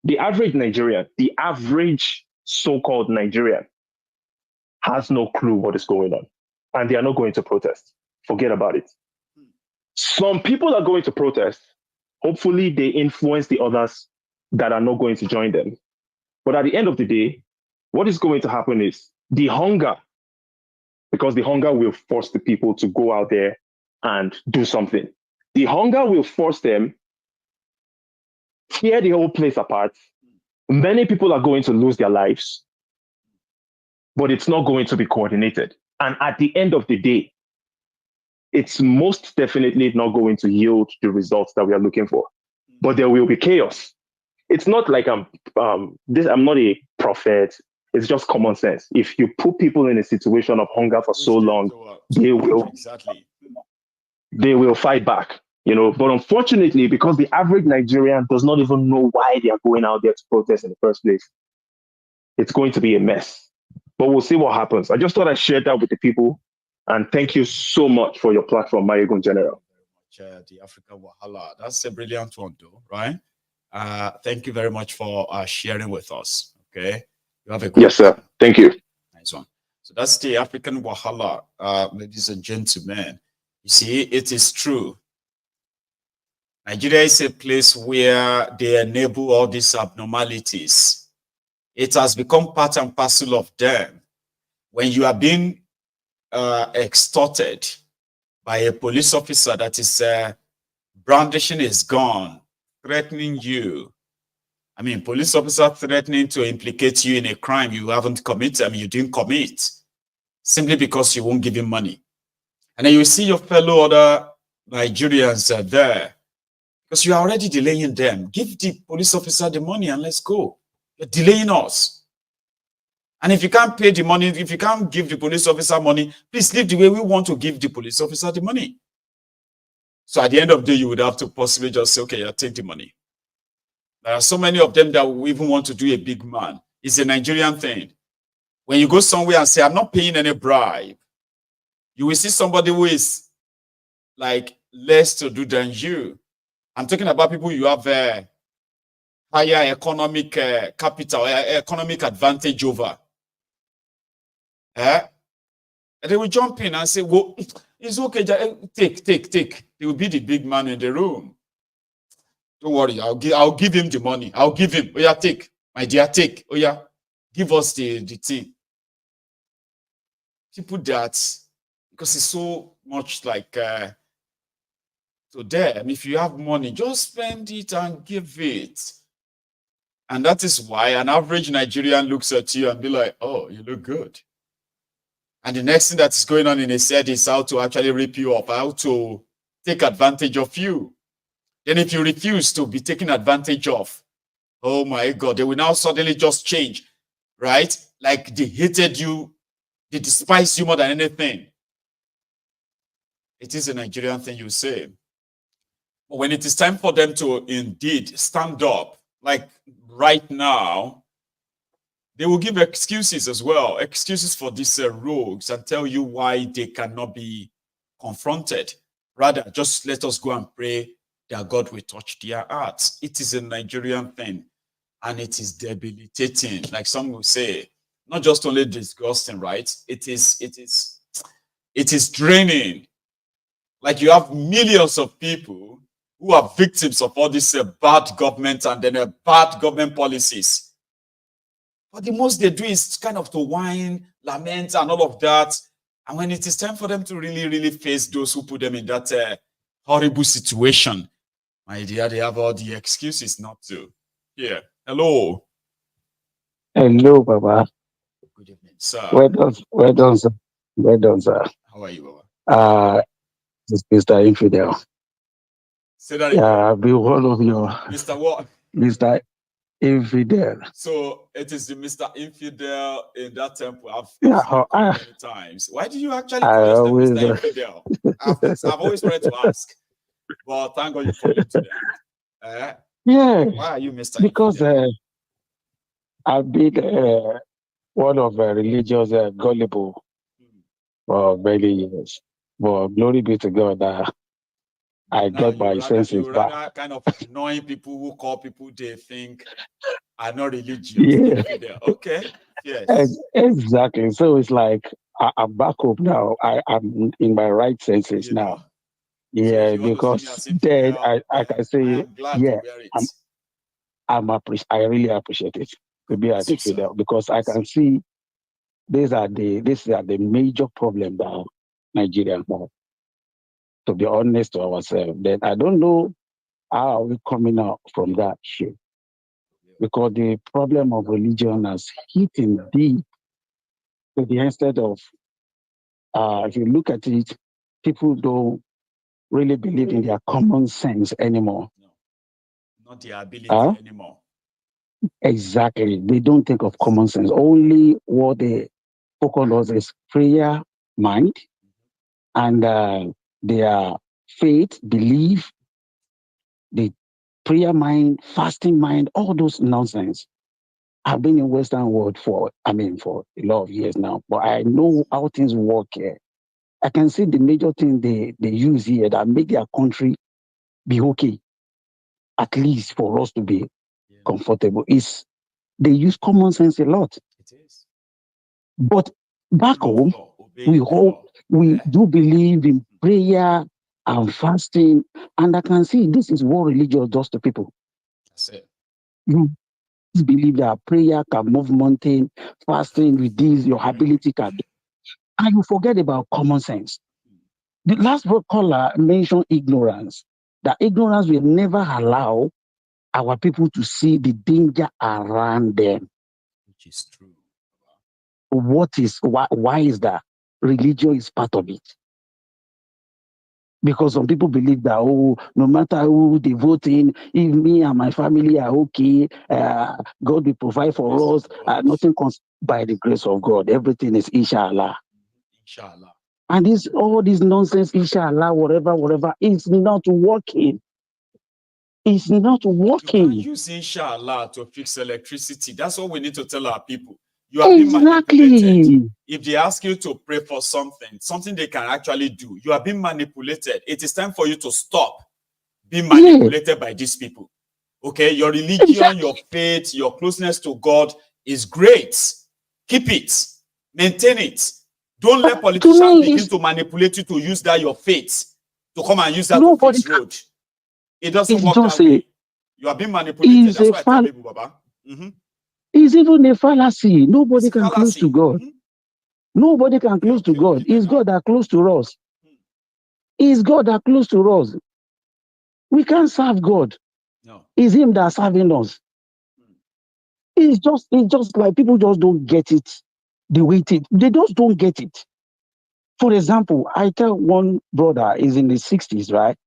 the average Nigerian, the average so-called Nigerian has no clue what is going on. And they are not going to protest. Forget about it. Some people are going to protest. Hopefully they influence the others that are not going to join them. But at the end of the day, what is going to happen is the hunger, because the hunger will force the people to go out there and do something. The hunger will force them tear the whole place apart. Many people are going to lose their lives, but it's not going to be coordinated. And at the end of the day, it's most definitely not going to yield the results that we are looking for. But there will be chaos. It's not like I'm not a prophet. It's just common sense. If you put people in a situation of hunger for so long, they will fight back. But unfortunately, because the average Nigerian does not even know why they are going out there to protest in the first place, it's going to be a mess. But we'll see what happens. I just thought I'd share that with the people. And thank you so much for your platform, Maiyegun General. The African Wahala. That's a brilliant one, though, right? Thank you very much for sharing with us. Okay. You have a good Yes, sir. Thank you. Nice one. So that's the African Wahala, ladies and gentlemen. You see, it is true. Nigeria is a place where they enable all these abnormalities. It has become part and parcel of them. When you are being extorted by a police officer that is brandishing his gun, threatening you. I mean, police officer threatening to implicate you in a crime you haven't committed, you didn't commit, simply because you won't give him money. And then you see your fellow other Nigerians there, because you are already delaying them. Give the police officer the money and let's go. You're delaying us. And if you can't pay the money, if you can't give the police officer money, please leave the way we want to give the police officer the money. So at the end of the day, you would have to possibly just say, okay, yeah, take the money. There are so many of them that will even want to do a big man. It's a Nigerian thing. When you go somewhere and say, I'm not paying any bribe, you will see somebody who is like less to do than you. I'm talking about people you have higher economic capital, economic advantage over. And they will jump in and say, well, it's okay, take. He will be the big man in the room. Don't worry, I'll give him the money. I'll give him. Oh yeah, take. My dear, take. Oh yeah, give us the thing. People that, because it's so much like, to them, if you have money, just spend it and give it. And that is why an average Nigerian looks at you and be like, oh, you look good. And the next thing that's going on in his head is how to actually rip you up, how to take advantage of you. Then if you refuse to be taken advantage of, oh my God, they will now suddenly just change, right? Like they hated you, they despise you more than anything. It is a Nigerian thing, you say. But when it is time for them to indeed stand up, like right now, they will give excuses as well, excuses for these rogues, and tell you why they cannot be confronted. Rather, just let us go and pray that God will touch their hearts. It is a Nigerian thing, and it is debilitating. Like some will say, not just only disgusting, right? It is draining. Like you have millions of people who are victims of all this bad government and then bad government policies. But the most they do is kind of to whine, lament, and all of that. And when it is time for them to really, really face those who put them in that horrible situation, my dear, they have all the excuses not to. Yeah. Hello. Hello, Baba. Good evening, sir. Well done, sir. Well done, sir. How are you, Baba? This is Mr. Infidel. Say that again. Yeah, I'll be one of your Mr. What? Mr. Infidel. So it is the Mr. Infidel in that temple. I've Yeah, many times. Why do you actually call yourself Mr. Infidel? I've always wanted to ask, but thank God you called him today. Yeah. Why are you Mr. Because I've been one of religious gullible for many years. But glory be to God that I get my senses you back. rather kind of annoying people who call people they think are not religious. Yeah. Okay. Yes. Exactly. So it's like I'm back home now. I'm in my right senses now. Yeah, because then I can say, yeah, I really appreciate it to be at the Fidel because I can see these are the major problem that Nigerians have. To be honest to ourselves, then I don't know how are we coming out from that shit. Because the problem of religion has hit in deep to the extent of if you look at it, people don't really believe in their common sense anymore. No. Not their ability anymore. Exactly. They don't think of common sense. Only what they focus on is prayer, mind, and their faith, belief, the prayer mind, fasting mind, all those nonsense. I've been in Western world for a lot of years now, but I know how things work here. I can see the major thing they use here that make their country be okay, at least for us to be comfortable, is they use common sense a lot. It is. But back home, we do believe in prayer and fasting, and I can see this is what religion does to people. That's it. You believe that prayer can move mountain, fasting with this, your ability can do. And you forget about common sense. The last caller mentioned ignorance. That ignorance will never allow our people to see the danger around them. Which is true. Why is that? Religion is part of it. Because some people believe that, no matter who they vote in, if me and my family are okay, God will provide for us. Nothing comes by the grace of God. Everything is inshallah. Inshallah. And all this nonsense, inshallah, whatever, is not working. It's not working. You can't use inshallah to fix electricity. That's what we need to tell our people. You are being manipulated. If they ask you to pray for something they can actually do, you are being manipulated. It is time for you to stop being manipulated by these people. Okay? Your religion, your faith, your closeness to God is great. Keep it. Maintain it. Don't let politicians begin to manipulate you to use that your faith to come and use that to fix road. It doesn't work that way. You are being manipulated. That's why I tell people, Baba. It's even a fallacy. Nobody can close to God. Nobody can close to God. It's God that close to us. It's God that close to us. We can't serve God. No. It's Him that's serving us. It's just like people just don't get it the way it is. They just don't get it. For example, I tell one brother, is in his 60s, right?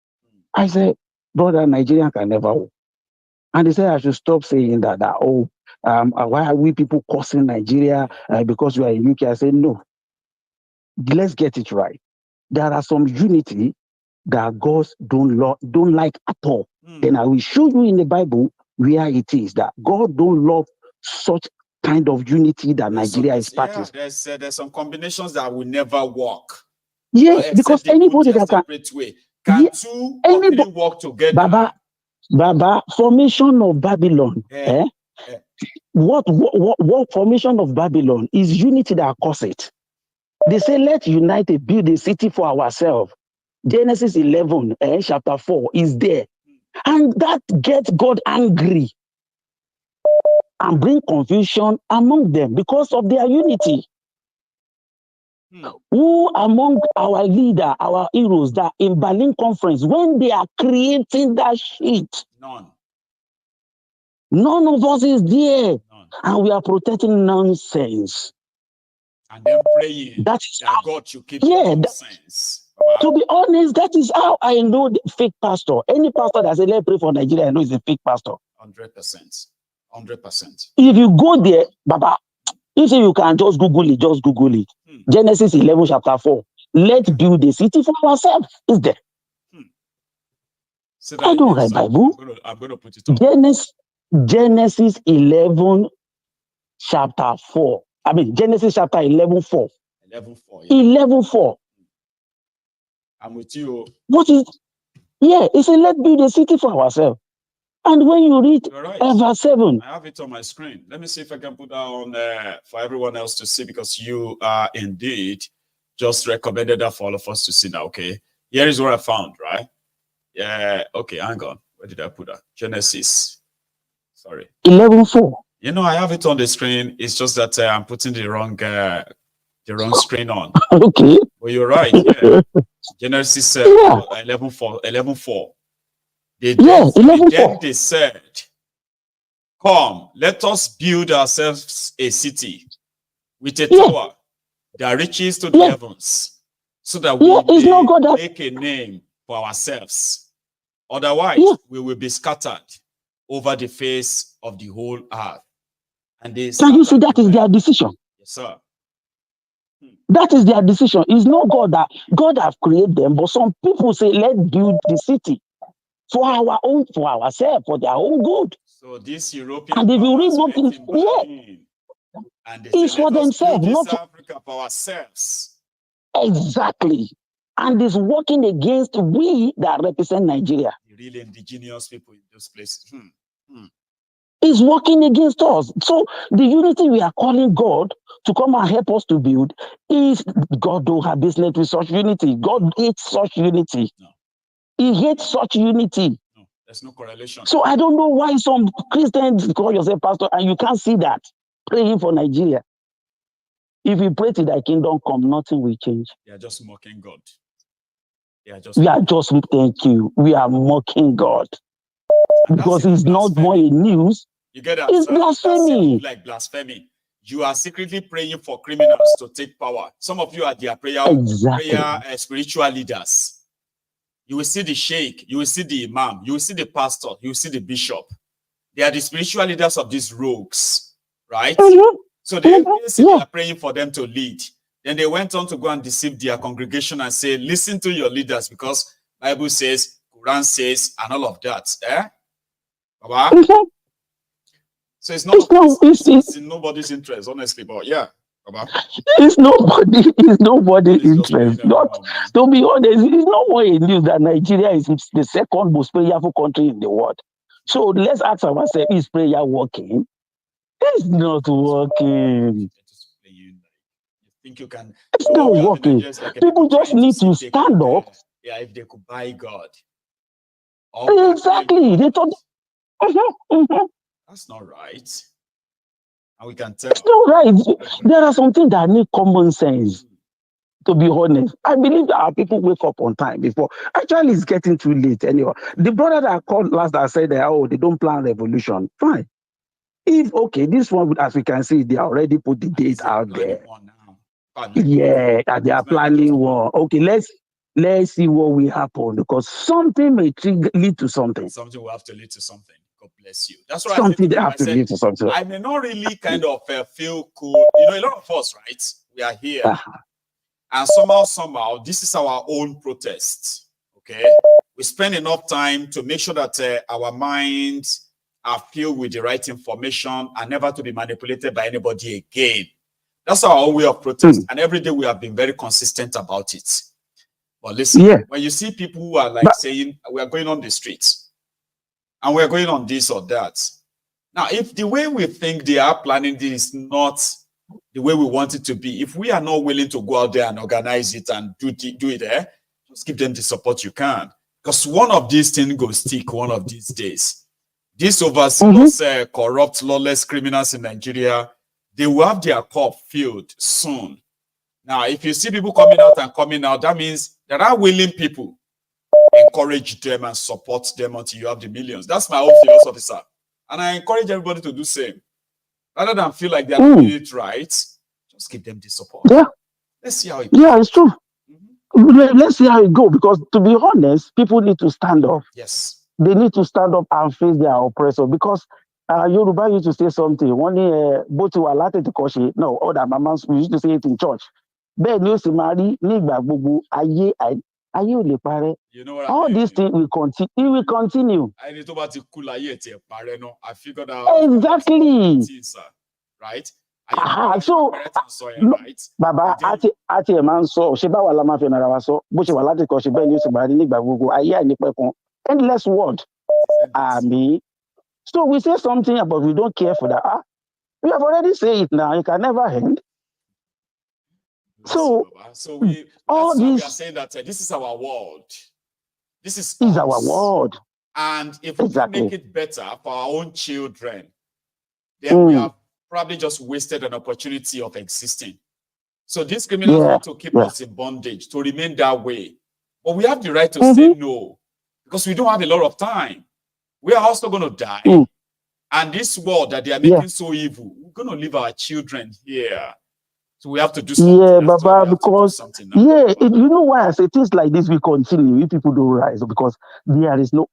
I said, brother, Nigerian can never walk. And they said I should stop saying that why are we people cursing Nigeria because we are in UK? I said, no, let's get it right. There are some unity that God don't like at all. Then I will show you in the Bible where it is that God don't love such kind of unity that Nigeria is practicing. Yeah, there's some combinations that will never work. Yes, because anybody that can way. Can two or three work together? Baba, formation of Babylon. What formation of Babylon is unity that cause it. They say, let's unite and build a city for ourselves. Genesis 11, chapter 4 is there. And that gets God angry and bring confusion among them because of their unity. Who among our leader, our heroes that in Berlin conference, when they are creating that shit, none of us is there. And we are protecting nonsense. And then praying that God should keep nonsense. To be honest, that is how I know the fake pastor. Any pastor that says, let's pray for Nigeria, I know is a fake pastor. 100%. 100%. If you go there, Baba, if you can just Google it, just Google it. Genesis 11, chapter 4. Let's build a city for ourselves. Is there? I don't write Bible. I'm going to put it on. Genesis 11, chapter 4. I mean, Genesis chapter 11, 4. 11, 4. Yeah. 11, 4. I'm with you. What is? Yeah, it's a let's build a city for ourselves. And when you read verse 7. I have it on my screen. Let me see if I can put that on for everyone else to see, because you are indeed just recommended that for all of us to see now, okay? Here is what I found, right? Yeah, okay, hang on. Where did I put that? Genesis. Sorry. 11:4. You know, I have it on the screen. It's just that I'm putting the wrong screen on. Okay. Well, you're right. Yeah. Genesis 11:4. 11:4. Then they said, come, let us build ourselves a city with a tower that reaches to the heavens, so that we may make a name for ourselves. Otherwise, we will be scattered over the face of the whole earth. And they can you see that is their decision? Yes, sir. That is their decision. It's not God that God have created them, but some people say, let's build the city for our own, for ourselves, for their own good. So this European, and if you read nothing, and it's for themselves, not for Africa, for ourselves. Exactly. And it's working against we that represent Nigeria. The real indigenous people in those places. Is working against us. So the unity we are calling God to come and help us to build is God don't have business with such unity. God hates such unity. No. He hates such unity. No, there's no correlation. So I don't know why some Christians call yourself pastor and you can't see that praying for Nigeria. If you pray to thy kingdom come, nothing will change. They are just mocking God. We are mocking God. Because it's not more a news. You get that? It's blasphemy. Like blasphemy. You are secretly praying for criminals to take power. Some of you are their prayer spiritual leaders. You will see the sheikh, you will see the imam, you will see the pastor, you will see the bishop. They are the spiritual leaders of these rogues, right? So they are praying for them to lead. Then they went on to go and deceive their congregation and say, listen to your leaders, because Bible says, Quran says, and all of that. So it's in nobody's interest, honestly, but yeah. It's nobody's interest. To be honest, it's not more a news that Nigeria is the second most prayerful country in the world. So let's ask ourselves, is prayer working? It's not working. Think you can? It's not working. People just need to stand up. Yeah, if they could buy God. Exactly. They thought. That's not right. And we can tell. It's not right. There are some things that need common sense. To be honest, I believe that our people wake up on time before. Actually, it's getting too late anyway. The brother that I called last that said that, oh, they don't plan revolution. Fine. If okay, this one, as we can see, they already put the date out there. Yeah, and they are planning war. Okay, let's see what will happen, because something may lead to something. Something will have to lead to something. God bless you. That's what Something they I have to lead to something. I may not really kind of feel cool. You know, a lot of us, right? We are here. And somehow, this is our own protest. Okay? We spend enough time to make sure that our minds are filled with the right information and never to be manipulated by anybody again. That's our own way of protest. And every day we have been very consistent about it. But listen, when you see people who are like saying, we are going on the streets and we're going on this or that. Now, if the way we think they are planning this is not the way we want it to be, if we are not willing to go out there and organize it and do it there, just give them the support you can. Because one of these things will stick one of these days. These overzealous, corrupt, lawless criminals in Nigeria, they will have their cup filled soon. Now, if you see people coming out, that means there are willing people. Encourage them and support them until you have the millions. That's my own philosophy, sir. And I encourage everybody to do the same. Rather than feel like they're doing it right, just give them the support. Yeah. Let's see how it goes. Yeah, it's true. Let's see how it goes, because to be honest, people need to stand up. Yes. They need to stand up and face their oppressor, because Yoruba used to say something. One day, both to Alate to Koshi, no, other mamas, we used to say it in church. You know what all these things will continue. It will continue. Exactly. Right? So, Baba, ati man so she ba wala ma fi nara wa so bo she wa lati ko she be ni o si ba ri nigba gbogbo aye ani pekun. Endless word. Ami. So we say something but we don't care for that. We have already said it now. It can never end. So we are saying that this is our world. This is our world. And if we can make it better for our own children, then we have probably just wasted an opportunity of existing. So these criminals want to keep us in bondage, to remain that way. But we have the right to say no, because we don't have a lot of time. We are also going to die. And this world that they are making so evil, we're going to leave our children here. So we have to do something. Yeah, Baba, because you know why I say things like this will continue if people don't rise, because there is no.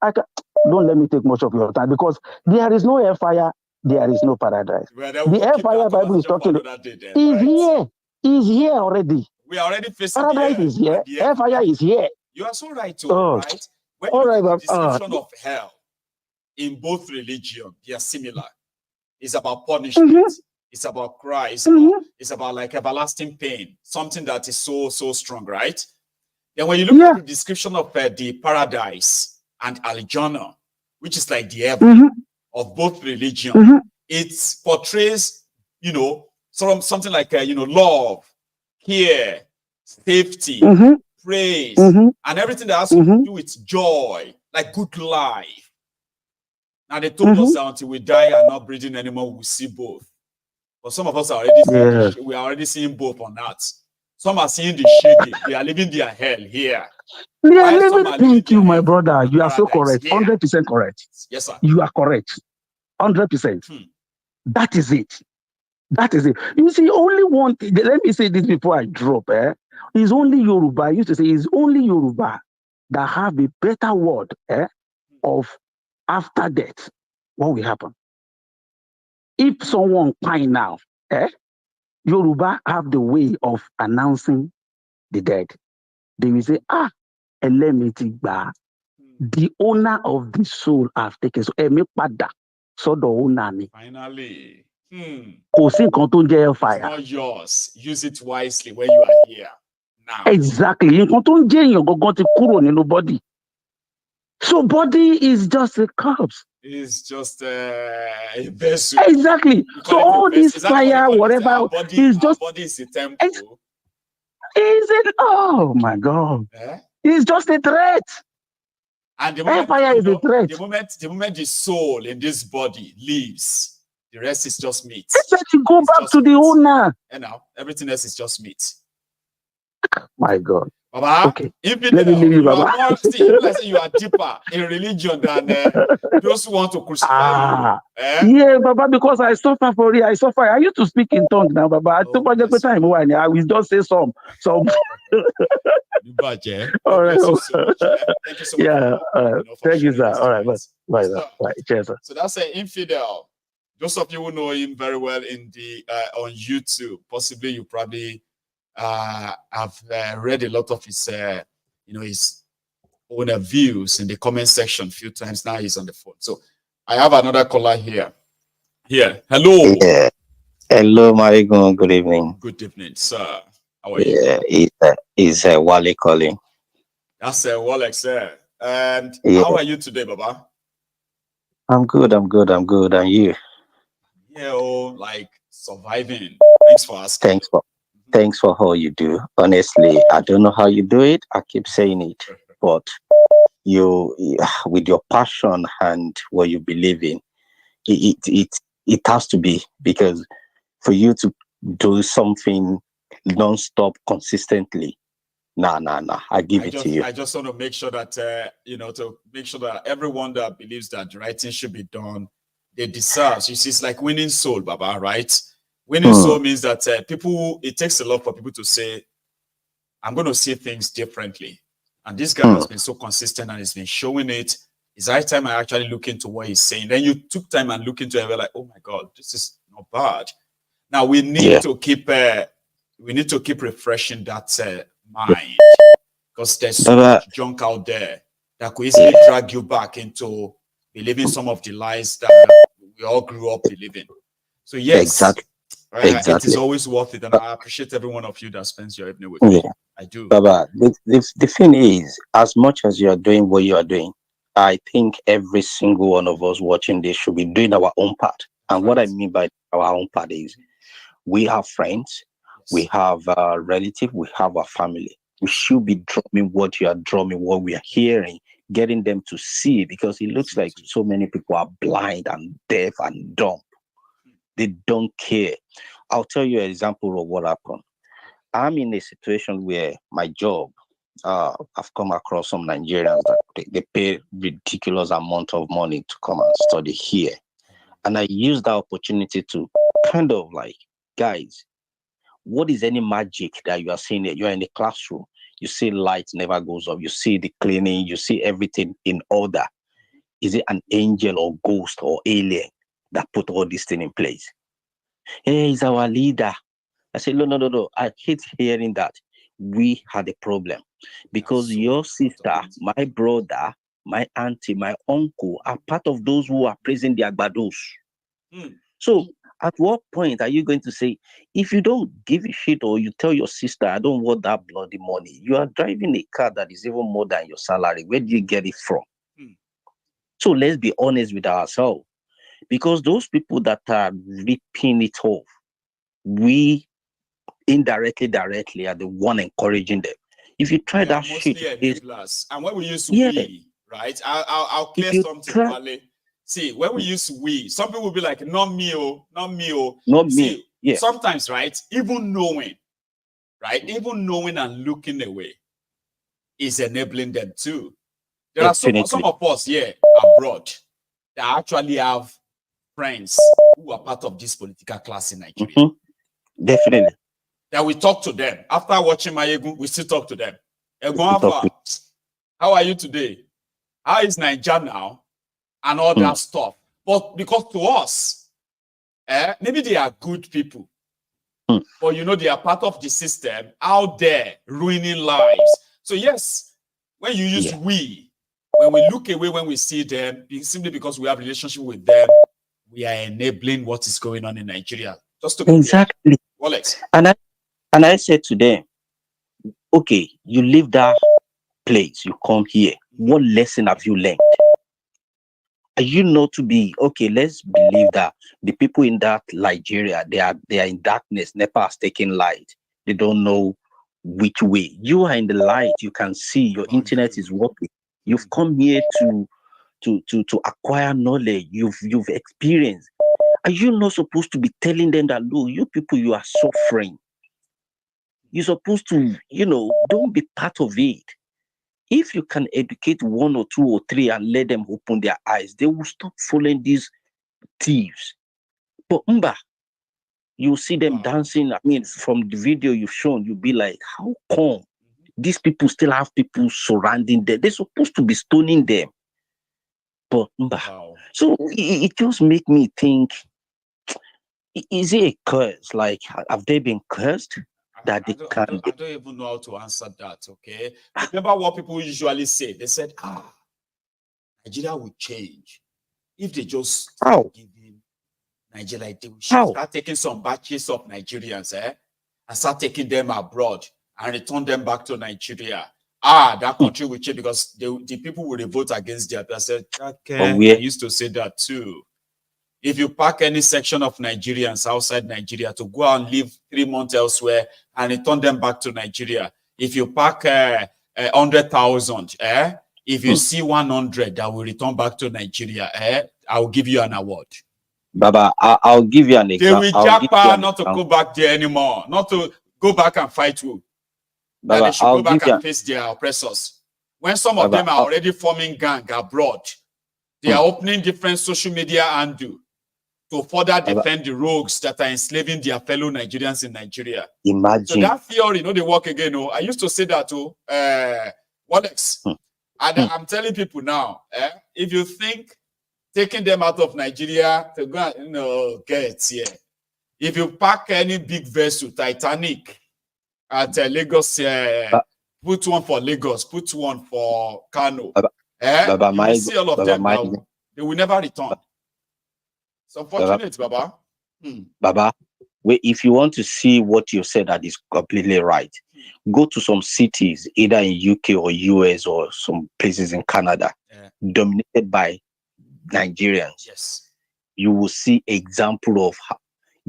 Don't let me take much of your time, because there is no hellfire, there is no paradise. The hellfire Bible is talking is here already. We are already facing paradise is here. Hellfire is here. You are so right, too, right? When you look at the description of hell in both religions, they are similar. It's about punishment. It's about Christ. It's about like everlasting pain, something that is so strong, right? Then when you look at the description of the paradise and Aljana, which is like the heaven of both religions, it portrays, something like love, care, safety, praise, and everything that has to do with joy, like good life. Now they told us that until we die and not breathing anymore, we'll see both. But some of us are already seeing we are already seeing both on that. Some are seeing the shady. They are living their hell here. They are living. Thank you, my brother. You are so correct. 100% correct. Yes, sir. You are correct. 100%. That is it. That is it. You see, only one thing. Let me say this before I drop. It's only Yoruba. I used to say it's only Yoruba that have a better word of after death. What will happen? If someone pine now, Yoruba have the way of announcing the dead. They will say, the owner of the soul have taken. So, finally, it's not yours. Use it wisely when you are here now. Exactly. Body. So body is just a corpse. It's just a vessel. Exactly. So all this fire, whatever, is just body is a temple. Is it? Oh my God! It's just a threat. And the moment, fire is a threat. The moment the soul in this body leaves, the rest is just meat. Exactly. Go back to the owner. And now everything else is just meat. My God. Baba, Okay. infidel, Let me leave you, you are Baba. more, see, you like say you are deeper in religion than those who want to crucify you. Yeah, Baba, because I suffer for it. I suffer. I used to speak in tongues now, Baba. I took my time. I will just say some. All right. Bless you so much. Thank you so much. Yeah. For Thank you, sharing sir. this All right. tonight. Bye. Cheers, sir. So that's an infidel. Those of you who know him very well in the on YouTube, possibly you probably have read a lot of his his own views in the comment section a few times. Now he's on the phone. So I have another caller here. Hello. Yeah. Hello, Maiyegun. Good evening. Good evening, sir. How are you? Yeah, it's Wale calling. That's Walex, sir. And how are you today, Baba? I'm good. And you? Yeah, like surviving. Thanks for asking. Thanks for all you do. Honestly, I don't know how you do it. I keep saying it, but you, with your passion and what you believe in, it has to be, because for you to do something non-stop consistently, nah. I give it to you. I just want to make sure that to make sure that everyone that believes that the right thing should be done, they deserve. You see, it's like winning soul, Baba, right? Winning soul means that it takes a lot for people to say, I'm going to see things differently. And this guy has been so consistent and he's been showing it. It's high time I actually look into what he's saying. Then you took time and look into it. We're like, oh my God, this is not bad. Now we need to keep refreshing that mind, because there's so much junk out there that could easily drag you back into believing some of the lies that we all grew up believing. So yes, exactly. It is always worth it, and I appreciate every one of you that spends your evening with me. I do. Baba, the thing is, as much as you are doing what you are doing, I think every single one of us watching this should be doing our own part. And what I mean by our own part is, we have friends, we have relatives, we have a family. We should be drumming what you are drumming, what we are hearing, getting them to see, because it looks like so many people are blind and deaf and dumb. They don't care. I'll tell you an example of what happened. I'm in a situation where my job, I've come across some Nigerians that they pay ridiculous amount of money to come and study here. And I use that opportunity to kind of like, guys, what is any magic that you are seeing here? You're in the classroom, you see light never goes off, you see the cleaning, you see everything in order. Is it an angel or ghost or alien that put all this thing in place? Hey, he's our leader. I said, no. I hate hearing that. We had a problem because your sister, my brother, my auntie, my uncle are part of those who are praising the agbados. So at what point are you going to say, if you don't give a shit or you tell your sister, I don't want that bloody money, you are driving a car that is even more than your salary. Where do you get it from? So let's be honest with ourselves, because those people that are ripping it off, we indirectly, directly are the one encouraging them. If you try that shit, and when we use we, right? I'll clear something, Wale. See, when we use we, some people will be like, not me, not me. Not see, me. Yeah. Sometimes, right? Even knowing and looking away is enabling them too. There are some of us here abroad that actually have friends who are part of this political class in Nigeria. Definitely. That we talk to them. After watching Maiyegun, we still talk to them. How are you today? How is Nigeria now? And all that stuff. But because to us, maybe they are good people. But they are part of the system out there ruining lives. So yes, when you use we, when we look away, when we see them, simply because we have a relationship with them, we are enabling what is going on in Nigeria. Just to exactly. Alex. And I said to them, okay, you leave that place, you come here. What lesson have you learned? Are you not to be okay? Let's believe that the people in that Nigeria, they are in darkness. NEPA has taken light. They don't know which way. You are in the light. You can see your internet is working. You've come here to acquire knowledge. You've experienced. Are you not supposed to be telling them that, look, you people, you are suffering? you're supposed to, don't be part of it. If you can educate 1 or 2 or 3 and let them open their eyes, they will stop following these thieves. But you see them dancing. I mean, from the video you've shown, you'll be like, how come these people still have people surrounding them? They're supposed to be stoning them. But so it just make me think, is it a curse? Like, have they been cursed? I don't even know how to answer that, okay? Remember what people usually say. They said, Nigeria will change if they just start giving Nigeria, they will start taking some batches of Nigerians, and start taking them abroad and return them back to Nigeria. That country will change because the people will revolt against their. I said, I used to say that too. If you pack any section of Nigerians outside Nigeria to go and live 3 months elsewhere and return them back to Nigeria, if you pack 100,000, if you see 100 that will return back to Nigeria, I will give you an award. Baba, I'll give you an example. They will japa not to go back there anymore, not to go back and fight who. Baba, they should go back and face their oppressors. When some of them are already forming gang abroad, they are opening different social media handle to further defend the rogues that are enslaving their fellow Nigerians in Nigeria. Imagine. So that theory, they work again. I used to say that to Alex. And I'm telling people now, if you think taking them out of Nigeria to go and get here, if you pack any big vessel, Titanic, at Lagos, put one for Lagos, put one for Kano, you will see all of them now. They will never return. It's unfortunate, Baba. Baba, if you want to see what you said that is completely right, go to some cities, either in UK or US or some places in Canada, dominated by Nigerians. Yes. You will see example of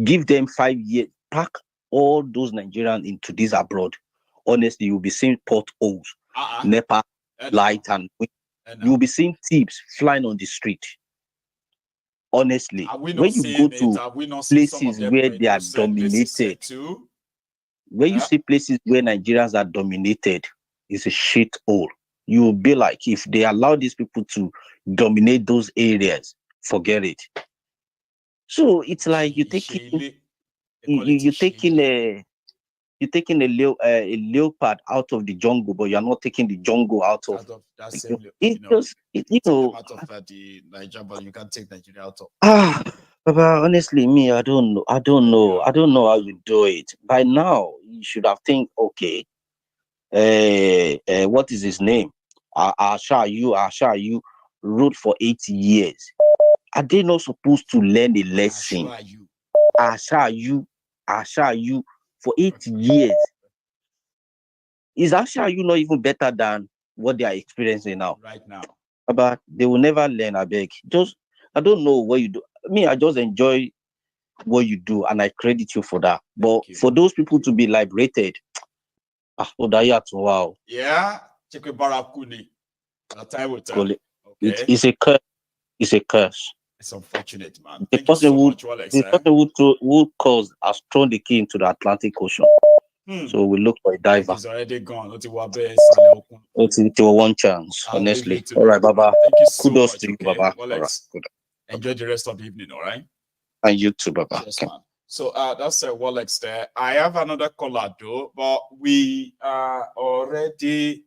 give them 5 years, pack all those Nigerians into this abroad. Honestly, you'll be seeing potholes, NEPA, light, and you'll be seeing thieves flying on the street. Honestly, when you go to places where they are dominated, when you see places where Nigerians are dominated, it's a shit hole. You will be like, if they allow these people to dominate those areas, forget it. So it's like you're taking a leopard out of the jungle, but you're not taking the jungle out of that same out of the Nigeria, but you can't take Nigeria out of. Baba, honestly, me, I don't know how you do it. By now, you should have think, okay, what is his name? You ruled for 8 years. Are they not supposed to learn a lesson? You for 8 years. Is you not even better than what they are experiencing now? Right now. But they will never learn, I beg. I don't know what you do. I just enjoy what you do, and I credit you for that. But for those people to be liberated, wow. Yeah, it's a curse. It's a curse. It's unfortunate, man. The person who caused has thrown the key into the Atlantic Ocean. So we look for a diver. He's already gone. It's one chance, honestly. All right, Baba. Thank you so Kudos much, to you, Baba. All right. Enjoy the rest of the evening, all right? And you too, Baba. Yes, man. So that's Wallex there. I have another caller though, but we are already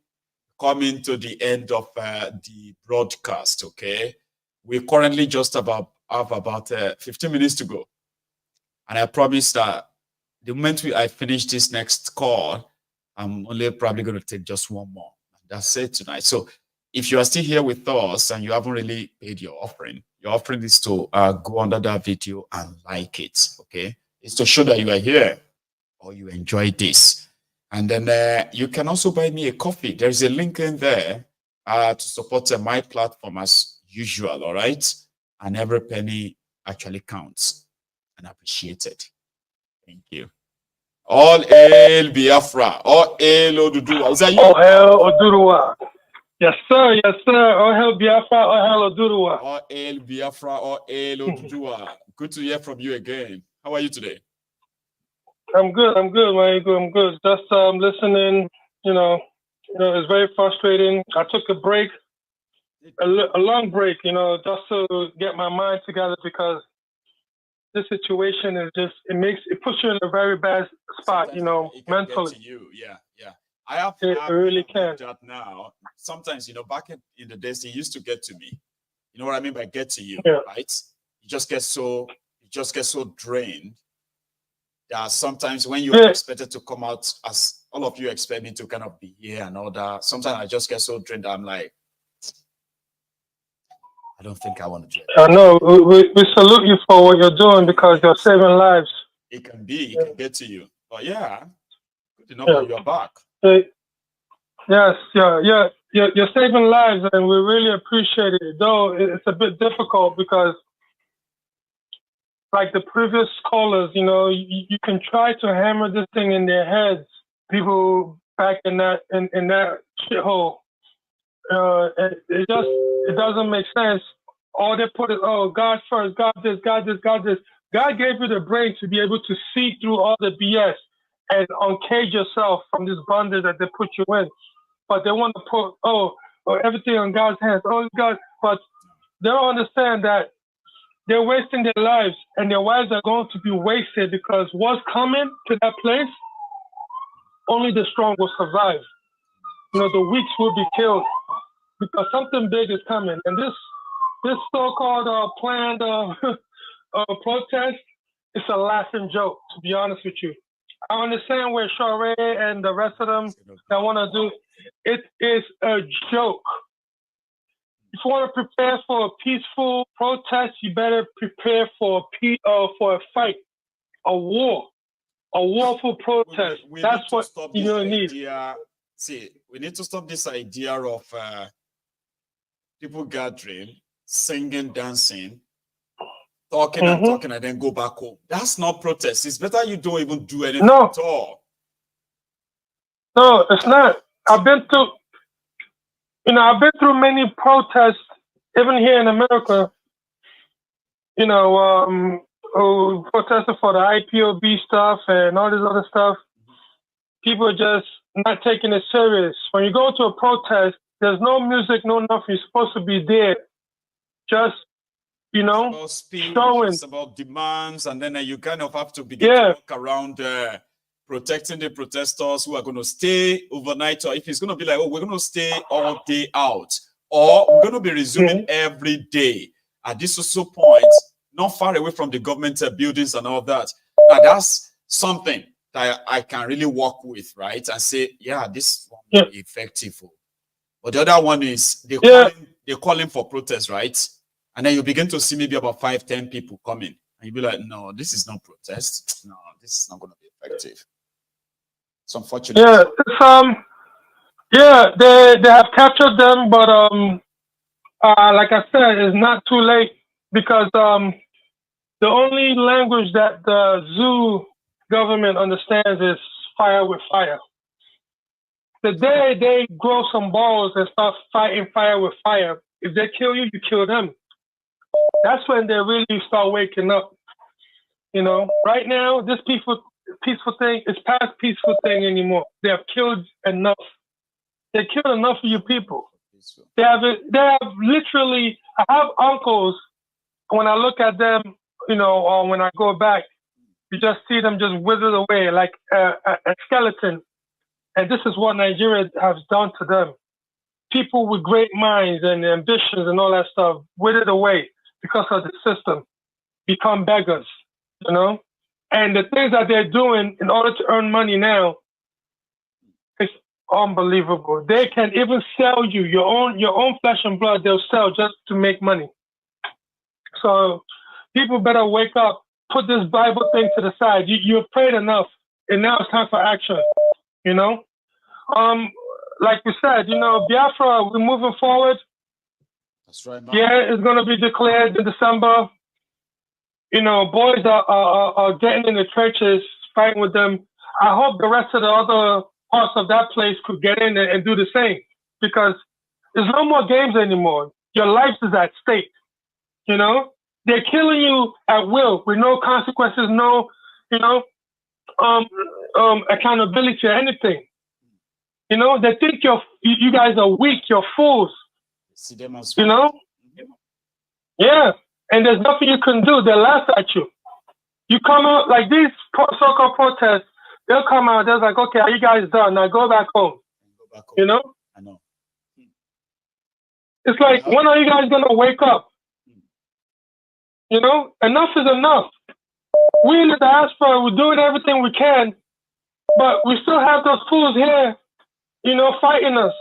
coming to the end of the broadcast, okay? We currently just have about 15 minutes to go. And I promise that the moment I finish this next call, I'm only probably going to take just one more. That's it tonight. So if you are still here with us and you haven't really paid your offering is to go under that video and like it, okay? It's to show that you are here or you enjoy this. And then you can also buy me a coffee. There's a link in there to support my platform as usual, all right? And every penny actually counts and appreciated. Thank you. All hail Biafra. All hail Oduduwa. Is that you? All hail Oduduwa. Yes, sir. Yes, sir. All hail Biafra. All hail Oduduwa. All hail Biafra. All hail Oduduwa. Good to hear from you again. How are you today? I'm good, Maiyegun, I'm good. Just listening, it's very frustrating. I took a break, a long break, just to get my mind together because this situation is just, it puts you in a very bad spot, Sometimes it can mentally. get to you. Yeah, yeah. I have It really can. that now. Sometimes, back in the days, it used to get to me. You know what I mean by get to you, right? You just get so drained that sometimes when you are expected to come out, as all of you expect me to kind of be here and all that, sometimes I just get so drained that I'm like, I don't think I want to do it. I know. We salute you for what you're doing because you're saving lives. It can get to you. But yeah, good enough that you're back. Yes, you're saving lives, and we really appreciate it. Though it's a bit difficult because, like the previous callers, you can try to hammer this thing in their heads. People back in that shithole, it doesn't make sense. All they put is, oh, God first, God this, God this, God this. God gave you the brain to be able to see through all the BS and uncage yourself from this bondage that they put you in. But they want to put, everything on God's hands. Oh, God. But they don't understand that they're wasting their lives and their lives are going to be wasted because what's coming to that place, only the strong will survive. The weak will be killed because something big is coming. And this so-called planned protest is a laughing joke, to be honest with you. I understand where Charade and the rest of them that want to do. It is a joke. If you want to prepare for a peaceful protest, you better prepare for a fight, a warful protest. That's what you need. See, we need to stop this idea of people gathering, singing, dancing, talking and talking, and then go back home. That's not protest. It's better you don't even do anything at all. No, it's not. I've been through many protests, even here in America. Protesting for the IPOB stuff and all this other stuff. People are just not taking it serious. When you go to a protest, there's no music, no nothing. You're supposed to be there, just it's about speech, showing. It's about demands, and then you kind of have to begin to walk around protecting the protesters who are going to stay overnight, or if it's going to be like, oh, we're going to stay all day out, or we're going to be resuming every day at this social point, not far away from the government buildings and all that. Now, that's something that I can really work with, right? And say, yeah, this one will be effective. But the other one is they're calling for protest, right? And then you begin to see maybe about 5-10 people coming. And you'll be like, no, this is not protest. No, this is not going to be effective. It's unfortunate. They have captured them, but like I said, it's not too late because the only language that the zoo government understands is fire with fire. The day they grow some balls and start fighting fire with fire, if they kill you, you kill them. That's when they really start waking up. Right now, this peaceful thing is past peaceful thing anymore. They have killed enough. They killed enough of you people. They have literally. I have uncles. When I look at them, or when I go back, you just see them just withered away like a skeleton. And this is what Nigeria has done to them. People with great minds and ambitions and all that stuff withered away because of the system, become beggars, And the things that they're doing in order to earn money now, it's unbelievable. They can even sell you your own flesh and blood. They'll sell just to make money. So people better wake up, put this Bible thing to the side. You've prayed enough, and now it's time for action. Like we said, Biafra, we're moving forward. That's right, man. Yeah, it's going to be declared in December. Boys are getting in the trenches, fighting with them. I hope the rest of the other parts of that place could get in and do the same, because there's no more games anymore. Your life is at stake. They're killing you at will with no consequences, no. accountability or anything. You know, they think you guys are weak, you're fools. You know? Yeah. And there's nothing you can do. They laugh at you. You come out like these so-called protests, they'll come out, they're like, okay, are you guys done? Now go back home. You know? I know. It's like, when are you guys gonna wake up? You know? Enough is enough. We in the diaspora, we're doing everything we can, but we still have those fools here, you know, fighting us.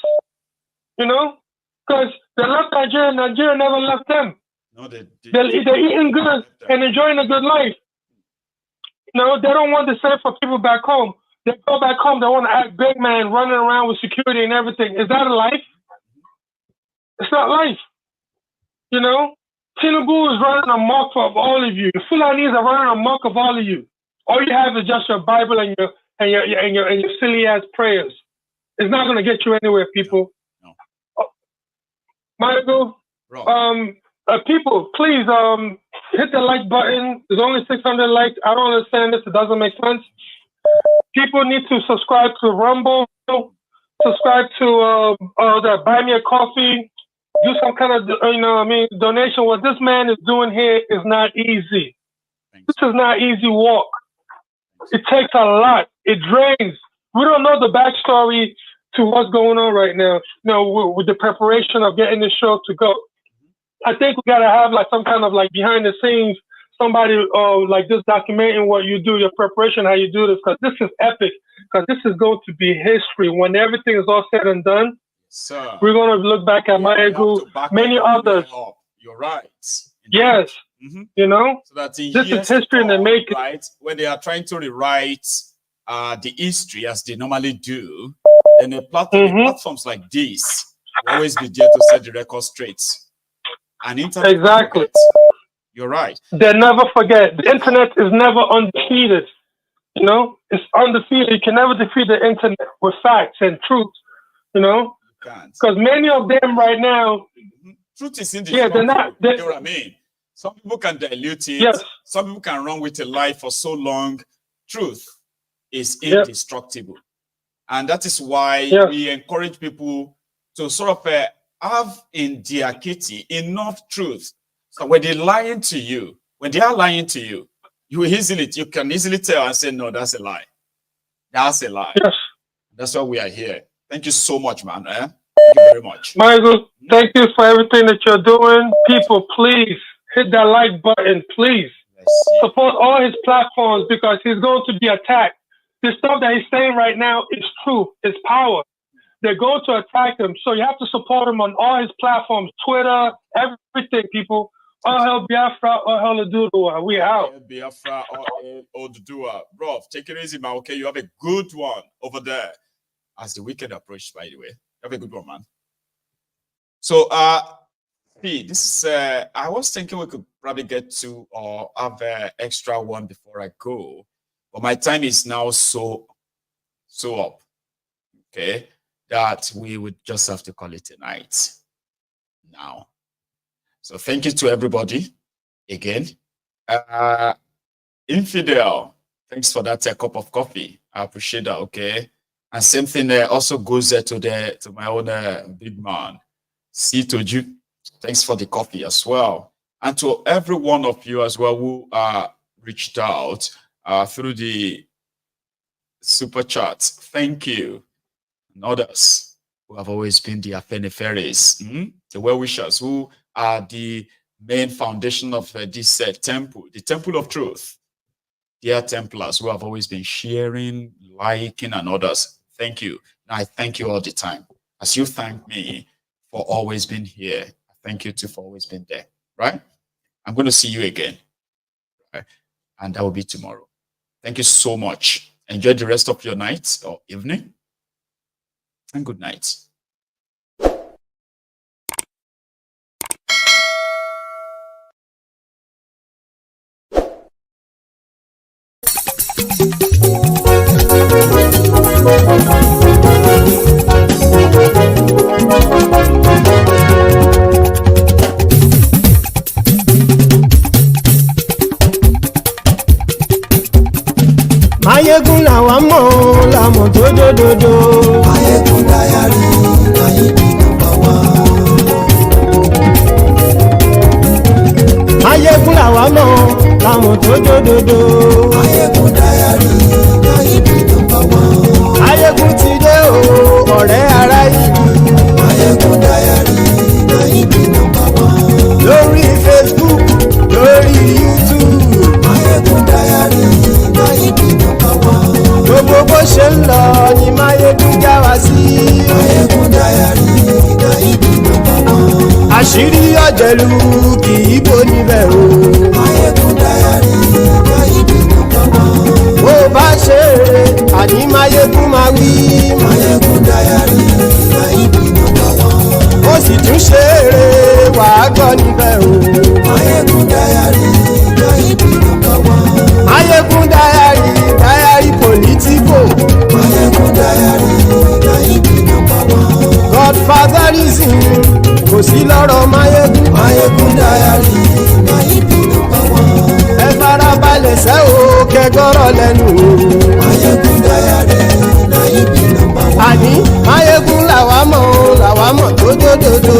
You know? Because they left Nigeria, Nigeria never left them. No, they're eating good and enjoying a good life. No, they don't want the same for people back home. They go back home, they want to act big man, running around with security and everything. Is that a life? It's not life. You know? Thiefnubu is running amok of all of you. The Fulanis are running amok of all of you. All you have is just your Bible and your silly ass prayers. It's not gonna get you anywhere, people. No. Maiyegun, people, please hit the like button. There's only 600 likes. I don't understand this. It doesn't make sense. People need to subscribe to Rumble, subscribe to the Buy Me a Coffee, do some kind of donation. What this man is doing here is not easy. This is not easy walk. It takes a lot. It drains. We don't know the backstory to what's going on right now. You know, with the preparation of getting the show to go. I think we gotta have like some kind of like behind the scenes, somebody like this documenting what you do, your preparation, how you do this, because this is epic. Because this is going to be history when everything is all said and done. Sir, we're gonna look back at Maiyegun, many others. You're right. Yes, you know, so that this is history in the making. Right, when they are trying to rewrite the history as they normally do, then platforms like this will always be there to set the record straight. And exactly. You're right. They never forget. The internet is never undefeated. You know, it's undefeated. You can never defeat the internet with facts and truth. You know, because many of them right now, truth is in the they're not. You know what I mean? Some people can dilute it. Yes. Some people can run with a lie for so long. Truth is indestructible, and that is why we encourage people to sort of have in their kitty enough truth. So when they're lying to you, you can easily tell and say, no, that's a lie. That's a lie. Yes. That's why we are here. Thank you so much, man. Thank you very much. Maiyegun, thank you for everything that you're doing. People, please hit that like button, please. Support all his platforms because he's going to be attacked. The stuff that he's saying right now is true. It's power. They're going to attack him. So you have to support him on all his platforms, Twitter, everything, people. All hell Biafra, all hell Oduduwa. We out. Biafra, all hell Oduduwa. Bro, take it easy, man. Okay, you have a good one over there. As the weekend approaches, by the way. Have a good one, man. So, this is, I was thinking we could probably get to or have an extra one before I go. But my time is now so up. Okay. That we would just have to call it a night now. So thank you to everybody again. Infidel, thanks for that cup of coffee. I appreciate that. Okay, and same thing also goes to my own big man, Toju. Thanks for the coffee as well, and to every one of you as well who reached out through the super chats. Thank you. And others who have always been the Afeniferes, the well-wishers who are the main foundation of this temple, the temple of truth. Dear Templars who have always been sharing, liking, and others. Thank you. And I thank you all the time. As you thank me for always being here, I thank you too for always being there. Right? I'm going to see you again. Right? And that will be tomorrow. Thank you so much. Enjoy the rest of your night or evening. And good night. Maiyegun mọ̀ làmọ̀ tó dòdòdò. Maiyegun Diary, Maiyegun Maiyegun làwa mọ̀ làmọ̀ tó dòdòdò. Maiyegun Diary, Maiyegun Maiyegun ti dé o ọ̀rẹ́ ara yìí. Maiyegun Diary, Maiyegun lórí Facebook lórí YouTube. Maiyegun Diary, Maiyegun gbogbo bó ṣe ń lọ ni Maiyegun já wa sí. Maiyegun Diary, Maiyegun àṣírí ọ̀jẹ̀lú kì í bò níbẹ̀ o. Maiyegun Diary, bó bá ṣe eré àní Maiyegun máa wí. Maiyegun Diary, ó sì tún ṣe eré wàá gbọ́ níbẹ̀ o. Maiyegun Diary, Maiyegun Diary, Diary Politico. Maiyegun Diary, Godfatherism kò sí lọ́rọ̀ Maiyegun. Maiyegun Diary, ẹ farabalẹ̀ sẹ́ o kẹgọ́rọ̀ lẹ́nu o. Maiyegun Diary, àní Maiyegun làwa mọ̀ tó dòdòdò.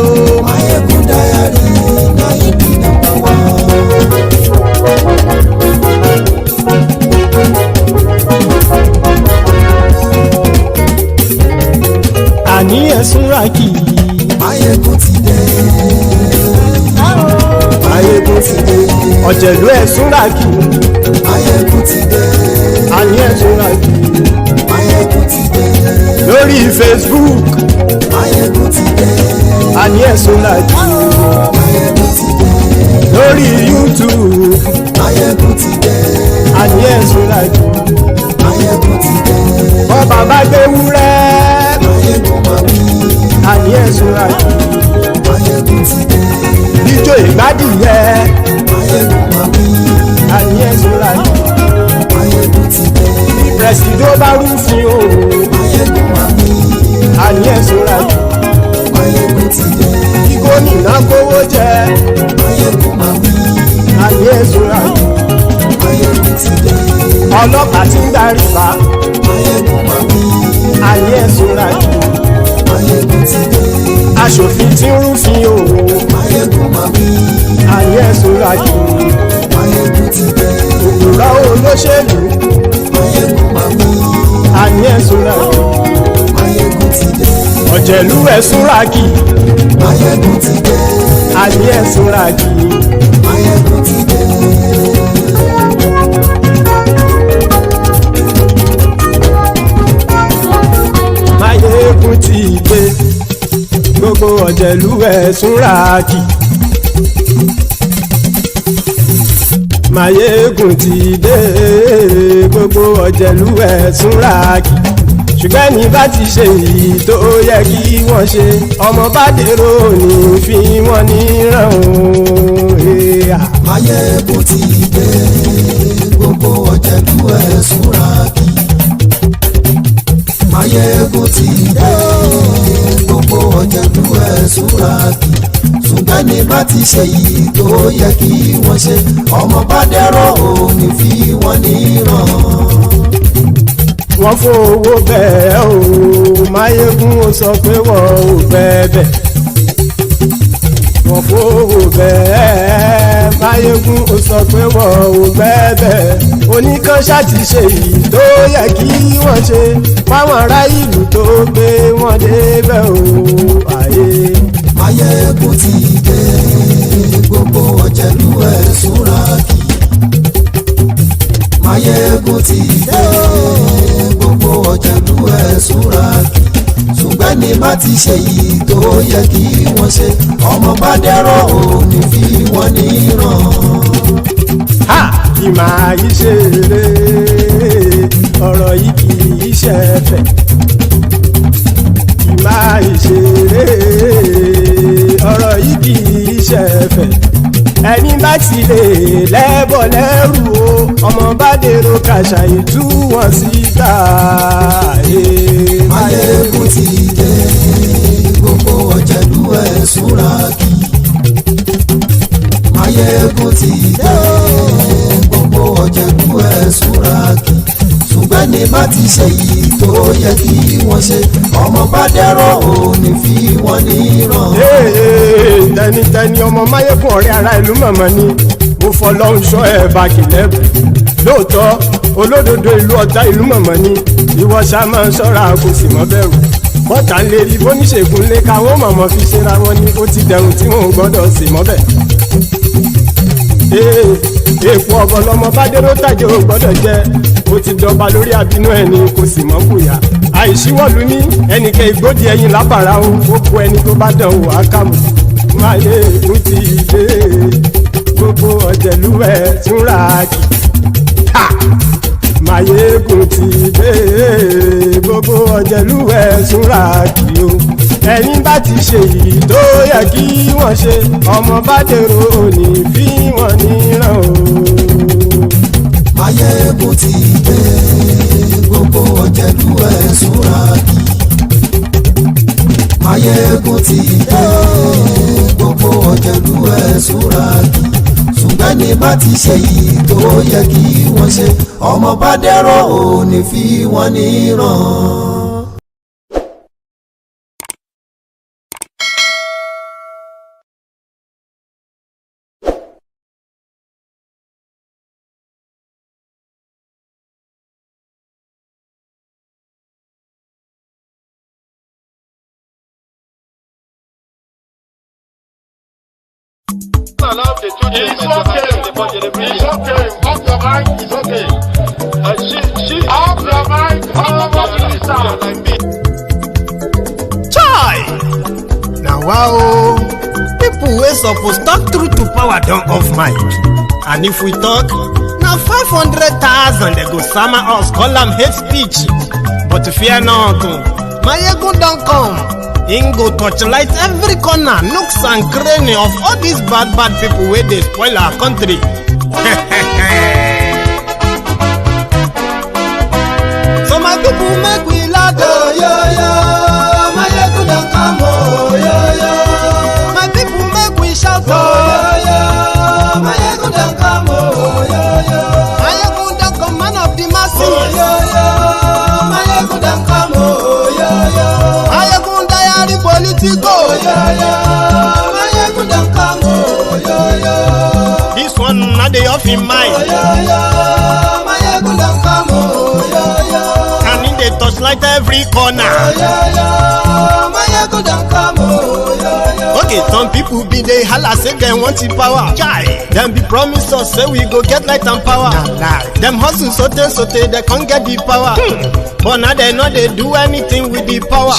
Maiyegun Diary, àní ẹ̀sùn ràkì. Maiyegun ti dé. Maiyegun ti dé. ọ̀jẹ̀lú ẹ̀sùn ràkì. Maiyegun ti dé. àní ẹ̀sùn ràkì. Maiyegun ti dé. lórí Facebook. Maiyegun ti dé. àní ẹ̀sùn ràkì. Maiyegun ti dé. lórí YouTube. Maiyegun ti dé. àní ẹ̀sùn ràkì. Maiyegun ti dé. ọba bá gbé wúrẹ́. Maiyegun máa wí. àní ẹ̀sùn ràkì. Maiyegun ti dé. ijó ìgbádìyẹ. Maiyegun máa wí. àní ẹ̀sùn ràkì. Maiyegun ti dé. pẹ̀sìdó bá rúfin o. Maiyegun máa wí. àní ẹ̀sùn ràkì. Maiyegun ti dé. kí gómìnà kówó jẹ. Maiyegun máa wí. àní ẹ̀sùn ràkì. Maiyegun ti dé. ọlọ́pàá ti ń darí bá. Maiyegun máa wí. àní ẹ̀sùn ràkì. Maiyegun ti dé. aṣòfin tí ń rúfin o. Maiyegun máa wí. àní ẹ̀sùn ràkì. Maiyegun ti dé. òpùrọ́ olóṣèlú. Maiyegun máa wí. àní ẹ̀sùn ràkì. Maiyegun ti dé. ọ̀jẹ̀lú ẹ̀sùn ràkì. Maiyegun ti dé. àní ẹ̀sùn ràkì. Maiyegun ti dé. Maiyegun ti dé. gbogbo ọ̀jẹ̀lú ẹ̀sùn ràkì. Maiyegun ti dé. gbogbo ọ̀jẹ̀lú ẹ̀sùn ràkì. ṣùgbọ́n ní bá ti ṣe èyí tó yẹ kí wọ́n ṣe ọmọ bá dèrò ní fi wọ́n níran o. Maiyegun ti dé. Gbogbo ọ̀jẹ̀lú ẹ̀sùn ràkì. Maiyegun ti dé. Gbogbo ọ̀jẹ̀lú ẹ̀sùn ràkì. ṣùgbọ́n ní bá ti ṣe yìí tó yẹ kí wọ́n ṣe ọmọ bá dẹ́rọ̀ ò ní fi wọ́n níran. wọ́n fowó bẹ́ẹ̀ o Maiyegun ó sọ pé wọ́n ò bẹ́ẹ̀ wọ́n fowó bẹ́ẹ̀ Maiyegun ó sọ pé wọ́n ò bẹ́ẹ̀ oníkan ṣáàtì ṣe èyí tó yẹ kí wọ́n ṣe fáwọn ará ìlú tó gbé wọn débẹ̀ o àyè. Maiyegun ti dé gbogbo ọ̀jẹ̀lú ẹ̀sùn ràkì. Maiyegun ti dé gbogbo ọ̀jẹ̀lú ẹ̀sùn ràkì. ṣùgbọ́n ní bá ti ṣe yìí tó yẹ kí wọ́n ṣe ọmọ bá dẹ́rọ̀ ò ní fi wọ́n níran. kì máa yí ṣe eré ọ̀rọ̀ yìí kì í ṣe ẹ̀fẹ̀ kì máa yí ṣe eré ọ̀rọ̀ yìí kì í ṣe ẹ̀fẹ̀ ẹni bá ti lè lẹ́bọ̀ lẹ́rù o ọmọ bá dèrò kàṣà ìtú wọn síta. Maiyegun ti dé gbogbo ọ̀jẹ̀lú ẹ̀sùn ràkì. Maiyegun ti dé gbogbo ọ̀jẹ̀lú ẹ̀sùn ràkì. ṣùgbọ́n ṣùgbọ́n ní bá ti ṣe yìí tó yẹ kí wọ́n ṣe ọmọ bá dẹ́rọ̀ ò ní fi wọ́n níran. tẹnitẹni ọmọ Máyégún ọ̀rẹ́ ara ìlú mọ̀mọ́ ni mo fọlọ́run sọ ẹ̀ bá kìlẹ́bù lóòótọ́ olódodo ìlú ọ̀tá ìlú mọ̀mọ́ ni ìwọ ṣá máa ń ṣọ́ra kò sì mọ́ bẹ̀rù bọ́tà ń lè rí bóníṣègùn lé káwọn mọ̀mọ́ fi ṣera wọn ni ó ti dẹrùn tí wọn ò gbọ́dọ̀ sì mọ́ bẹ̀. èèpo ọ̀bọ lọmọ bá dérò tàjẹ́ ò gbọ́dọ̀ jẹ́ ó ti dọba lórí àbínú ẹni kò sì mọ́ bùyà àìsíwọ́lu ní ẹnìkẹ́ ìgbódì ẹyin lábàrá ó kó ẹni tó bá dán wò á kàmù Máyégún ti dé gbogbo ọ̀jẹ̀lúwẹ̀ túnra kì Máyégún ti dé gbogbo ọ̀jẹ̀lúwẹ̀ túnra kì o ẹ̀yin bá ti ṣe yìí tó yẹ kí wọ́n ṣe ọmọ bá dèrò òní fi wọ́n níran o. Máyégún ti dé gbogbo ọ̀jẹ̀lúwẹ̀ túnra kì Máyégún ti dé gbogbo ọ̀jẹ̀lúwẹ̀ túnra kì ṣùgbọ́n ní bá ti ṣe yìí tó yẹ kí wọ́n ṣe ọmọ bá dẹ́rọ̀ ò ní fi wọ́n níran. Allow the children it's okay. Off your mind, it's okay. Off your mind, Chai! Now wow, people wey suppose talk truth to power don off mic, and if we talk, na 500,000 they go sama us call am hate speech. But fear not, Maiyegun don come. Him go torchlight every corner, nooks and cranny of all these bad people wey dey spoil our country. So my people make we laugh, oh yo yo, Maiyegun don come, oh yo yo. My people make we shout, oh yo yo, Maiyegun don come, oh yo yo. Maiyegun don come, man of the masses, oh yo yo. Maiyegun don come, oh yo yo. Maiyegun diary Politico, oh yo yo. Maiyegun don come, oh yo yo. This one na dey off in mind, oh yo yo. Maiyegun don come, oh yo yo. And in dey touchlight every corner, oh yo yo. Maiyegun don come, oh yo yo. Okay, some people be dey holla say dem want the power. Chai, dem be promise us say we go get light and power. Dem hustle sote they can't get the power. But now they know they do anything with the power.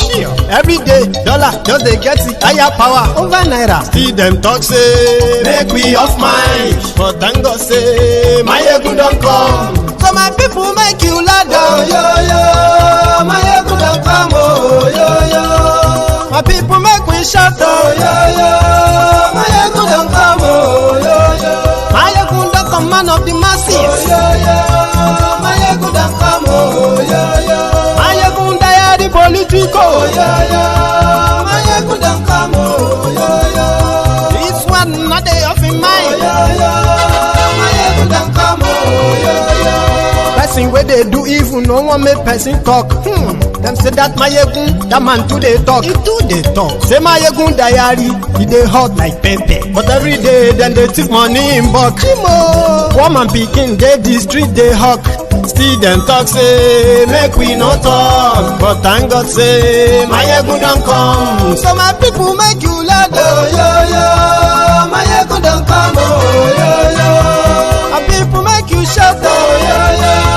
Every day, dollar just they get it higher power over naira. See them talk say make we off mind, but thank God say Maiyegun don come. So my people make you laugh, oh yo yo. Maiyegun don come, oh yo yo. My people make we shout, oh yo yo. Maiyegun don come, oh yo yo. Maiyegun don come, man of the masses, oh yo yo. Maiyegun don come, oh yo yo. Maiyegun diary Politico, oh yo yo. Maiyegun don come, oh yo yo. This one not dey off in mind, oh yo yo. Maiyegun don come, oh yo yo. Person wey dey do evil no wan make person talk. Dem say that Maiyegun, that man too dey talk. He too dey talk. Say Maiyegun diary, he dey hot like pepper. But every day dem dey take money in bulk. Poor man pikin dey the street dey hawk. Still dem talk say make we no talk, but thank God say Maiyegun don come. So my people make you laugh, oh yo yo. Maiyegun don come, oh yo yo. My people make you shout, oh yo yo.